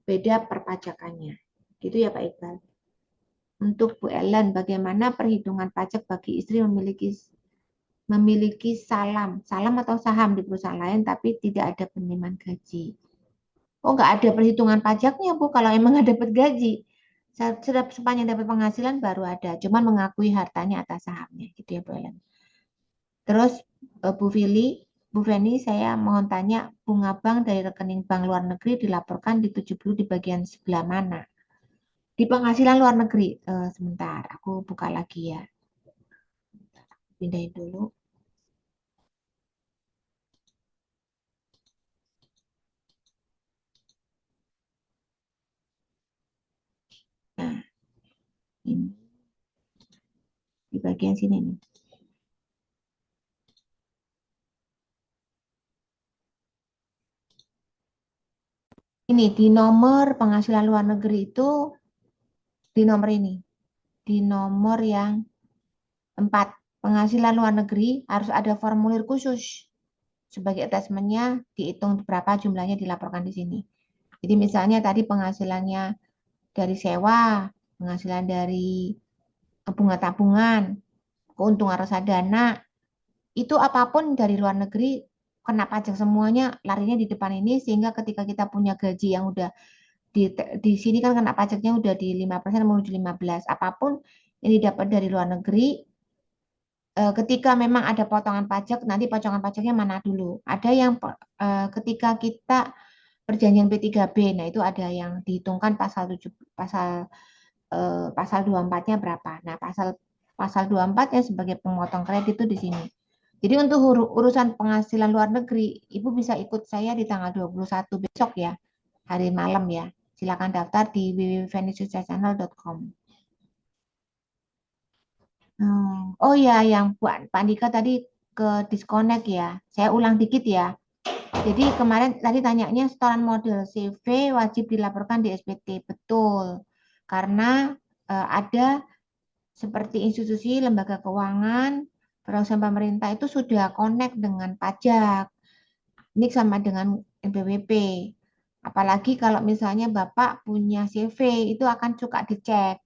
beda perpajakannya. Gitu ya, Pak Iqbal. Untuk Bu Ellen, bagaimana perhitungan pajak bagi istri memiliki salam atau saham di perusahaan lain tapi tidak ada penerimaan gaji? Oh, nggak ada perhitungan pajaknya, Bu, kalau emang nggak dapat gaji. Sepanjang dapat penghasilan baru ada, cuman mengakui hartanya atas sahamnya, gitu ya Bu Ellen. Terus Bu Feni, saya mohon tanya, bunga bank dari rekening bank luar negeri dilaporkan di 70 di bagian sebelah mana? Di penghasilan luar negeri. Sebentar, aku buka lagi ya. Pindahin dulu. Nah, ini di bagian sini nih. Ini di nomor penghasilan luar negeri itu di nomor ini. Di nomor yang 4. Penghasilan luar negeri harus ada formulir khusus. Sebagai attachment-nya dihitung berapa jumlahnya dilaporkan di sini. Jadi misalnya tadi penghasilannya dari sewa, penghasilan dari bunga tabungan, keuntungan reksadana, itu apapun dari luar negeri kena pajak semuanya larinya di depan ini sehingga ketika kita punya gaji yang udah di sini kan kena pajaknya udah di 5% menuju 15. Apapun yang didapat dari luar negeri ketika memang ada potongan pajak, nanti potongan pajaknya mana dulu. Ada yang ketika kita perjanjian P3B, nah itu ada yang dihitungkan pasal 24-nya berapa. Nah, pasal 24 ya sebagai pemotong kredit itu di sini. Jadi untuk urusan penghasilan luar negeri, Ibu bisa ikut saya di tanggal 21 besok ya, hari malam ya. Silakan daftar di www.venussuccesschannel.com. Oh ya, yang Pak Andika tadi ke disconnect ya. Saya ulang dikit ya. Jadi kemarin tadi tanyanya setoran model CV wajib dilaporkan di SPT. Betul. Karena ada seperti institusi, lembaga keuangan, perusahaan pemerintah itu sudah connect dengan pajak. Ini sama dengan NPWP. Apalagi kalau misalnya Bapak punya CV, itu akan suka dicek.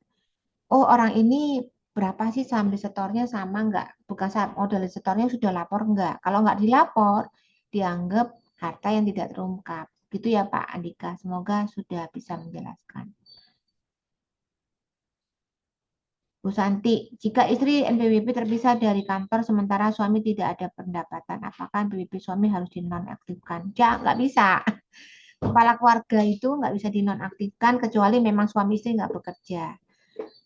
Oh, orang ini berapa sih saham desetornya sama nggak? Bukan saham modal desetornya sudah lapor nggak? Kalau nggak dilapor, dianggap harta yang tidak terungkap. Gitu ya Pak Andika. Semoga sudah bisa menjelaskan. Bu Santi, jika istri NPWP terpisah dari kantor sementara suami tidak ada pendapatan, apakah NPWP suami harus dinonaktifkan? Ya, nggak bisa. Kepala keluarga itu nggak bisa dinonaktifkan kecuali memang suami istri nggak bekerja.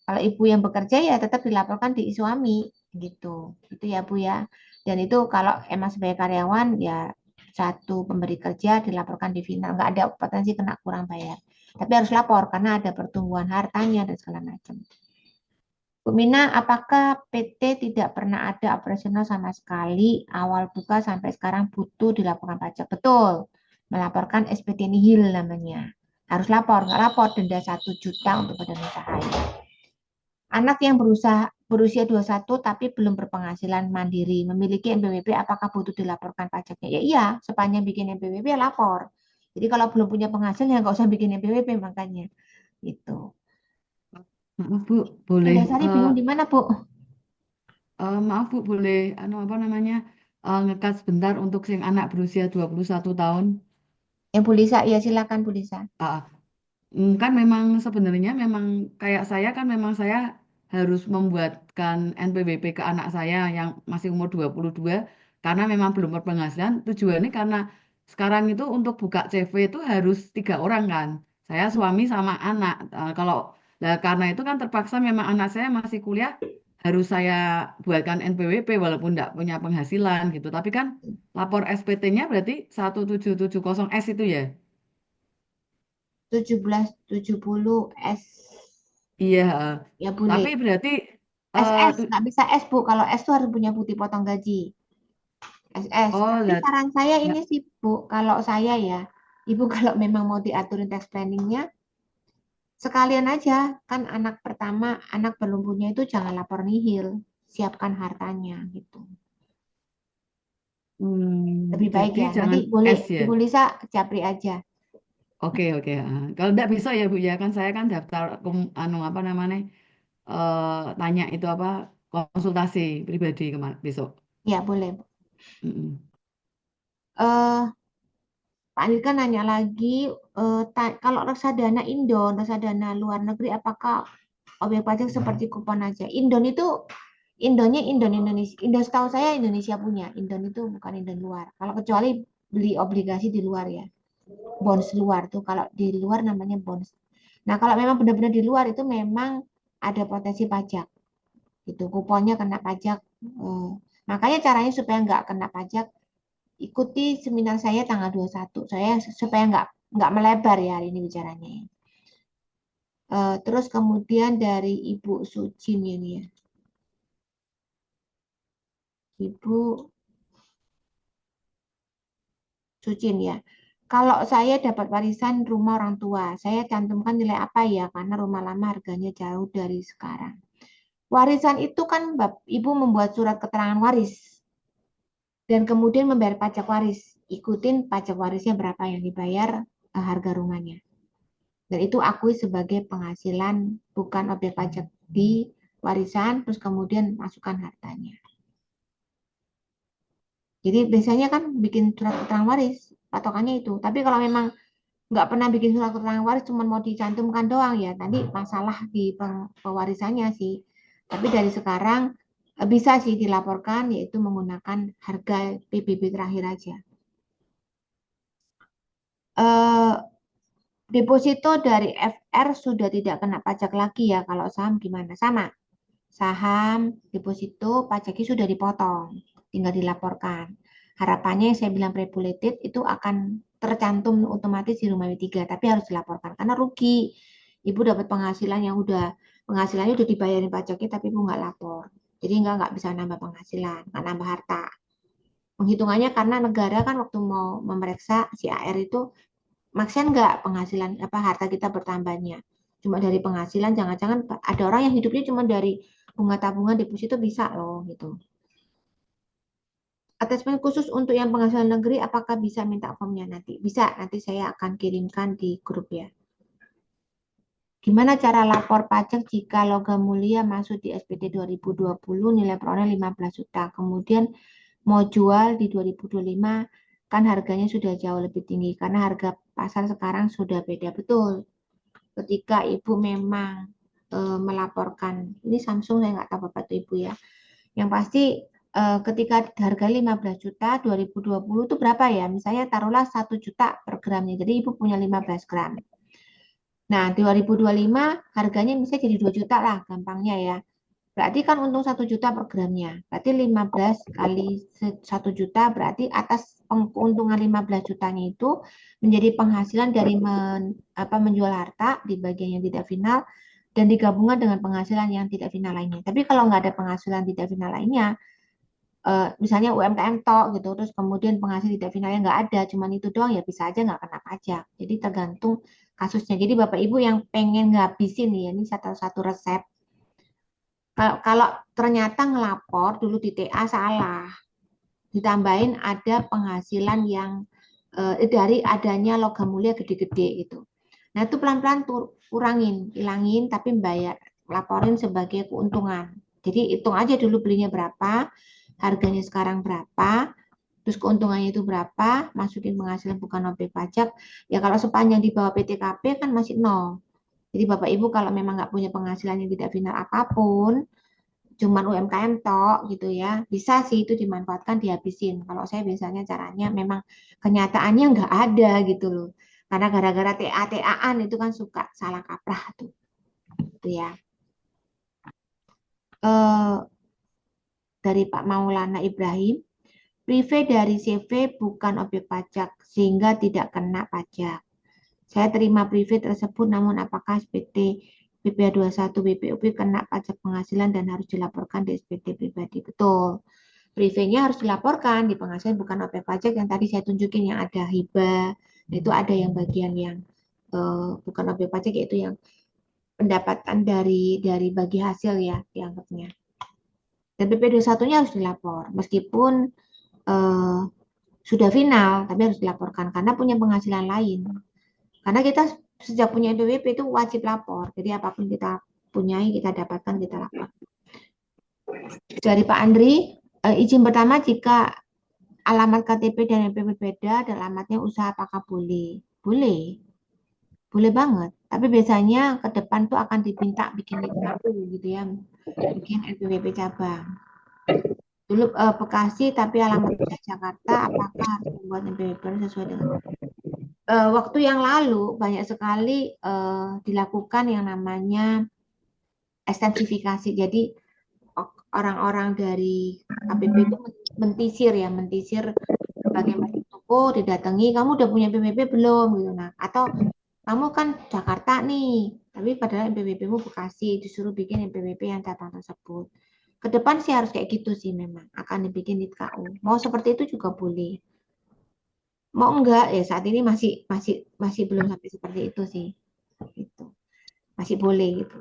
Kalau ibu yang bekerja ya tetap dilaporkan di suami gitu. Itu ya Bu ya. Dan itu kalau emang sebagai karyawan ya satu pemberi kerja dilaporkan di final, nggak ada potensi kena kurang bayar. Tapi harus lapor karena ada pertumbuhan hartanya dan segala macam. Bu Mina, apakah PT tidak pernah ada operasional sama sekali awal buka sampai sekarang butuh dilaporkan pajak? Betul, melaporkan SPT nihil namanya. Harus lapor, nggak lapor denda 1 juta untuk badan usaha. Anak yang berusia 21 tapi belum berpenghasilan mandiri, memiliki NPWP, apakah butuh dilaporkan pajaknya? Ya iya, sepanjang bikin NPWP ya lapor. Jadi kalau belum punya penghasilan ya nggak usah bikin NPWP makanya. Itu. Maaf Bu, boleh Dasari bingung di mana, Bu? maaf Bu, boleh apa namanya ngekat sebentar untuk sing anak berusia 21 tahun. Yang Bu Lisa, ya silakan Bu Lisa. Ah, kan memang sebenarnya memang kayak saya kan memang saya harus membuatkan NPWP ke anak saya yang masih umur 22 karena memang belum berpenghasilan. Tujuannya karena sekarang itu untuk buka CV itu harus 3 orang kan. Saya suami sama anak. Kalau karena itu kan terpaksa memang anak saya masih kuliah harus saya buatkan NPWP walaupun tidak punya penghasilan gitu. Tapi kan lapor SPT-nya berarti 1770S itu ya. 1770 S. Iya, Ya tapi boleh. berarti SS, tuh, nggak bisa S, Bu. Kalau S tuh harus punya putih potong gaji. SS. oh Tapi lah, saran saya ini ya, sih, Bu. Kalau saya ya, Ibu kalau memang mau diaturin tax planningnya, sekalian aja. Kan anak pertama, anak belum punya itu jangan lapor nihil. Siapkan hartanya gitu. Lebih baik jadi ya. Nanti jangan boleh S ya. Ibu Lisa japri aja. Oke oke. Kalau enggak bisa ya Bu ya kan saya kan daftar apa namanya tanya itu apa konsultasi pribadi besok. Ya boleh, Bu. Mm-mm. Eh, Pak Andika nanya lagi, kalau reksadana Indon, reksadana luar negeri, apakah objek pajak seperti kupon aja? Indon itu, Indonnya Indon Indonesia. Indon setahu saya Indonesia punya. Indon itu bukan Indon luar. Kalau kecuali beli obligasi di luar ya. Bonds luar tuh. Kalau di luar namanya bonds. Nah kalau memang benar-benar di luar itu memang ada potensi pajak. Itu kuponnya kena pajak. Eh, Makanya caranya supaya nggak kena pajak, ikuti seminar saya tanggal 21. Saya supaya nggak melebar ya hari ini bicaranya ya. Terus kemudian dari Ibu Sujin ini ya. Ibu Sujin ya. Kalau saya dapat warisan rumah orang tua, saya cantumkan nilai apa ya? Karena rumah lama harganya jauh dari sekarang. Warisan itu kan Ibu membuat surat keterangan waris dan kemudian membayar pajak waris. Ikutin pajak warisnya berapa yang dibayar, harga rumahnya. Dan itu akui sebagai penghasilan bukan objek pajak di warisan, terus kemudian masukkan hartanya. Jadi biasanya kan bikin surat keterangan waris, patokannya itu. Tapi kalau memang nggak pernah bikin surat keterangan waris, cuma mau dicantumkan doang ya, tadi masalah di pewarisannya sih. Tapi dari sekarang bisa sih dilaporkan, yaitu menggunakan harga PBB terakhir aja. Eh, Deposito dari FR sudah tidak kena pajak lagi ya. Kalau saham gimana? Sama. Saham, deposito, pajaknya sudah dipotong. Tinggal dilaporkan. Harapannya yang saya bilang regulated itu akan tercantum otomatis di rumah W3, tapi harus dilaporkan karena rugi. Ibu dapat penghasilannya udah dibayarin pajaknya, tapi ibu nggak lapor. Jadi nggak bisa nambah penghasilan, nggak nambah harta. Penghitungannya karena negara kan waktu mau memeriksa si AR itu maksian nggak penghasilan apa harta kita bertambahnya. Cuma dari penghasilan, jangan-jangan ada orang yang hidupnya cuma dari bunga tabungan deposito bisa loh gitu. Attachment khusus untuk yang penghasilan negeri, apakah bisa minta formnya nanti? Bisa, nanti saya akan kirimkan di grup ya. Gimana cara lapor pajak jika logam mulia masuk di SPT 2020 nilai perorangan 15 juta, kemudian mau jual di 2025 kan harganya sudah jauh lebih tinggi karena harga pasar sekarang sudah beda. Betul. Ketika ibu memang melaporkan, ini Samsung saya nggak tahu Bapak atau Ibu ya. Yang pasti ketika harga 15 juta 2020 itu berapa ya? Misalnya taruhlah 1 juta per gramnya. Jadi ibu punya 15 gram. Nah, 2025 harganya misalnya jadi 2 juta lah gampangnya ya. Berarti kan untung 1 juta per gramnya. Berarti 15 kali 1 juta berarti atas keuntungan 15 jutanya itu menjadi penghasilan dari menjual harta di bagian yang tidak final dan digabungkan dengan penghasilan yang tidak final lainnya. Tapi kalau nggak ada penghasilan tidak final lainnya, misalnya UMKM tok gitu, terus kemudian penghasil tidak finalnya nggak ada, cuman itu doang ya bisa aja nggak kena pajak. Jadi tergantung kasusnya. Jadi Bapak Ibu yang pengen ngabisin nih, ini satu resep. Kalau ternyata ngelapor dulu di TA salah, ditambahin ada penghasilan yang dari adanya logam mulia gede-gede gitu. Nah itu pelan-pelan kurangin, hilangin, tapi bayar, laporin sebagai keuntungan. Jadi hitung aja dulu belinya berapa, harganya sekarang berapa, terus keuntungannya itu berapa, masukin penghasilan bukan objek pajak. Ya kalau sepanjang di bawah PTKP kan masih nol. Jadi Bapak Ibu kalau memang nggak punya penghasilan yang tidak final apapun, cuman UMKM tok gitu ya, bisa sih itu dimanfaatkan dihabisin. Kalau saya biasanya caranya memang kenyataannya nggak ada gitu loh. Karena gara-gara TA-TAan itu kan suka salah kaprah tuh. Gitu ya. Dari Pak Maulana Ibrahim, prive dari CV bukan objek pajak sehingga tidak kena pajak. Saya terima prive tersebut namun apakah SPT BPA 21 BPUP kena pajak penghasilan dan harus dilaporkan di SPT pribadi? Betul. Privenya harus dilaporkan di penghasilan bukan objek pajak yang tadi saya tunjukin yang ada hibah, itu ada yang bagian yang bukan objek pajak yaitu yang pendapatan dari bagi hasil ya dianggapnya. Dan PP 21-nya harus dilapor meskipun sudah final tapi harus dilaporkan karena punya penghasilan lain. Karena kita sejak punya NPWP itu wajib lapor. Jadi apapun kita punyai, kita dapatkan, kita lapor. Dari Pak Andri, izin pertama jika alamat KTP dan NPWP beda dan alamatnya usaha apakah boleh? Boleh. Boleh banget. Tapi biasanya ke depan tuh akan diminta bikin KU gitu ya. Bikin NPWP cabang. Dulu Bekasi tapi alamatnya Jakarta, apakah harus membuat NPWP sesuai dengan waktu yang lalu banyak sekali dilakukan yang namanya ekstensifikasi. Jadi orang-orang dari KPP itu mentisir sebagai masuk toko didatangi, kamu udah punya PPP belum gitu. Nah, atau kamu kan Jakarta nih, tapi padahal NPWP-mu Bekasi, disuruh bikin NPWP yang cabang tersebut. Ke depan sih harus kayak gitu sih memang akan dibikin di KU. Mau seperti itu juga boleh. Mau enggak ya saat ini masih belum sampai seperti itu sih. Gitu. Masih boleh gitu.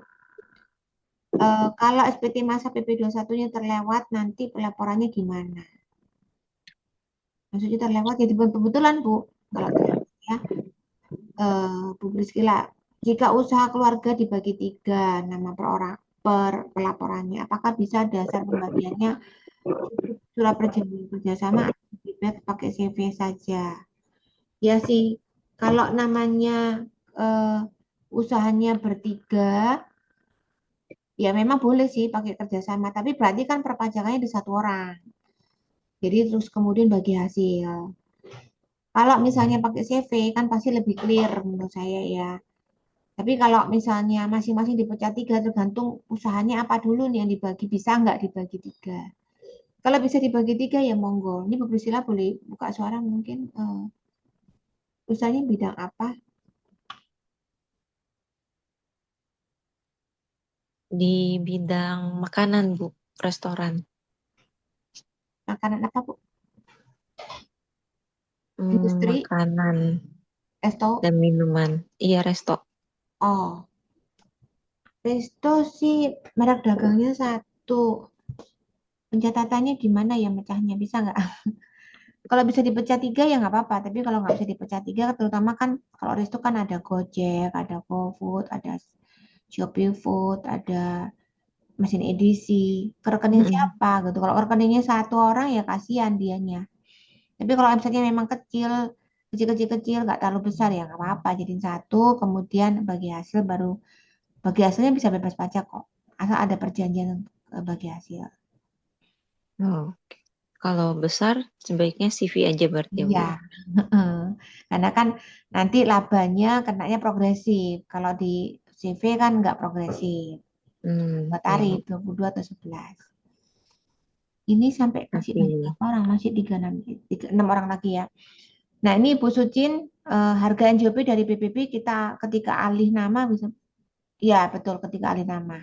Kalau SPT masa PP 21-nya terlewat nanti pelaporannya gimana? Maksudnya terlewat ya kebetulan Bu. Kalau terlewat ya. Bu Priscila, jika usaha keluarga dibagi 3 nama per pelaporannya, apakah bisa dasar pembagiannya surat perjanjian kerjasama atau pakai CV saja? Ya sih, kalau namanya usahanya bertiga, ya memang boleh sih pakai kerjasama, tapi berarti kan perpajakannya di satu orang. Jadi terus kemudian bagi hasil. Kalau misalnya pakai CV kan pasti lebih clear menurut saya ya. Tapi kalau misalnya masing-masing dipecah 3 tergantung usahanya apa dulu nih yang dibagi, bisa nggak dibagi 3. Kalau bisa dibagi 3 ya monggo. Ini Bu Priscila boleh buka suara mungkin. Usahanya bidang apa? Di bidang makanan, Bu, restoran. Makanan apa, Bu? Industri? Makanan Resto? dan minuman. Iya, resto. Oh, resto sih merek dagangnya satu. Pencatatannya gimana ya mecahnya? Bisa nggak? Kalau bisa dipecah tiga ya nggak apa-apa. Tapi kalau nggak bisa dipecah tiga, terutama kan kalau resto kan ada Gojek, ada GoFood, ada Shopee Food, ada mesin edisi. Ke rekening Mm-mm. siapa gitu? Kalau rekeningnya satu orang ya kasihan dianya. Tapi kalau misalnya memang kecil, kecil-kecil, nggak terlalu besar ya nggak apa-apa. Jadiin satu, kemudian bagi hasilnya bisa bebas pajak kok. Asal ada perjanjian bagi hasil. Oh, oke. Kalau besar, sebaiknya CV aja berarti ya, Bu, Iya, ya. heeh. Karena kan nanti labanya kenanya progresif. Kalau di CV kan nggak progresif. Dua Iya, tarif, Bu. 22 atau 11. Ini sampai masih lanjut Tapi, berapa orang? Masih 6 orang lagi ya. Nah, ini Bu Sucin, harga NJP dari BPP kita ketika alih nama bisa, ya betul ketika alih nama.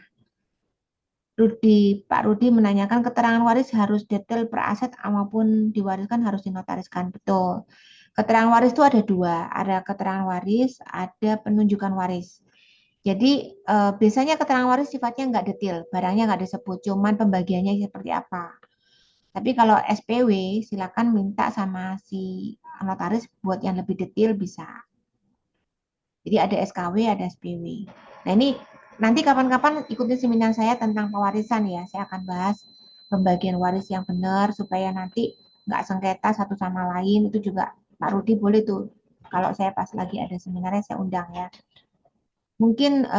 Pak Rudi menanyakan keterangan waris harus detail per aset maupun diwariskan harus dinotariskan. Betul. Keterangan waris itu ada dua, ada keterangan waris, ada penunjukan waris. Jadi biasanya keterangan waris sifatnya nggak detail, barangnya nggak disebut, cuman pembagiannya seperti apa. Tapi kalau SPW silakan minta sama si notaris buat yang lebih detail bisa. Jadi ada SKW, ada SPW. Nah ini nanti kapan-kapan ikutin seminar saya tentang pewarisan ya. Saya akan bahas pembagian waris yang benar supaya nanti nggak sengketa satu sama lain. Itu juga Pak Rudi boleh tuh. Kalau saya pas lagi ada seminarnya saya undang ya. Mungkin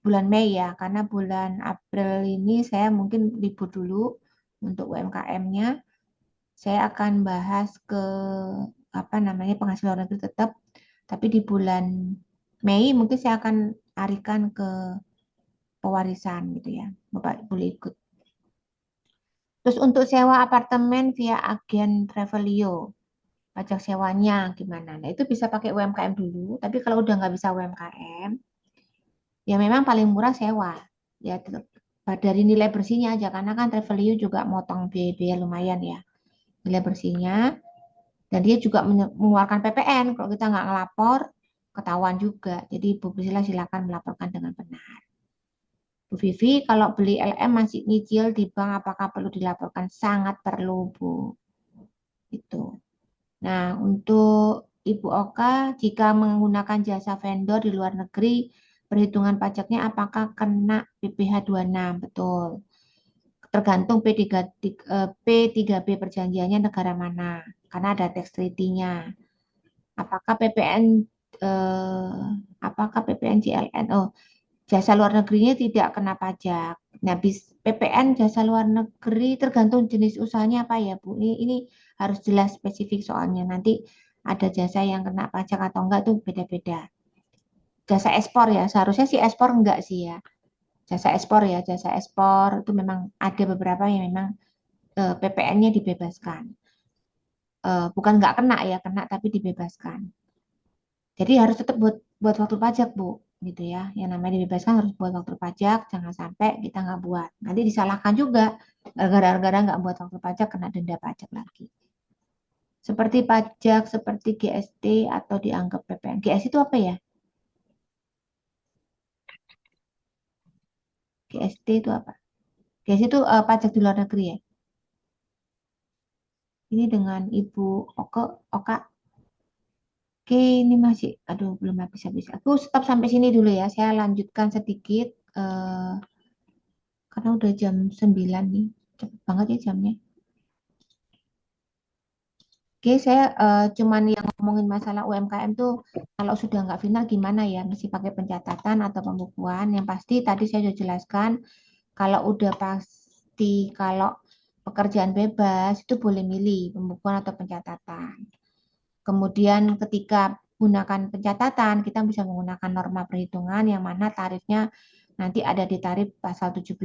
bulan Mei ya, karena bulan April ini saya mungkin libur dulu untuk UMKM-nya. Saya akan bahas ke apa namanya penghasilan luar negeri tetap, tapi di bulan Mei mungkin saya akan arikan ke pewarisan gitu ya. Bapak boleh ikut. Terus untuk sewa apartemen via agen Travelio, pajak sewanya gimana? Nah itu bisa pakai UMKM dulu, tapi kalau udah nggak bisa UMKM, ya memang paling murah sewa. Ya tetap dari nilai bersihnya aja, karena kan Travelio juga motong biaya-biaya lumayan ya. Nilai bersihnya, dan dia juga mengeluarkan PPN. Kalau kita nggak ngelapor, ketahuan juga. Jadi Bu Priscilla silakan melaporkan dengan benar. Bu Vivi, kalau beli LM masih nyicil di bank, apakah perlu dilaporkan? Sangat perlu, Bu. Itu. Nah, untuk Ibu Oka, jika menggunakan jasa vendor di luar negeri, perhitungan pajaknya apakah kena PPh 26? Betul. Tergantung P3B perjanjiannya negara mana. Karena ada tax treaty-nya. Apakah PPN eh, apakah PPN JLN? Oh, jasa luar negerinya tidak kena pajak. Nah, PPN jasa luar negeri tergantung jenis usahanya apa ya, Bu. Ini harus jelas spesifik soalnya. Nanti ada jasa yang kena pajak atau enggak tuh beda-beda. Jasa ekspor ya, seharusnya sih ekspor enggak sih ya. Jasa ekspor ya, jasa ekspor itu memang ada beberapa yang memang PPN-nya dibebaskan. Bukan nggak kena ya, kena tapi dibebaskan. Jadi harus tetap buat waktu pajak, Bu, gitu ya. Yang namanya dibebaskan harus buat waktu pajak, jangan sampai kita nggak buat. Nanti disalahkan juga, gara-gara nggak buat waktu pajak kena denda pajak lagi. Seperti pajak, seperti GST atau dianggap PPN. GST itu apa ya? GST itu apa? GST itu pajak di luar negeri ya. Ini dengan Ibu Oka. Oke, ini masih, aduh belum habis-habis. Aku stop sampai sini dulu ya. Saya lanjutkan sedikit. Karena udah jam 9 nih. Cepet banget ya jamnya. Oke, saya cuman yang ngomongin masalah UMKM tuh kalau sudah nggak final gimana ya? Mesti pakai pencatatan atau pembukuan. Yang pasti tadi saya sudah jelaskan kalau udah pasti kalau pekerjaan bebas itu boleh milih pembukuan atau pencatatan. Kemudian ketika gunakan pencatatan, kita bisa menggunakan norma perhitungan yang mana tarifnya nanti ada di tarif pasal 17.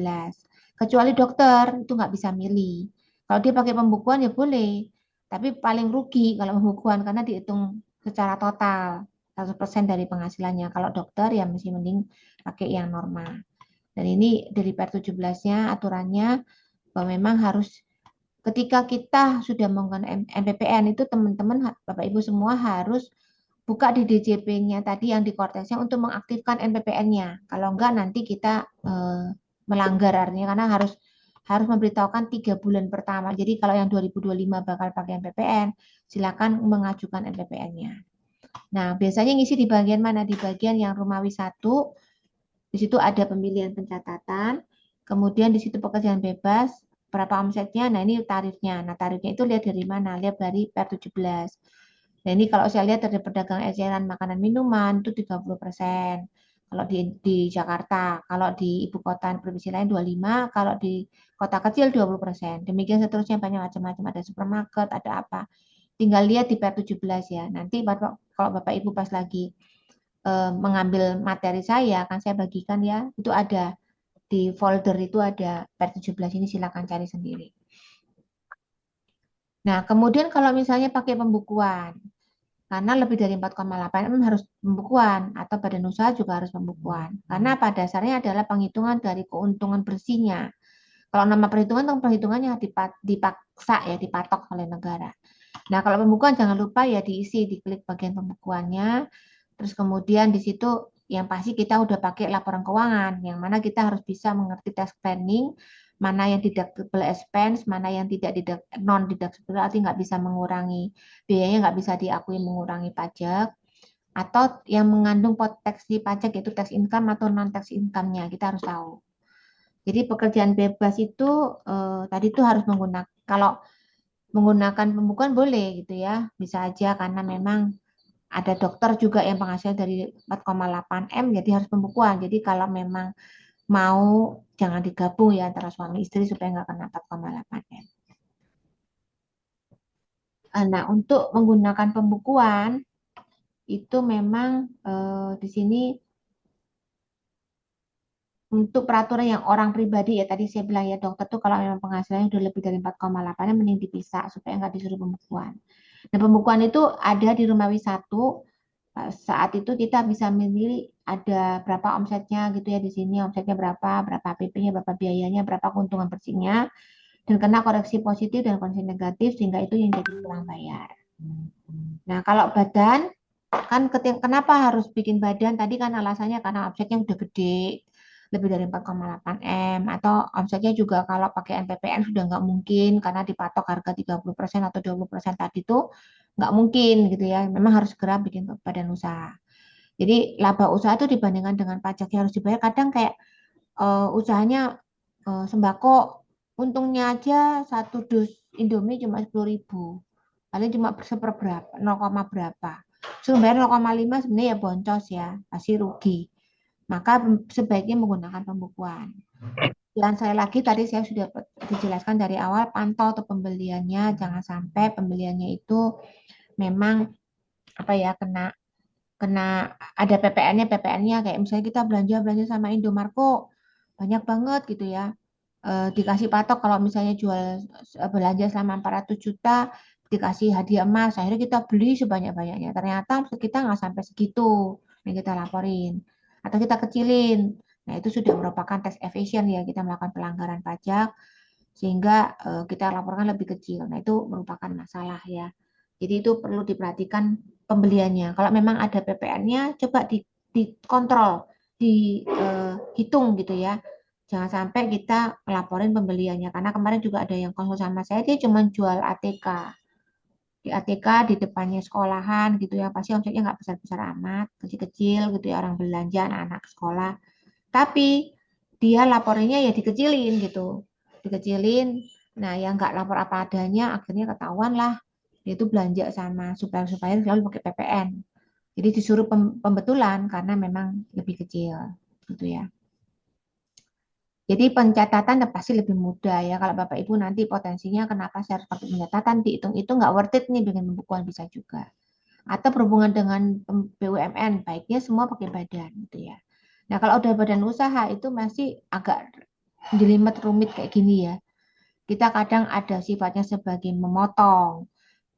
Kecuali dokter, itu nggak bisa milih. Kalau dia pakai pembukuan ya boleh, tapi paling rugi kalau pembukuan karena dihitung secara total 100% dari penghasilannya. Kalau dokter ya masih mending pakai yang normal. Dan ini dari PR17-nya aturannya bahwa memang harus ketika kita sudah menggunakan MPPN itu teman-teman Bapak Ibu semua harus buka di DJP-nya tadi yang di Kortesnya untuk mengaktifkan NPPN-nya. Kalau enggak nanti kita melanggar artinya karena harus memberitahukan 3 bulan pertama. Jadi kalau yang 2025 bakal pakai MPPN, silakan mengajukan MPPN-nya. Nah, biasanya ngisi di bagian mana? Di bagian yang Romawi 1, di situ ada pemilihan pencatatan, kemudian di situ pekerjaan bebas, berapa omsetnya, nah ini tarifnya. Nah, tarifnya itu lihat dari mana? Lihat dari PR17. Nah, ini kalau saya lihat dari pedagang eceran makanan minuman itu 30%. Kalau di Jakarta, kalau di ibu kota provinsi lain 25, kalau di kota kecil 20%. Demikian seterusnya banyak macam-macam, ada supermarket, ada apa. Tinggal lihat di PR17 ya. Nanti kalau Bapak Ibu pas lagi mengambil materi saya, akan saya bagikan ya, itu ada di folder itu ada PR17 ini silakan cari sendiri. Nah, kemudian kalau misalnya pakai pembukuan, karena lebih dari 4,8 harus pembukuan atau badan usaha juga harus pembukuan. Karena pada dasarnya adalah penghitungan dari keuntungan bersihnya. Kalau nama perhitungan itu perhitungannya dipaksa ya, dipatok oleh negara. Nah, kalau pembukuan jangan lupa ya diisi, diklik bagian pembukuannya. Terus kemudian di situ yang pasti kita udah pakai laporan keuangan, yang mana kita harus bisa mengerti tax planning, mana yang deductible expense, mana yang tidak non deductible, artinya nggak bisa mengurangi biayanya, nggak bisa diakui mengurangi pajak, atau yang mengandung potensi pajak yaitu tax income atau non tax income-nya kita harus tahu. Jadi pekerjaan bebas itu tadi itu harus menggunakan kalau menggunakan pembukuan boleh gitu ya, bisa aja karena memang ada dokter juga yang penghasilan dari 4,8 M jadi harus pembukuan. Jadi kalau memang mau jangan digabung ya antara suami istri supaya nggak kena 4,8 M. Nah, untuk menggunakan pembukuan itu memang di sini untuk peraturan yang orang pribadi ya tadi saya bilang ya dokter tuh kalau memang penghasilannya udah lebih dari 4,8 mending dipisah supaya nggak disuruh pembukuan. Nah, pembukuan itu ada di Romawi 1. Saat itu kita bisa memilih ada berapa omsetnya gitu ya di sini omsetnya berapa PP-nya, berapa biayanya, berapa keuntungan bersihnya dan kena koreksi positif dan koreksi negatif sehingga itu yang jadi pulang bayar. Nah, kalau badan kan kenapa harus bikin badan? Tadi kan alasannya karena omsetnya udah gede, lebih dari 4,8 M atau omsetnya juga kalau pakai NPPN sudah nggak mungkin karena dipatok harga 30% atau 20% tadi itu nggak mungkin gitu ya. Memang harus segera bikin badan usaha. Jadi laba usaha itu dibandingkan dengan pajak yang harus dibayar kadang kayak usahanya sembako untungnya aja satu dus Indomie cuma 10.000 paling cuma seperberapa 0, berapa suruh bayar 0,5 sebenarnya ya boncos ya pasti rugi maka sebaiknya menggunakan pembukuan dan saya lagi tadi saya sudah dijelaskan dari awal pantau atau pembeliannya jangan sampai pembeliannya itu memang apa ya kena kena ada PPN-nya kayak misalnya kita belanja sama Indomarko banyak banget gitu ya dikasih patok kalau misalnya jual belanja selama 400 juta dikasih hadiah emas akhirnya kita beli sebanyak-banyaknya ternyata kita nggak sampai segitu yang kita laporin atau kita kecilin nah itu sudah merupakan tax evasion ya kita melakukan pelanggaran pajak sehingga kita laporkan lebih kecil nah itu merupakan masalah ya jadi itu perlu diperhatikan pembeliannya kalau memang ada PPN-nya coba dikontrol dihitung gitu ya jangan sampai kita laporin pembeliannya karena kemarin juga ada yang konsul sama saya dia cuma jual ATK di ATK di depannya sekolahan gitu ya pasti omsetnya nggak besar-besar amat kecil-kecil gitu ya orang belanja anak-anak sekolah tapi dia laporinnya ya dikecilin gitu dikecilin nah yang nggak lapor apa adanya akhirnya ketahuan lah dia itu belanja sama supplier selalu pakai PPN jadi disuruh pembetulan karena memang lebih kecil gitu ya jadi pencatatan pasti lebih mudah ya. Kalau Bapak Ibu nanti potensinya kenapa saya harus pakai pencatatan dihitung itu nggak worth it nih dengan pembukuan bisa juga. Atau berhubungan dengan BUMN baiknya semua pakai badan gitu ya. Nah kalau udah badan usaha itu masih agak jelimet rumit kayak gini ya. Kita kadang ada sifatnya sebagai memotong,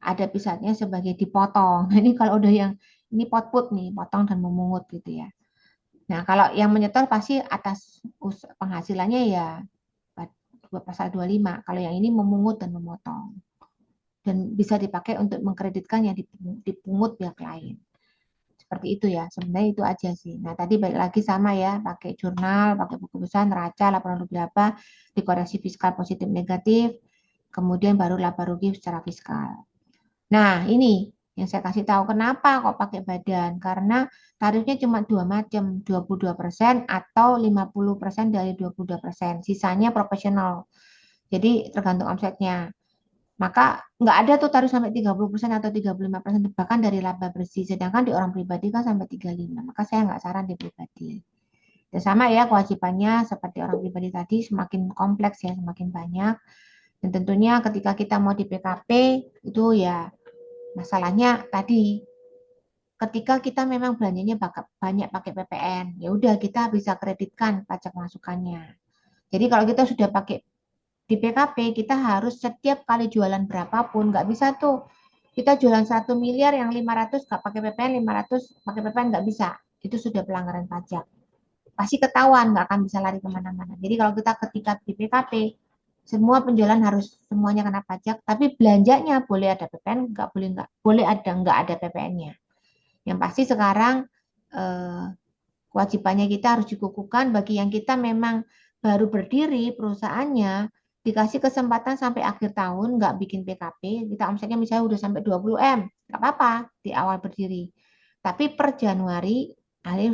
ada pisatnya sebagai dipotong. Nah, ini kalau udah yang ini pot-put nih, potong dan memungut gitu ya. Nah, kalau yang menyetor pasti atas penghasilannya ya pasal 25. Kalau yang ini memungut dan memotong. Dan bisa dipakai untuk mengkreditkan yang dipungut pihak lain. Seperti itu ya, sebenarnya itu aja sih. Nah, tadi balik lagi sama ya, pakai jurnal, pakai buku besar, neraca, laporan rugi laba, dikoreksi fiskal positif negatif, kemudian baru laba rugi secara fiskal. Nah, ini yang saya kasih tahu kenapa kok pakai badan. Karena tarifnya cuma dua macam, 22% atau 50% dari 22%. Sisanya profesional. Jadi tergantung omsetnya. Maka nggak ada tuh tarif sampai 30% atau 35%, bahkan dari laba bersih. Sedangkan di orang pribadi kan sampai 35. Maka saya nggak saran di pribadi. Dan sama ya kewajibannya seperti orang pribadi tadi, semakin kompleks ya, semakin banyak. Dan tentunya ketika kita mau di PKP, itu ya masalahnya tadi, ketika kita memang belanjanya banyak pakai PPN, ya udah kita bisa kreditkan pajak masukannya. Jadi kalau kita sudah pakai di PKP, kita harus setiap kali jualan berapapun, nggak bisa tuh kita jualan 1 miliar yang 500 nggak pakai PPN, 500 pakai PPN nggak bisa. Itu sudah pelanggaran pajak. Pasti ketahuan, nggak akan bisa lari kemana-mana. Jadi kalau kita ketika di PKP, semua penjualan harus semuanya kena pajak, tapi belanjanya boleh ada PPN, nggak boleh ada nggak ada PPN-nya. Yang pasti sekarang kewajibannya kita harus dikukuhkan bagi yang kita memang baru berdiri perusahaannya, dikasih kesempatan sampai akhir tahun nggak bikin PKP, kita omsetnya misalnya udah sampai 20 M, nggak apa-apa di awal berdiri. Tapi per Januari,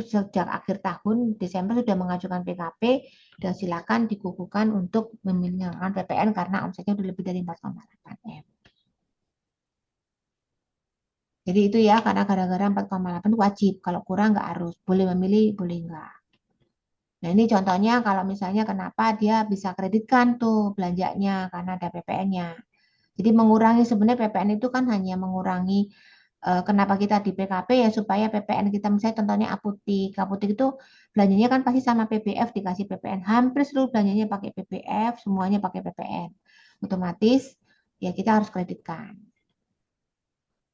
sejak akhir tahun, Desember sudah mengajukan PKP, dan silakan dikukuhkan untuk memilihkan PPN karena omsetnya udah lebih dari 4,8 M. Jadi itu ya, karena gara-gara 4,8 wajib, kalau kurang nggak harus, boleh memilih, boleh nggak. Nah, ini contohnya kalau misalnya kenapa dia bisa kreditkan tuh belanjanya karena ada PPN-nya. Jadi mengurangi sebenarnya PPN itu kan hanya mengurangi kenapa kita di PKP ya supaya PPN kita misalnya contohnya apotik. Apotik itu belanjanya kan pasti sama PBF dikasih PPN. Hampir seluruh belanjanya pakai PBF, semuanya pakai PPN. Otomatis ya kita harus kreditkan.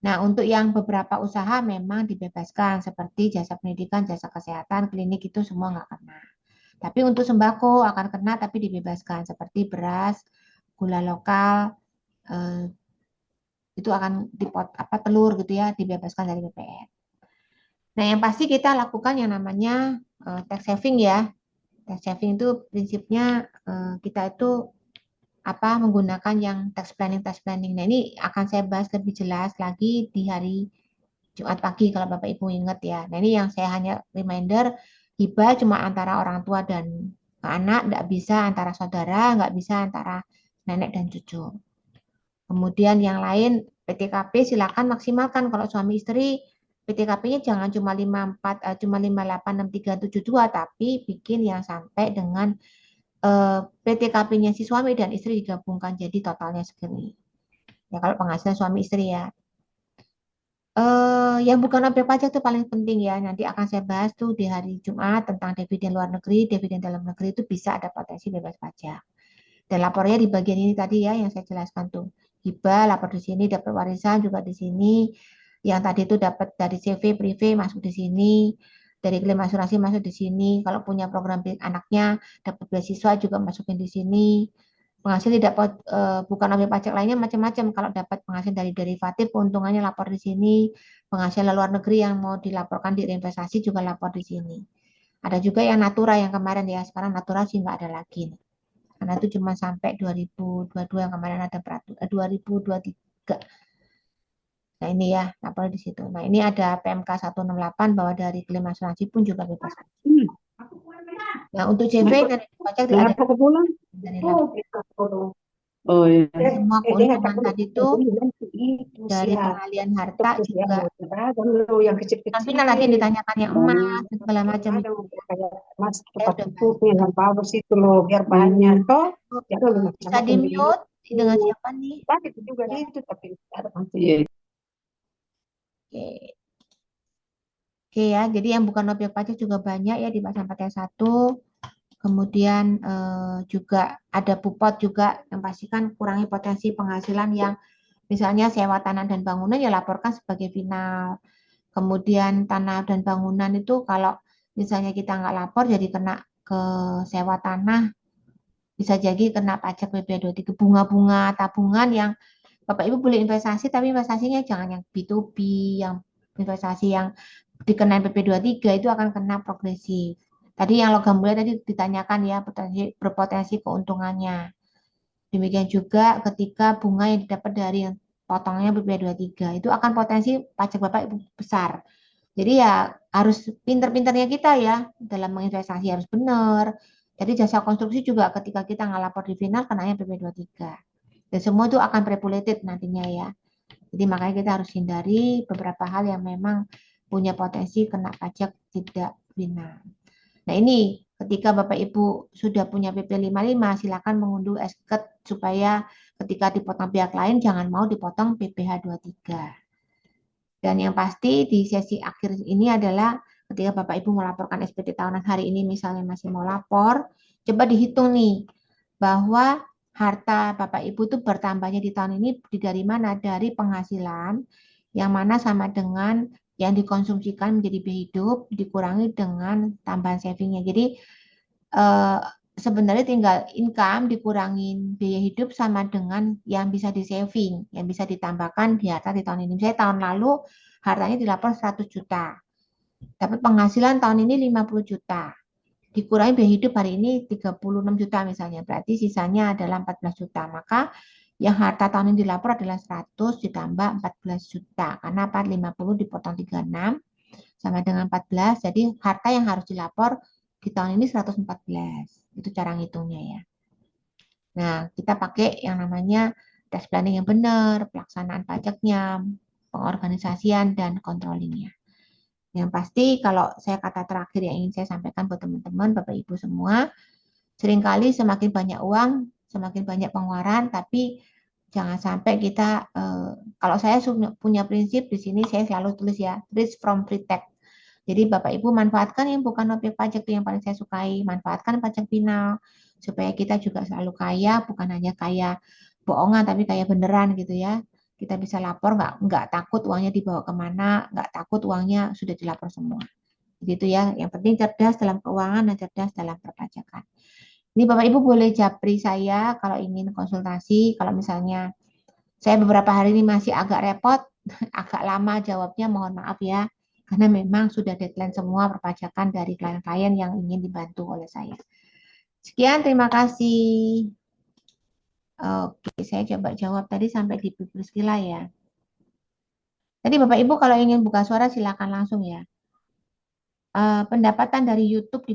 Nah, untuk yang beberapa usaha memang dibebaskan seperti jasa pendidikan, jasa kesehatan, klinik itu semua nggak kena. Tapi untuk sembako akan kena tapi dibebaskan seperti beras, gula lokal, itu akan telur gitu ya dibebaskan dari PPN. Nah, yang pasti kita lakukan yang namanya tax saving ya. Tax saving itu prinsipnya kita itu menggunakan yang tax planning. Nah, ini akan saya bahas lebih jelas lagi di hari Jumat pagi kalau Bapak Ibu ingat ya. Nah, ini yang saya hanya reminder, hibah cuma antara orang tua dan anak, nggak bisa antara saudara, nggak bisa antara nenek dan cucu. Kemudian yang lain PTKP silakan maksimalkan kalau suami istri, PTKP-nya jangan cuma 54 cuma 586372 tapi bikin yang sampai dengan PTKP-nya si suami dan istri digabungkan jadi totalnya segini. Ya kalau penghasilan suami istri ya. Yang bukan objek pajak itu paling penting ya. Nanti akan saya bahas tuh di hari Jumat tentang dividen luar negeri, dividen dalam negeri itu bisa ada potensi bebas pajak. Dan lapornya di bagian ini tadi ya yang saya jelaskan tuh. Hibah lapor di sini, dapat warisan juga di sini. Yang tadi itu dapat dari CV privé masuk di sini, dari klaim asuransi masuk di sini. Kalau punya program anaknya dapat beasiswa juga masukin di sini. Penghasil tidak bukan objek pajak lainnya macam-macam. Kalau dapat penghasilan dari derivatif, keuntungannya lapor di sini. Penghasilan luar negeri yang mau dilaporkan di reinvestasi juga lapor di sini. Ada juga yang natura yang kemarin ya, sekarang natura sih nggak ada lagi. Karena itu cuma sampai 2022 yang kemarin ada peraturan 2023. Nah ini ya, lapor di situ. Nah ini ada PMK 168 bahwa dari klaim asuransi pun juga bebas. Nah untuk CV dan pajak ada dari lapor. Oh iya. Semua keuntungan tadi itu dari pengalian harta juga. yang kecil-kecil. Nanti lagi ditanyakan yang emas segala macam itu. Mas tempat itu yang bagus itu loh biar banyak toh. Bisa di mute dengan siapa nih? Itu juga itu tapi ada Iya. Oke. Oke ya, jadi yang bukan objek pajak juga banyak ya di pasal 41. Kemudian juga ada pupot juga yang pastikan kurangi potensi penghasilan yang Misalnya sewa tanah dan bangunan ya laporkan sebagai final. Kemudian tanah dan bangunan itu kalau misalnya kita nggak lapor jadi kena ke sewa tanah, bisa jadi kena pajak PP23. Bunga-bunga tabungan yang Bapak Ibu boleh investasi, tapi investasinya jangan yang B2B, yang investasi yang dikenain PP23 itu akan kena progresif. Tadi yang logam mulia tadi ditanyakan ya berpotensi keuntungannya. Demikian juga ketika bunga yang didapat dari yang potongnya BP23 itu akan potensi pajak Bapak Ibu besar. Jadi ya harus pinter-pinternya kita ya dalam menginvestasi harus benar. Jadi jasa konstruksi juga ketika kita nggak lapor di final kenanya PP23. Dan semua itu akan manipulated nantinya ya. Jadi makanya kita harus hindari beberapa hal yang memang punya potensi kena pajak tidak final. Nah ini ketika Bapak Ibu sudah punya PP 55 silakan mengunduh esket supaya ketika dipotong pihak lain jangan mau dipotong PPh 23. Dan yang pasti di sesi akhir ini adalah ketika Bapak Ibu melaporkan SPT tahunan hari ini misalnya masih mau lapor, coba dihitung nih bahwa harta Bapak Ibu itu bertambahnya di tahun ini dari mana? Dari penghasilan yang mana sama dengan yang dikonsumsikan menjadi biaya hidup dikurangi dengan tambahan savingnya. Jadi sebenarnya tinggal income dikurangin biaya hidup sama dengan yang bisa di saving, yang bisa ditambahkan di harta di tahun ini. Saya tahun lalu hartanya dilapor 100 juta. Tapi penghasilan tahun ini 50 juta. Dikurangi biaya hidup hari ini 36 juta misalnya. Berarti sisanya adalah 14 juta. Maka yang harta tahun ini dilapor adalah 100 ditambah 14 juta. Karena 50 dipotong 36 sama dengan 14. Jadi harta yang harus dilapor di tahun ini 114. Itu cara ngitungnya ya. Nah, kita pakai yang namanya tax planning yang benar, pelaksanaan pajaknya, pengorganisasian, dan controllingnya. Yang pasti kalau saya kata terakhir yang ingin saya sampaikan buat teman-teman, Bapak Ibu semua, seringkali semakin banyak uang, semakin banyak pengeluaran, tapi jangan sampai kita, kalau saya punya prinsip di sini saya selalu tulis ya, risk from free tax. Jadi Bapak Ibu manfaatkan yang bukan objek pajak itu yang paling saya sukai, manfaatkan pajak final supaya kita juga selalu kaya, bukan hanya kaya bohongan tapi kaya beneran gitu ya. Kita bisa lapor nggak takut uangnya dibawa kemana, nggak takut uangnya sudah dilapor semua. Gitu ya. Yang penting cerdas dalam keuangan dan cerdas dalam perpajakan. Ini Bapak Ibu boleh japri saya kalau ingin konsultasi, kalau misalnya saya beberapa hari ini masih agak repot, agak lama jawabnya, mohon maaf ya. Karena memang sudah deadline semua perpajakan dari klien-klien yang ingin dibantu oleh saya. Sekian, terima kasih. Oke, saya coba jawab tadi sampai di Bu Priscila ya. Tadi Bapak Ibu kalau ingin buka suara silakan langsung ya. Pendapatan dari YouTube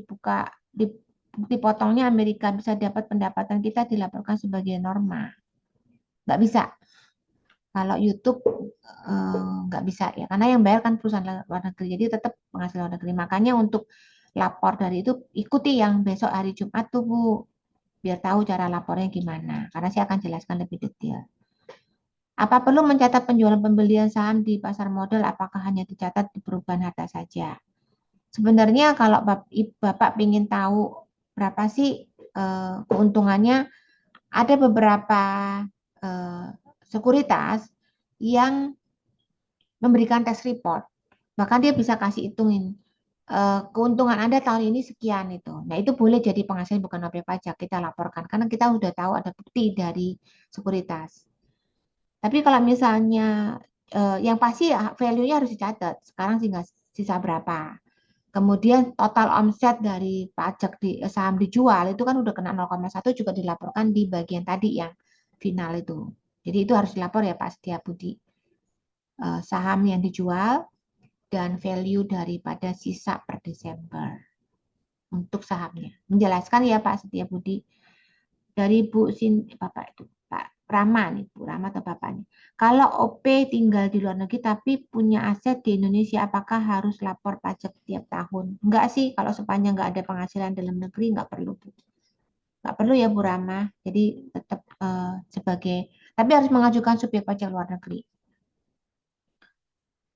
dipotongnya Amerika bisa dapat pendapatan kita dilaporkan sebagai norma. Nggak bisa. Kalau YouTube nggak bisa ya, karena yang bayar kan perusahaan luar negeri, jadi tetap penghasilan luar negeri. Makanya untuk lapor dari itu ikuti yang besok hari Jumat tuh Bu, biar tahu cara lapornya gimana. Karena saya akan jelaskan lebih detail. Apa perlu mencatat penjualan pembelian saham di pasar modal? Apakah hanya dicatat di perubahan harta saja? Sebenarnya kalau Bapak ingin tahu berapa sih keuntungannya, ada beberapa sekuritas yang memberikan tax report. Bahkan dia bisa kasih hitungin keuntungan Anda tahun ini sekian itu. Nah, itu boleh jadi penghasilan bukan objek pajak, kita laporkan karena kita sudah tahu ada bukti dari sekuritas. Tapi kalau misalnya yang pasti value-nya harus dicatat. Sekarang sisa berapa. Kemudian total omset dari pajak di saham dijual itu kan udah kena 0,1 juga dilaporkan di bagian tadi yang final itu. Jadi itu harus dilapor ya Pak Setiabudi. Saham yang dijual dan value daripada sisa per Desember untuk sahamnya. Menjelaskan ya Pak Setiabudi. Dari Bapak itu Pak Rama nih, Bu Rama atau Bapak nih. Kalau OP tinggal di luar negeri tapi punya aset di Indonesia, apakah harus lapor pajak tiap tahun? Enggak sih, kalau sepanjang enggak ada penghasilan dalam negeri enggak perlu, Bu. Enggak perlu ya Bu Rama. Jadi tetap tapi harus mengajukan subjek pajak luar negeri.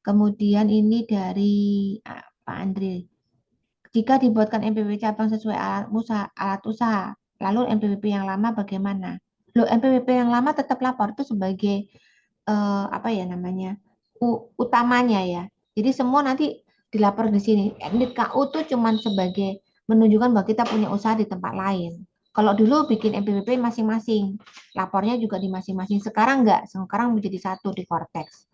Kemudian ini dari Pak Andri. Jika dibuatkan NPWP cabang sesuai alat usaha, lalu NPWP yang lama bagaimana? Loh, NPWP yang lama tetap lapor itu sebagai apa ya namanya utamanya ya. Jadi semua nanti dilapor di sini. NIT KU tuh cuman sebagai menunjukkan bahwa kita punya usaha di tempat lain. Kalau dulu bikin NPWP masing-masing, lapornya juga di masing-masing. Sekarang enggak, sekarang menjadi satu di Cortex.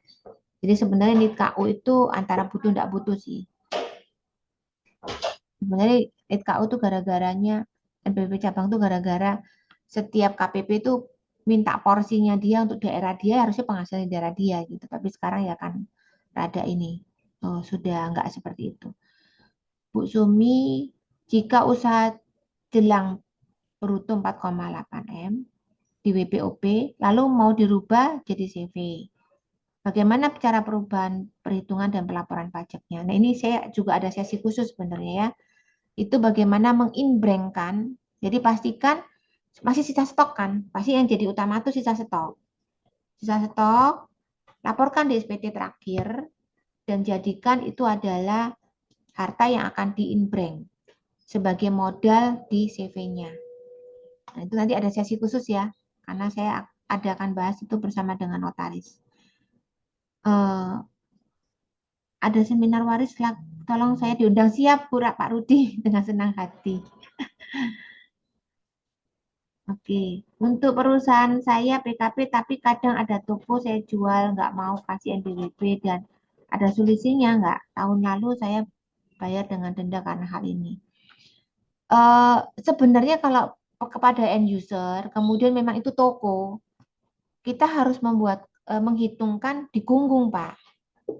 Jadi sebenarnya NIT KU itu antara butuh enggak butuh sih. Sebenarnya NIT KU tuh gara-garanya NPWP cabang tuh gara-gara setiap KPP itu minta porsinya dia untuk daerah dia, harusnya penghasilan di daerah dia gitu. Tapi sekarang ya kan rada ini sudah enggak seperti itu. Bu Sumi, jika usaha jelang bruto 4,8 M di WPOP, lalu mau dirubah jadi CV. Bagaimana cara perubahan perhitungan dan pelaporan pajaknya? Nah, ini saya juga ada sesi khusus sebenarnya ya. Itu bagaimana menginbrengkan. Jadi pastikan masih sisa stok kan? Pasti yang jadi utama itu sisa stok. Sisa stok, laporkan di SPT terakhir dan jadikan itu adalah harta yang akan diinbreng sebagai modal di CV-nya. Nah, itu nanti ada sesi khusus ya, karena saya akan bahas itu bersama dengan notaris. Ada seminar waris, tolong saya diundang. Siap, Pak Rudi, dengan senang hati. Oke, untuk perusahaan saya PKP, tapi kadang ada toko saya jual, nggak mau kasih NPWP, dan ada solusinya nggak? Tahun lalu saya bayar dengan denda karena hal ini. Sebenarnya kalau kepada end user, kemudian memang itu toko, kita harus menghitungkan di gunggung, Pak.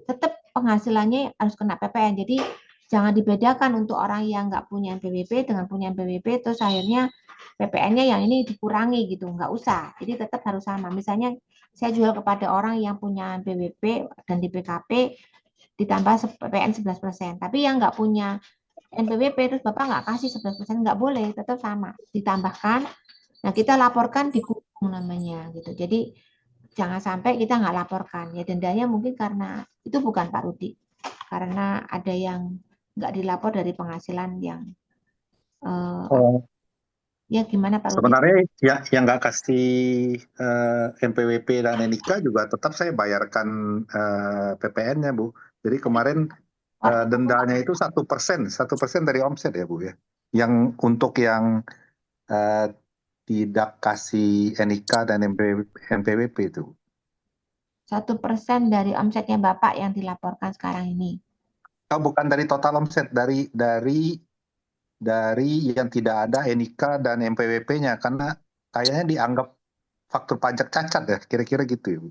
Tetap penghasilannya harus kena PPN. Jadi jangan dibedakan untuk orang yang nggak punya NPWP dengan punya NPWP, terus akhirnya PPN-nya yang ini dikurangi gitu, nggak usah. Jadi tetap harus sama. Misalnya saya jual kepada orang yang punya NPWP dan di PKP ditambah PPN 11%. Tapi yang nggak punya NPWP terus Bapak nggak kasih 11%, nggak boleh, tetap sama. Ditambahkan, nah kita laporkan di gunggung namanya gitu. Jadi jangan sampai kita nggak laporkan. Ya dendanya mungkin karena itu bukan Pak Rudi. Karena ada yang nggak dilapor dari penghasilan yang Oh, ya gimana Pak Rudi? sebenarnya ya yang nggak kasih NPWP dan NIK juga tetap saya bayarkan PPN-nya, Bu. Jadi kemarin dendanya itu 1%, 1% dari omset ya, Bu ya. Yang untuk yang tidak kasih NIK dan NPWP itu. 1% dari omsetnya Bapak yang dilaporkan sekarang ini. Oh, bukan dari total omset, dari yang tidak ada NIK dan NPWP-nya, karena kayaknya dianggap faktur pajak cacat ya, kira-kira gitu ya, Bu.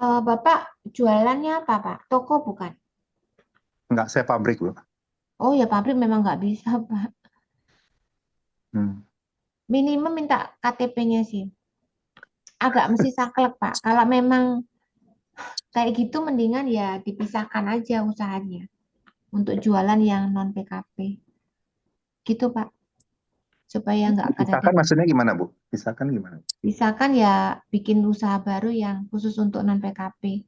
Bapak jualannya apa Pak? Toko bukan? Enggak, saya pabrik, Bu. Oh ya pabrik memang nggak bisa Pak. Hmm. Minimum minta KTP-nya sih. Agak mesti saklek Pak. Kalau memang kayak gitu mendingan ya dipisahkan aja usahanya untuk jualan yang non PKP. Gitu Pak. Supaya nggak ada Pisahkan maksudnya gimana, Bu? Pisahkan gimana? Misalkan ya bikin usaha baru yang khusus untuk non PKP.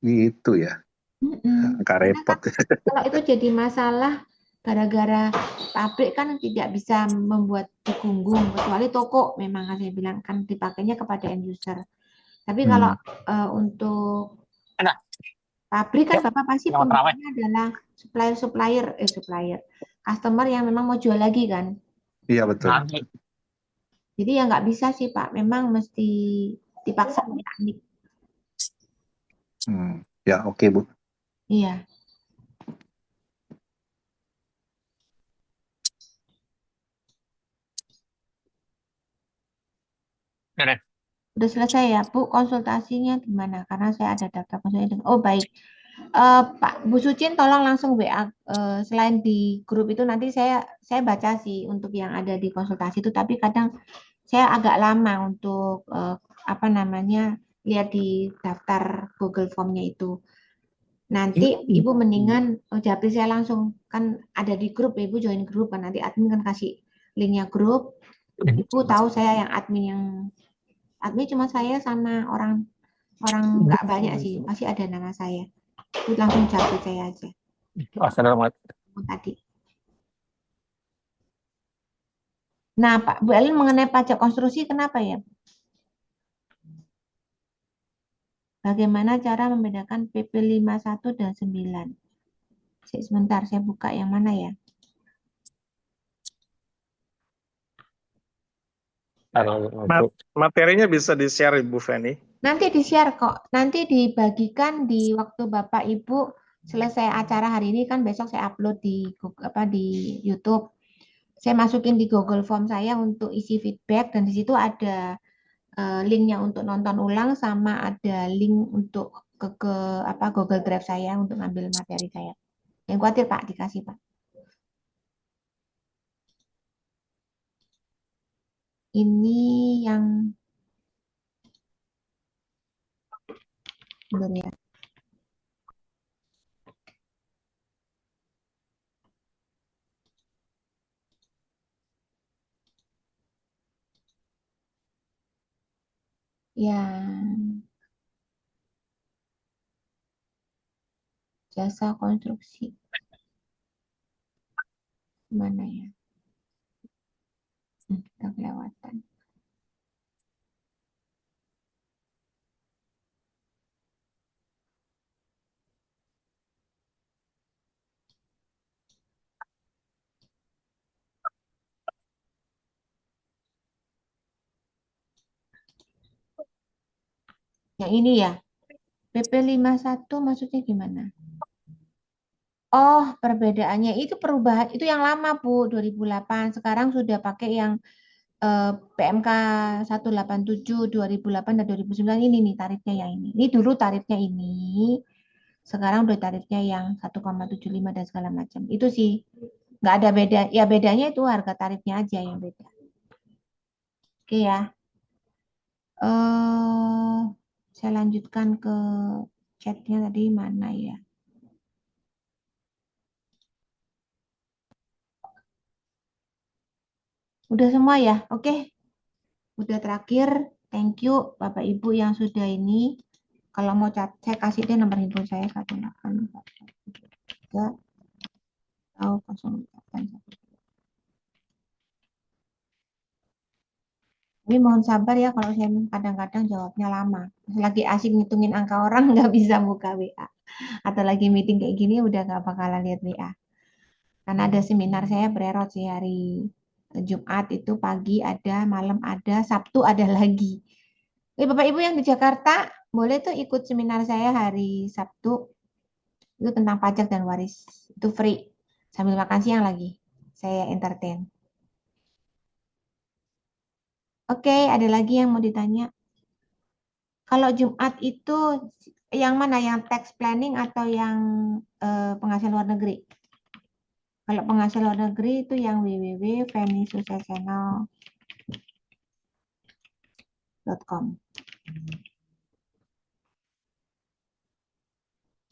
Gitu ya, agak Karena repot. kan kalau itu jadi masalah gara-gara pabrik kan tidak bisa membuat digunggung kecuali toko memang kan saya bilang kan dipakainya kepada end user. Tapi kalau untuk Ada. pabrik kan Yuk, Bapak pasti selamat terawih. pembelinya adalah supplier customer yang memang mau jual lagi kan. Iya, betul. Nanti. Jadi ya nggak bisa sih Pak, memang mesti dipaksa mekanik. Ya, oke, Bu. Iya. Oke. Udah selesai ya Bu konsultasinya gimana? Karena saya ada daftar konsultasi. Oh baik. Pak Bu Sucin tolong langsung WA selain di grup itu nanti saya baca sih untuk yang ada di konsultasi itu tapi kadang saya agak lama untuk apa namanya lihat di daftar Google Form-nya itu. Nanti Ibu mendingan japri saya langsung kan ada di grup Ibu join grup kan nanti admin kan kasih linknya grup. Ibu tahu saya yang admin cuma saya sama orang nggak banyak sih pasti ada nama saya. Ibu langsung japri saya aja. Assalamualaikum. Tadi. Nah, Pak Bu Elin mengenai pajak konstruksi kenapa ya? Bagaimana cara membedakan PP 51 dan 9? Sebentar, saya buka yang mana ya? Materinya bisa di-share Ibu Feni. Nanti di-share kok. Nanti dibagikan di waktu Bapak Ibu selesai acara hari ini, kan besok saya upload di di YouTube. Saya masukin di Google Form saya untuk isi feedback, dan di situ ada linknya untuk nonton ulang, sama ada link untuk ke Google Drive saya untuk ngambil materi saya. Yang khawatir Pak, dikasih Pak. Ini yang benar ya. Yang jasa konstruksi. Mana ya? Kita kelewatan. Yang ini ya. PP 51 maksudnya gimana? Oh, perbedaannya itu perubahan itu yang lama, Bu, 2008. Sekarang sudah pakai yang PMK 187 2008 dan 2009. Ini nih tarifnya yang ini. Ini dulu tarifnya ini. Sekarang udah tarifnya yang 1,75 dan segala macam. Itu sih nggak ada beda. Ya bedanya itu harga tarifnya aja yang beda. Oke ya. Saya lanjutkan ke chatnya tadi mana ya? Udah semua ya? Oke. Udah terakhir. Thank you Bapak Ibu yang sudah ini. Kalau mau chat, saya kasih deh nomor handphone saya 1843 atau 0811. Tapi mohon sabar ya kalau saya kadang-kadang jawabnya lama. Lagi asik ngitungin angka orang nggak bisa buka WA. Atau lagi meeting kayak gini udah nggak bakalan lihat WA. Karena ada seminar saya bererot sih hari Jumat itu pagi ada, malam ada, Sabtu ada lagi. Bapak Ibu yang di Jakarta boleh tuh ikut seminar saya hari Sabtu. Itu tentang pajak dan waris. Itu free. Sambil makan siang lagi. Saya entertain. Oke, ada lagi yang mau ditanya? Kalau Jumat itu yang mana? Yang tax planning atau yang penghasilan luar negeri? Kalau penghasilan luar negeri itu yang www.fenisuccessional.com.